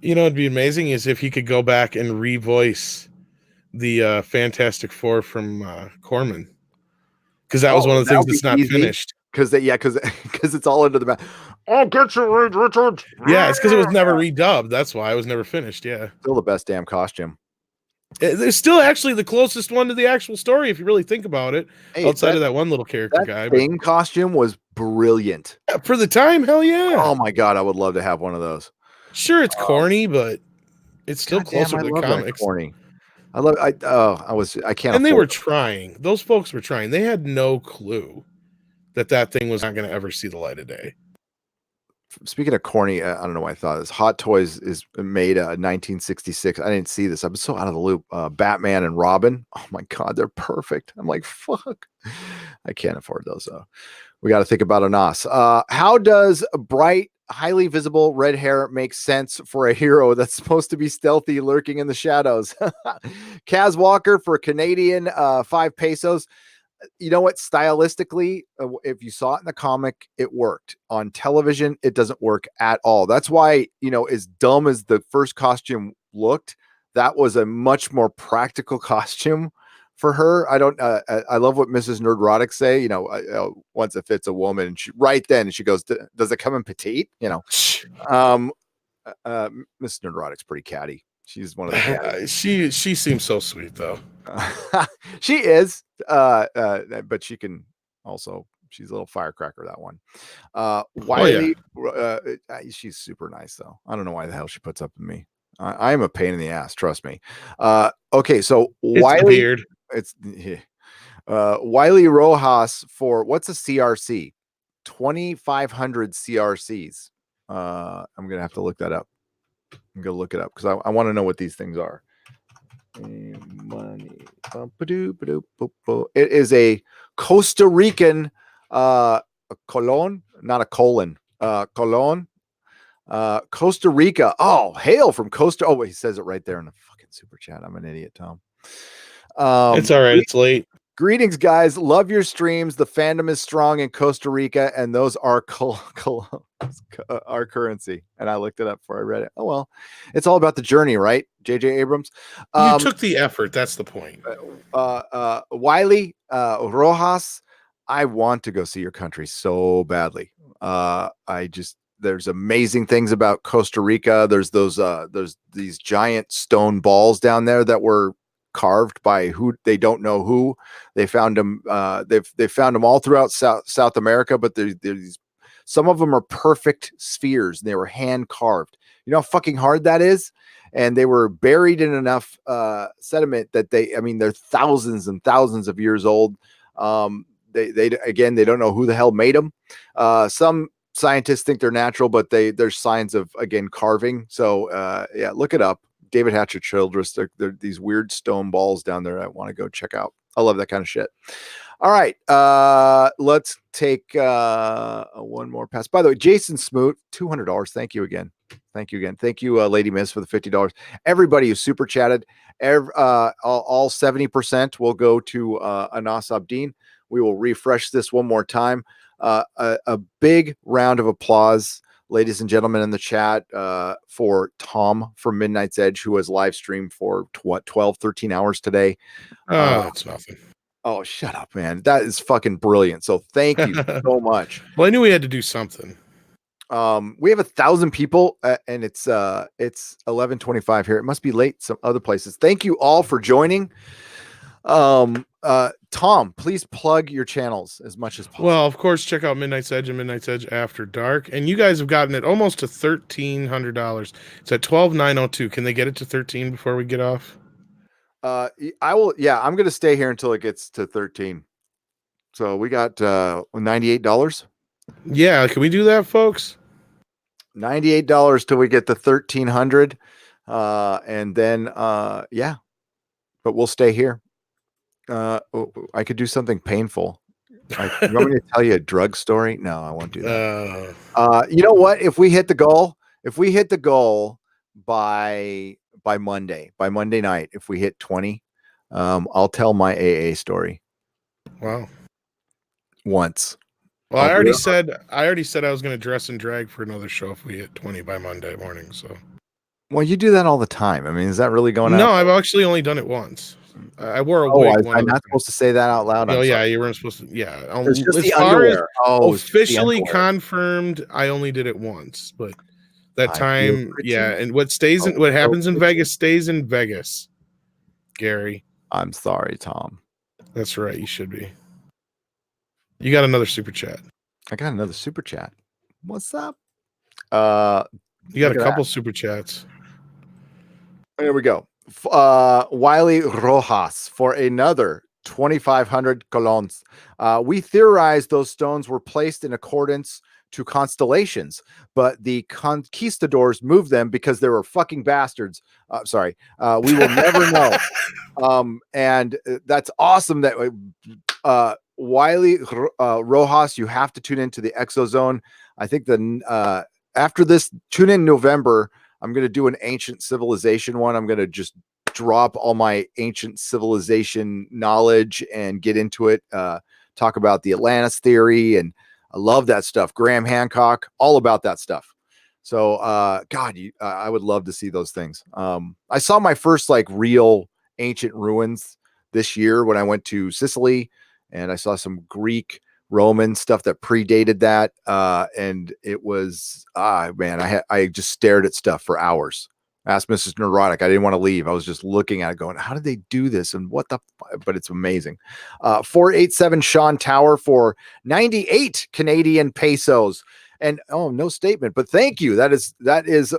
You know, it'd be amazing is if he could go back and revoice the Fantastic Four from Corman. Because that was one of the things that's not finished. Because it's all into the mouth. I'll get you, Reed Richards. Yeah, it's because it was never redubbed. That's why it was never finished. Yeah, still the best damn costume. It's still actually the closest one to the actual story, if you really think about it. Hey, outside of that one little character guy, Thing costume was brilliant for the time. Hell yeah! Oh my god, I would love to have one of those. Sure, it's corny, but it's still closer to the comics. Corny. I can't. And they were trying. Those folks were trying. They had no clue that thing was not going to ever see the light of day. Speaking of corny, I don't know why I thought this. Hot Toys is made 1966. I didn't see this. I'm so out of the loop. Batman and Robin. Oh my god, they're perfect. I'm like, fuck. I can't afford those though. We got to think about Anas. How does bright, highly visible red hair make sense for a hero that's supposed to be stealthy, lurking in the shadows? Kaz Walker for Canadian 5 pesos. You know what? Stylistically, if you saw it in the comic, it worked. On television, it doesn't work at all. That's why, as dumb as the first costume looked, that was a much more practical costume for her. I love what Mrs. Nerdrotic say, once it fits a woman, right then she goes, does it come in petite? Mrs. Nerdrotic's pretty catty. She's one of the she seems so sweet though. She is, but she can also, she's a little firecracker, that one. Wiley, she's super nice though. I don't know why the hell she puts up with me. I am a pain in the ass, trust me. Okay, so Wiley, Wiley Rojas for what's a CRC? 2,500 CRCs. I'm gonna have to look that up. I'm gonna look it up because I want to know what these things are. Money. It is a Costa Rican colon, not a colon. Colon. Costa Rica. Oh, hail from Costa. Oh, he says it right there in the fucking super chat. I'm an idiot, Tom. It's all right. It's late. Greetings, guys. Love your streams. The fandom is strong in Costa Rica, and those are our currency. And I looked it up before I read it. Oh, well, it's all about the journey, right? J.J. Abrams. You took the effort. That's the point. Wiley Rojas, I want to go see your country so badly. There's amazing things about Costa Rica. There's these giant stone balls down there that were carved by who they don't know who. They found them. They found them all throughout South America, but there's these Some of them are perfect spheres, and they were hand carved. You know how fucking hard that is? And they were buried in enough sediment that they're thousands and thousands of years old. They don't know who the hell made them. Some scientists think they're natural, but there's signs of, again, carving. So yeah, look it up. David Hatcher Childress. They're these weird stone balls down there. I want to go check out. I love that kind of shit. All right. Let's take one more pass. By the way, Jason Smoot, $200. Thank you again. Thank you, Lady Miss, for the $50. Everybody who super chatted, all 70% will go to Anas Abdin. We will refresh this one more time. A big round of applause, ladies and gentlemen, in the chat for Tom from Midnight's Edge, who has live streamed for 12, 13 hours today. Oh, that's nothing. Oh, shut up, man. That is fucking brilliant. So thank you so much. Well, I knew we had to do something. We have 1,000 people and it's 11:25 here. It must be late some other places. Thank you all for joining. Tom, please plug your channels as much as possible. Well, of course, check out Midnight's Edge and Midnight's Edge After Dark. And you guys have gotten it almost to $1,300. It's at $12,902. Can they get it to 13 before we get off? I will. Yeah, I'm going to stay here until it gets to 13. So we got $98. Yeah, can we do that, folks? $98 till we get to 1,300. And then, yeah, but we'll stay here. I could do something painful. You want me to tell you a drug story? No, I won't do that. You know what? If we hit the goal by Monday night, if we hit 20, I'll tell my AA story. Wow. Once. Well, I already said I was going to dress and drag for another show if we hit 20 by Monday morning. So, well, you do that all the time. I mean, is that really going on? No, I've actually only done it once. I wore a wig. I'm not supposed to say that out loud. No, yeah, you weren't supposed to. Yeah, it's just the underwear. Officially confirmed, I only did it once, but that time, yeah. And what happens in Vegas stays in Vegas. Gary, I'm sorry, Tom. That's right. You should be. You got another super chat. I got another super chat. What's up? You got a couple super chats. There we go. Wiley Rojas for another 2,500 colons. We theorized those stones were placed in accordance to constellations, but the conquistadors moved them because they were fucking bastards. Sorry. We will never know. And that's awesome that Wiley Rojas, you have to tune into the Exozone. I think after this, tune in November. I'm going to do an ancient civilization one. I'm going to just drop all my ancient civilization knowledge and get into it. Talk about the Atlantis theory. And I love that stuff. Graham Hancock, all about that stuff. So, God, I would love to see those things. I saw my first real ancient ruins this year when I went to Sicily, and I saw some Greek Roman stuff that predated that. And it was, man, I just stared at stuff for hours. Asked Mrs. Nerdrotic. I didn't want to leave. I was just looking at it going, how did they do this? And but it's amazing. 487 Sean Tower for 98 Canadian pesos. And no statement, but thank you. That is,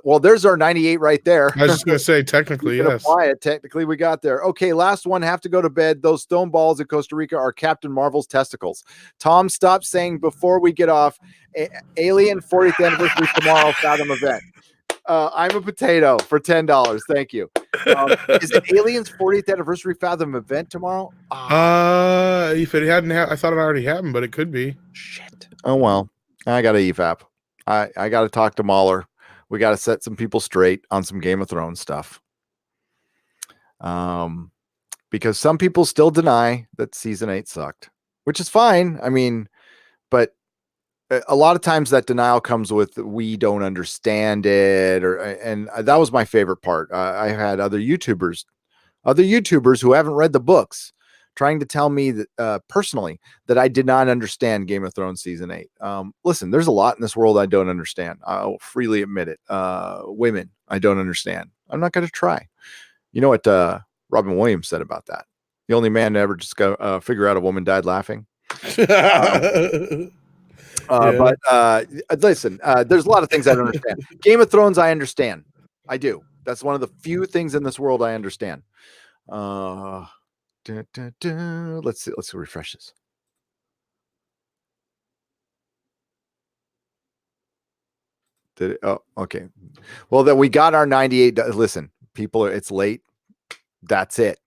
well, there's our 98 right there. I was just going to say, technically, yes. Apply it. Technically, we got there. Okay, last one. Have to go to bed. Those stone balls in Costa Rica are Captain Marvel's testicles. Tom, stop saying before we get off. Alien 40th anniversary tomorrow, Fathom event. I'm a potato for $10. Thank you. Is it Alien's 40th anniversary Fathom event tomorrow? If it hadn't, I thought it already happened, but it could be. Shit. Oh well. I got to EVAP. I got to talk to Mahler. We got to set some people straight on some Game of Thrones stuff. Because some people still deny that season 8 sucked, which is fine. I mean, but a lot of times that denial comes with we don't understand it, and that was my favorite part. I had other YouTubers who haven't read the books trying to tell me that personally that I did not understand Game of Thrones season 8. Listen, there's a lot in this world I don't understand. I'll freely admit it. Women, I don't understand. I'm not going to try. You know what Robin Williams said about that? The only man to ever just go figure out a woman died laughing. But listen, there's a lot of things I don't understand. Game of Thrones, I understand. I do. That's one of the few things in this world I understand. Let's see. Let's refresh this. Did it? Oh, okay. Well, then we got our 98. Listen, people, it's late. That's it.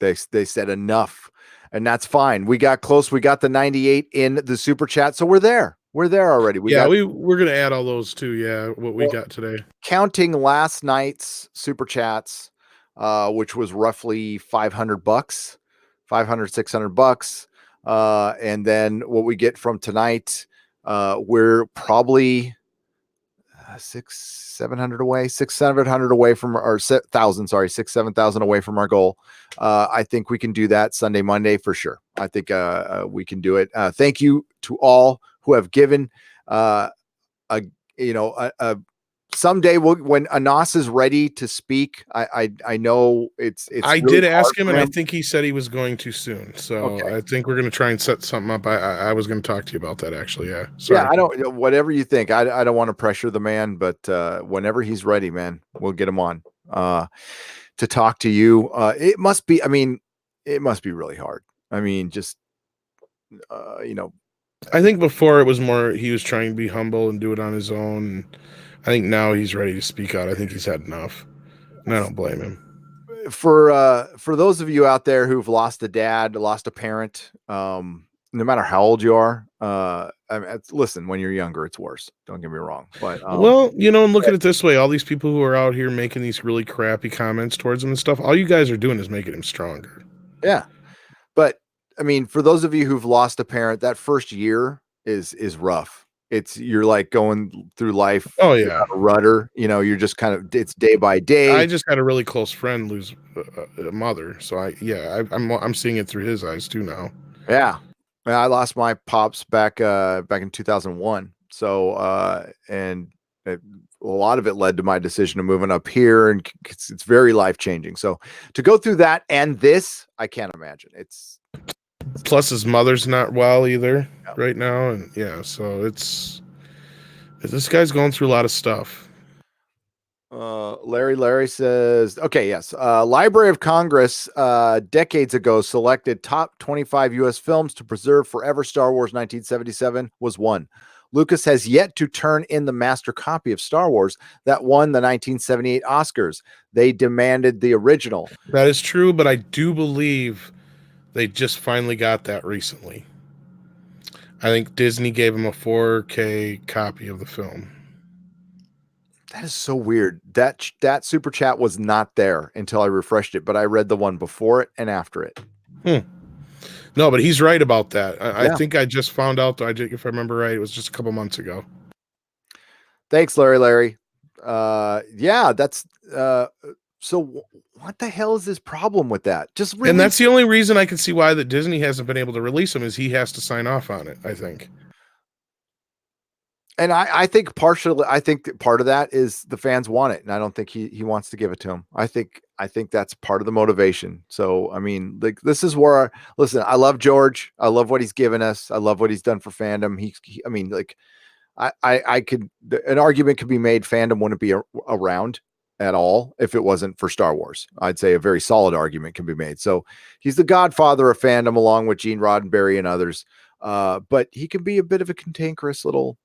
They said enough, and that's fine. We got close. We got the 98 in the super chat, so we're there. We're there already. We're gonna add all those too. Yeah, what we got today. Counting last night's super chats, which was roughly $500, $500, $600, and then what we get from tonight, we're probably 700 away from our 1,000. Sorry, 7,000 away from our goal. I think we can do that Sunday, Monday for sure. I think we can do it. Thank you to all who have given. Someday when Anas is ready to speak, I know it's. I really did ask him, and I him. think he said he was going to soon. So Okay. I think we're going to try and set something up. I was going to talk to you about that actually. Yeah. Sorry. Yeah, I don't. Whatever you think, I don't want to pressure the man, but whenever he's ready, man, we'll get him on to talk to you. It must be. I mean, it must be really hard. I mean, just I think before it was more he was trying to be humble and do it on his own. I think now he's ready to speak out. I think he's had enough, and I don't blame him. For those of you out there who've lost a dad, lost a parent, no matter how old you are, listen, when you're younger, it's worse. Don't get me wrong. But well, and look at it this way: all these people who are out here making these really crappy comments towards him and stuff, all you guys are doing is making him stronger. Yeah, but I mean, for those of you who've lost a parent, that first year is rough. You're like going through life. Oh yeah, a rudder. You're just kind of, it's day by day. I just had a really close friend lose a mother, so I'm seeing it through his eyes too now. Yeah, I lost my pops back in 2001. So and a lot of it led to my decision of moving up here, and it's very life changing. So to go through that and this, I can't imagine. Plus his mother's not well either right now, and so this guy's going through a lot of stuff. Larry says, okay, yes. Library of Congress decades ago selected top 25 U.S. films to preserve forever. Star Wars 1977 was one. Lucas has yet to turn in the master copy of Star Wars that won the 1978 Oscars. They demanded the original. That is true, but I do believe they just finally got that recently. I think Disney gave him a 4K copy of the film. That is so weird. That super chat was not there until I refreshed it, but I read the one before it and after it. No, but he's right about that. I think I just found out, if I remember right, it was just a couple months ago. Thanks, Larry. That's so what the hell is this problem with that? And that's the only reason I can see why that Disney hasn't been able to release him is he has to sign off on it, I think. And I think part of that is the fans want it, and I don't think he wants to give it to him. I think that's part of the motivation. So I mean, like, this is where listen. I love George. I love what he's given us. I love what he's done for fandom. I mean, like, I could, an argument could be made fandom wouldn't be around at all if it wasn't for Star Wars. I'd say a very solid argument can be made. So he's the godfather of fandom, along with Gene Roddenberry and others. But he can be a bit of a cantankerous little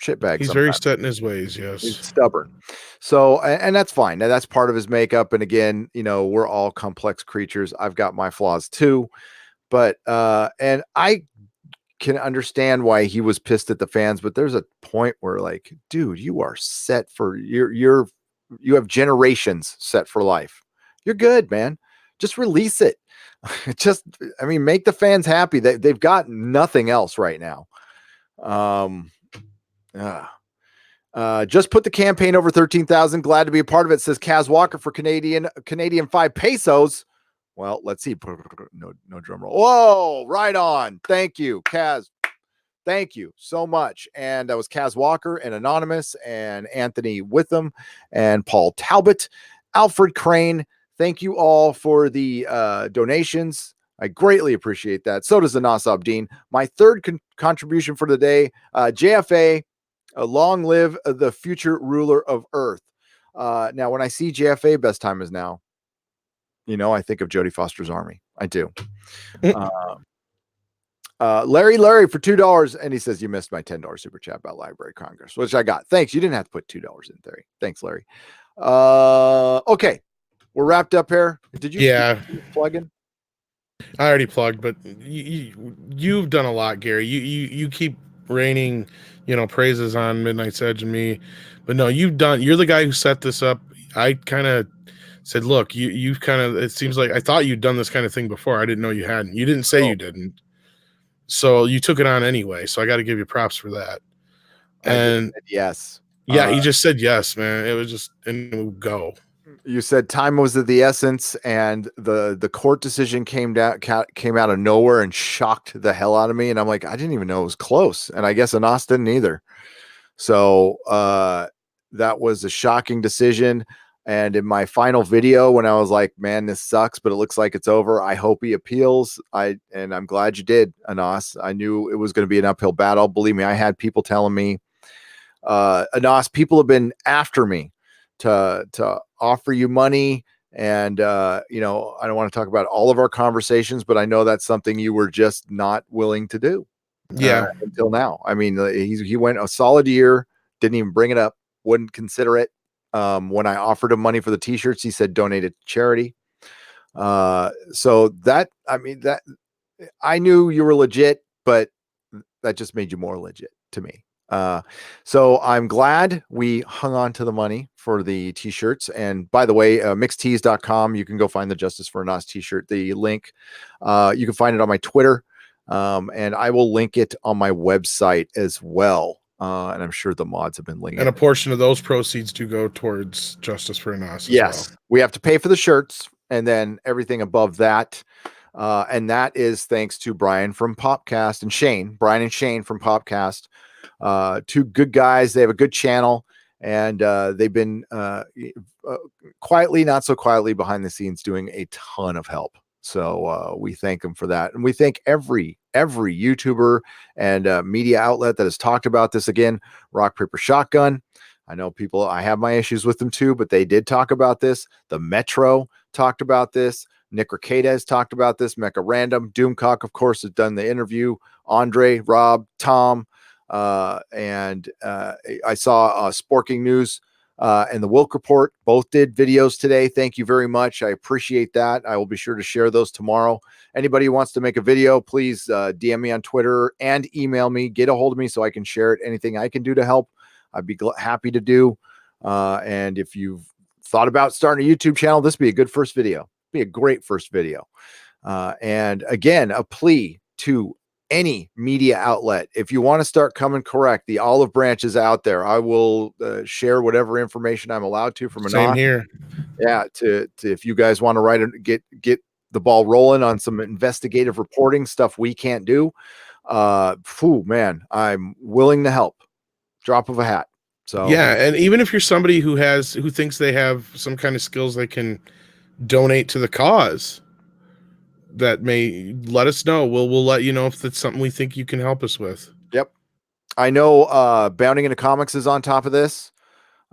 shitbag. He's sometimes. very set in his ways. Yes, he's stubborn. So, and that's fine. And that's part of his makeup. And again, we're all complex creatures. I've got my flaws too, but and I can understand why he was pissed at the fans. But there's a point where, like, dude, you are set for you have generations set for life. You're good, man. Just release it. Make the fans happy. They've got nothing else right now. Just put the campaign over 13,000. Glad to be a part of it, says Kaz Walker for Canadian 5 pesos. Well, let's see. No drum roll. Whoa, right on. Thank you, Kaz. Thank you so much. And that was Kaz Walker and Anonymous and Anthony Witham and Paul Talbot, Alfred Crane. Thank you all for the donations. I greatly appreciate that. So does Anas Abdin. My third contribution for the day, JFA, long live the future ruler of Earth. Now, when I see JFA, best time is now. I think of Jodie Foster's Army. I do. Larry for $2, and he says you missed my $10 super chat about Library of Congress, which I got. Thanks. You didn't have to put $2 in there. Thanks, Larry. Okay, we're wrapped up here. Did you plug in? I already plugged, but you've done a lot, Gary. You keep raining, praises on Midnight's Edge and me, but no, you're the guy who set this up. I kind of said, look, you've kind of, it seems like I thought you'd done this kind of thing before. I didn't know you hadn't. You didn't say you didn't. So you took it on anyway. So I got to give you props for that. And yes. Yeah, he just said yes, man. It was just, and it would go. You said time was of the essence, and the court decision came out of nowhere and shocked the hell out of me. And I'm like, I didn't even know it was close. And I guess Anas didn't either. So that was a shocking decision. And in my final video, when I was like, man, this sucks, but it looks like it's over, I hope he appeals. And I'm glad you did, Anas. I knew it was going to be an uphill battle. Believe me, I had people telling me, Anas, people have been after me to offer you money. And, I don't want to talk about all of our conversations, but I know that's something you were just not willing to do. Yeah. Until now. I mean, he went a solid year, didn't even bring it up, wouldn't consider it. When I offered him money for the t-shirts, he said, donate it to charity. So that I knew you were legit, but that just made you more legit to me. So I'm glad we hung on to the money for the t-shirts. And by the way, mixtees.com, you can go find the Justice for Anas t-shirt, the link. You can find it on my Twitter. And I will link it on my website as well. And I'm sure the mods have been linking. And a portion of those proceeds do go towards Justice for Anas. Yes. Well. We have to pay for the shirts and then everything above that. And that is thanks to Brian from Popcast and Brian and Shane from Popcast. Two good guys. They have a good channel, and they've been quietly, not so quietly behind the scenes doing a ton of help. So we thank them for that. And we thank every YouTuber and media outlet that has talked about this. Again, Rock, Paper, Shotgun. I know I have my issues with them too, but they did talk about this. The Metro talked about this. Nick Riquedes talked about this. Mecha Random. Doomcock, of course, has done the interview. Andre, Rob, Tom. And I saw Sporking News and the Wilk Report both did videos today. Thank you very much. I appreciate that. I will be sure to share those tomorrow. Anybody who wants to make a video, please DM me on Twitter and email me. Get a hold of me so I can share it. Anything I can do to help, I'd be happy to do. And if you've thought about starting a YouTube channel, this would be a good first video. Be a great first video. And again, a plea to any media outlet. If you want to start coming correct, the olive branch is out there. I will share whatever information I'm allowed to from Same here. Yeah. To if you guys want to write and get the ball rolling on some investigative reporting stuff we can't do. Man, I'm willing to help. Drop of a hat. So yeah. And even if you're somebody who thinks they have some kind of skills they can donate to the cause, that may let us know. We'll let you know if that's something we think you can help us with. Yep. I know Bounding into Comics is on top of this.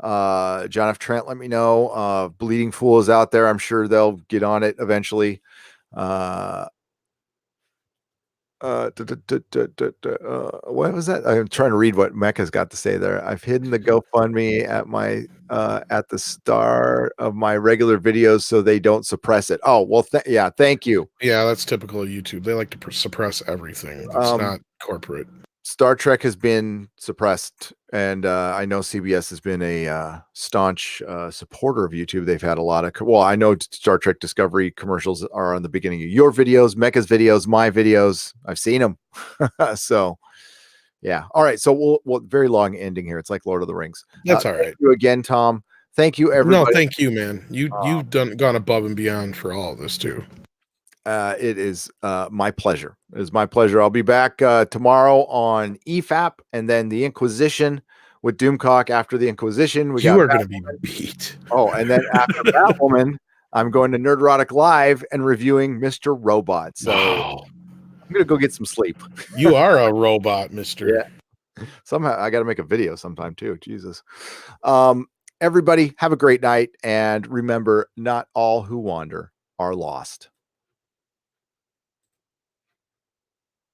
John F. Trent, let me know. Bleeding Fool is out there. I'm sure they'll get on it eventually. What was that? I'm trying to read what Mecca's got to say there. I've hidden the GoFundMe at my at the start of my regular videos so they don't suppress it. Oh, well, thank you. Yeah, that's typical of YouTube. They like to suppress everything. It's not corporate. Star Trek has been suppressed, and I know CBS has been a staunch supporter of YouTube. They've had a lot of, I know Star Trek Discovery commercials are on the beginning of your videos, Mecca's videos, my videos. I've seen them. So, yeah. All right. So we'll very long ending here. It's like Lord of the Rings. That's all right. Thank you again, Tom. Thank you, everybody. No, thank you, man. You've gone above and beyond for all of this too. It is my pleasure. It is my pleasure. I'll be back tomorrow on EFAP and then the Inquisition with Doomcock. After the Inquisition, you are going to be beat. Oh, and then after Batwoman, I'm going to Nerdrotic Live and reviewing Mr. Robot. So Wow. I'm gonna go get some sleep. You are a robot, Mister. Yeah. Somehow I got to make a video sometime too. Jesus. Everybody have a great night, and remember, not all who wander are lost.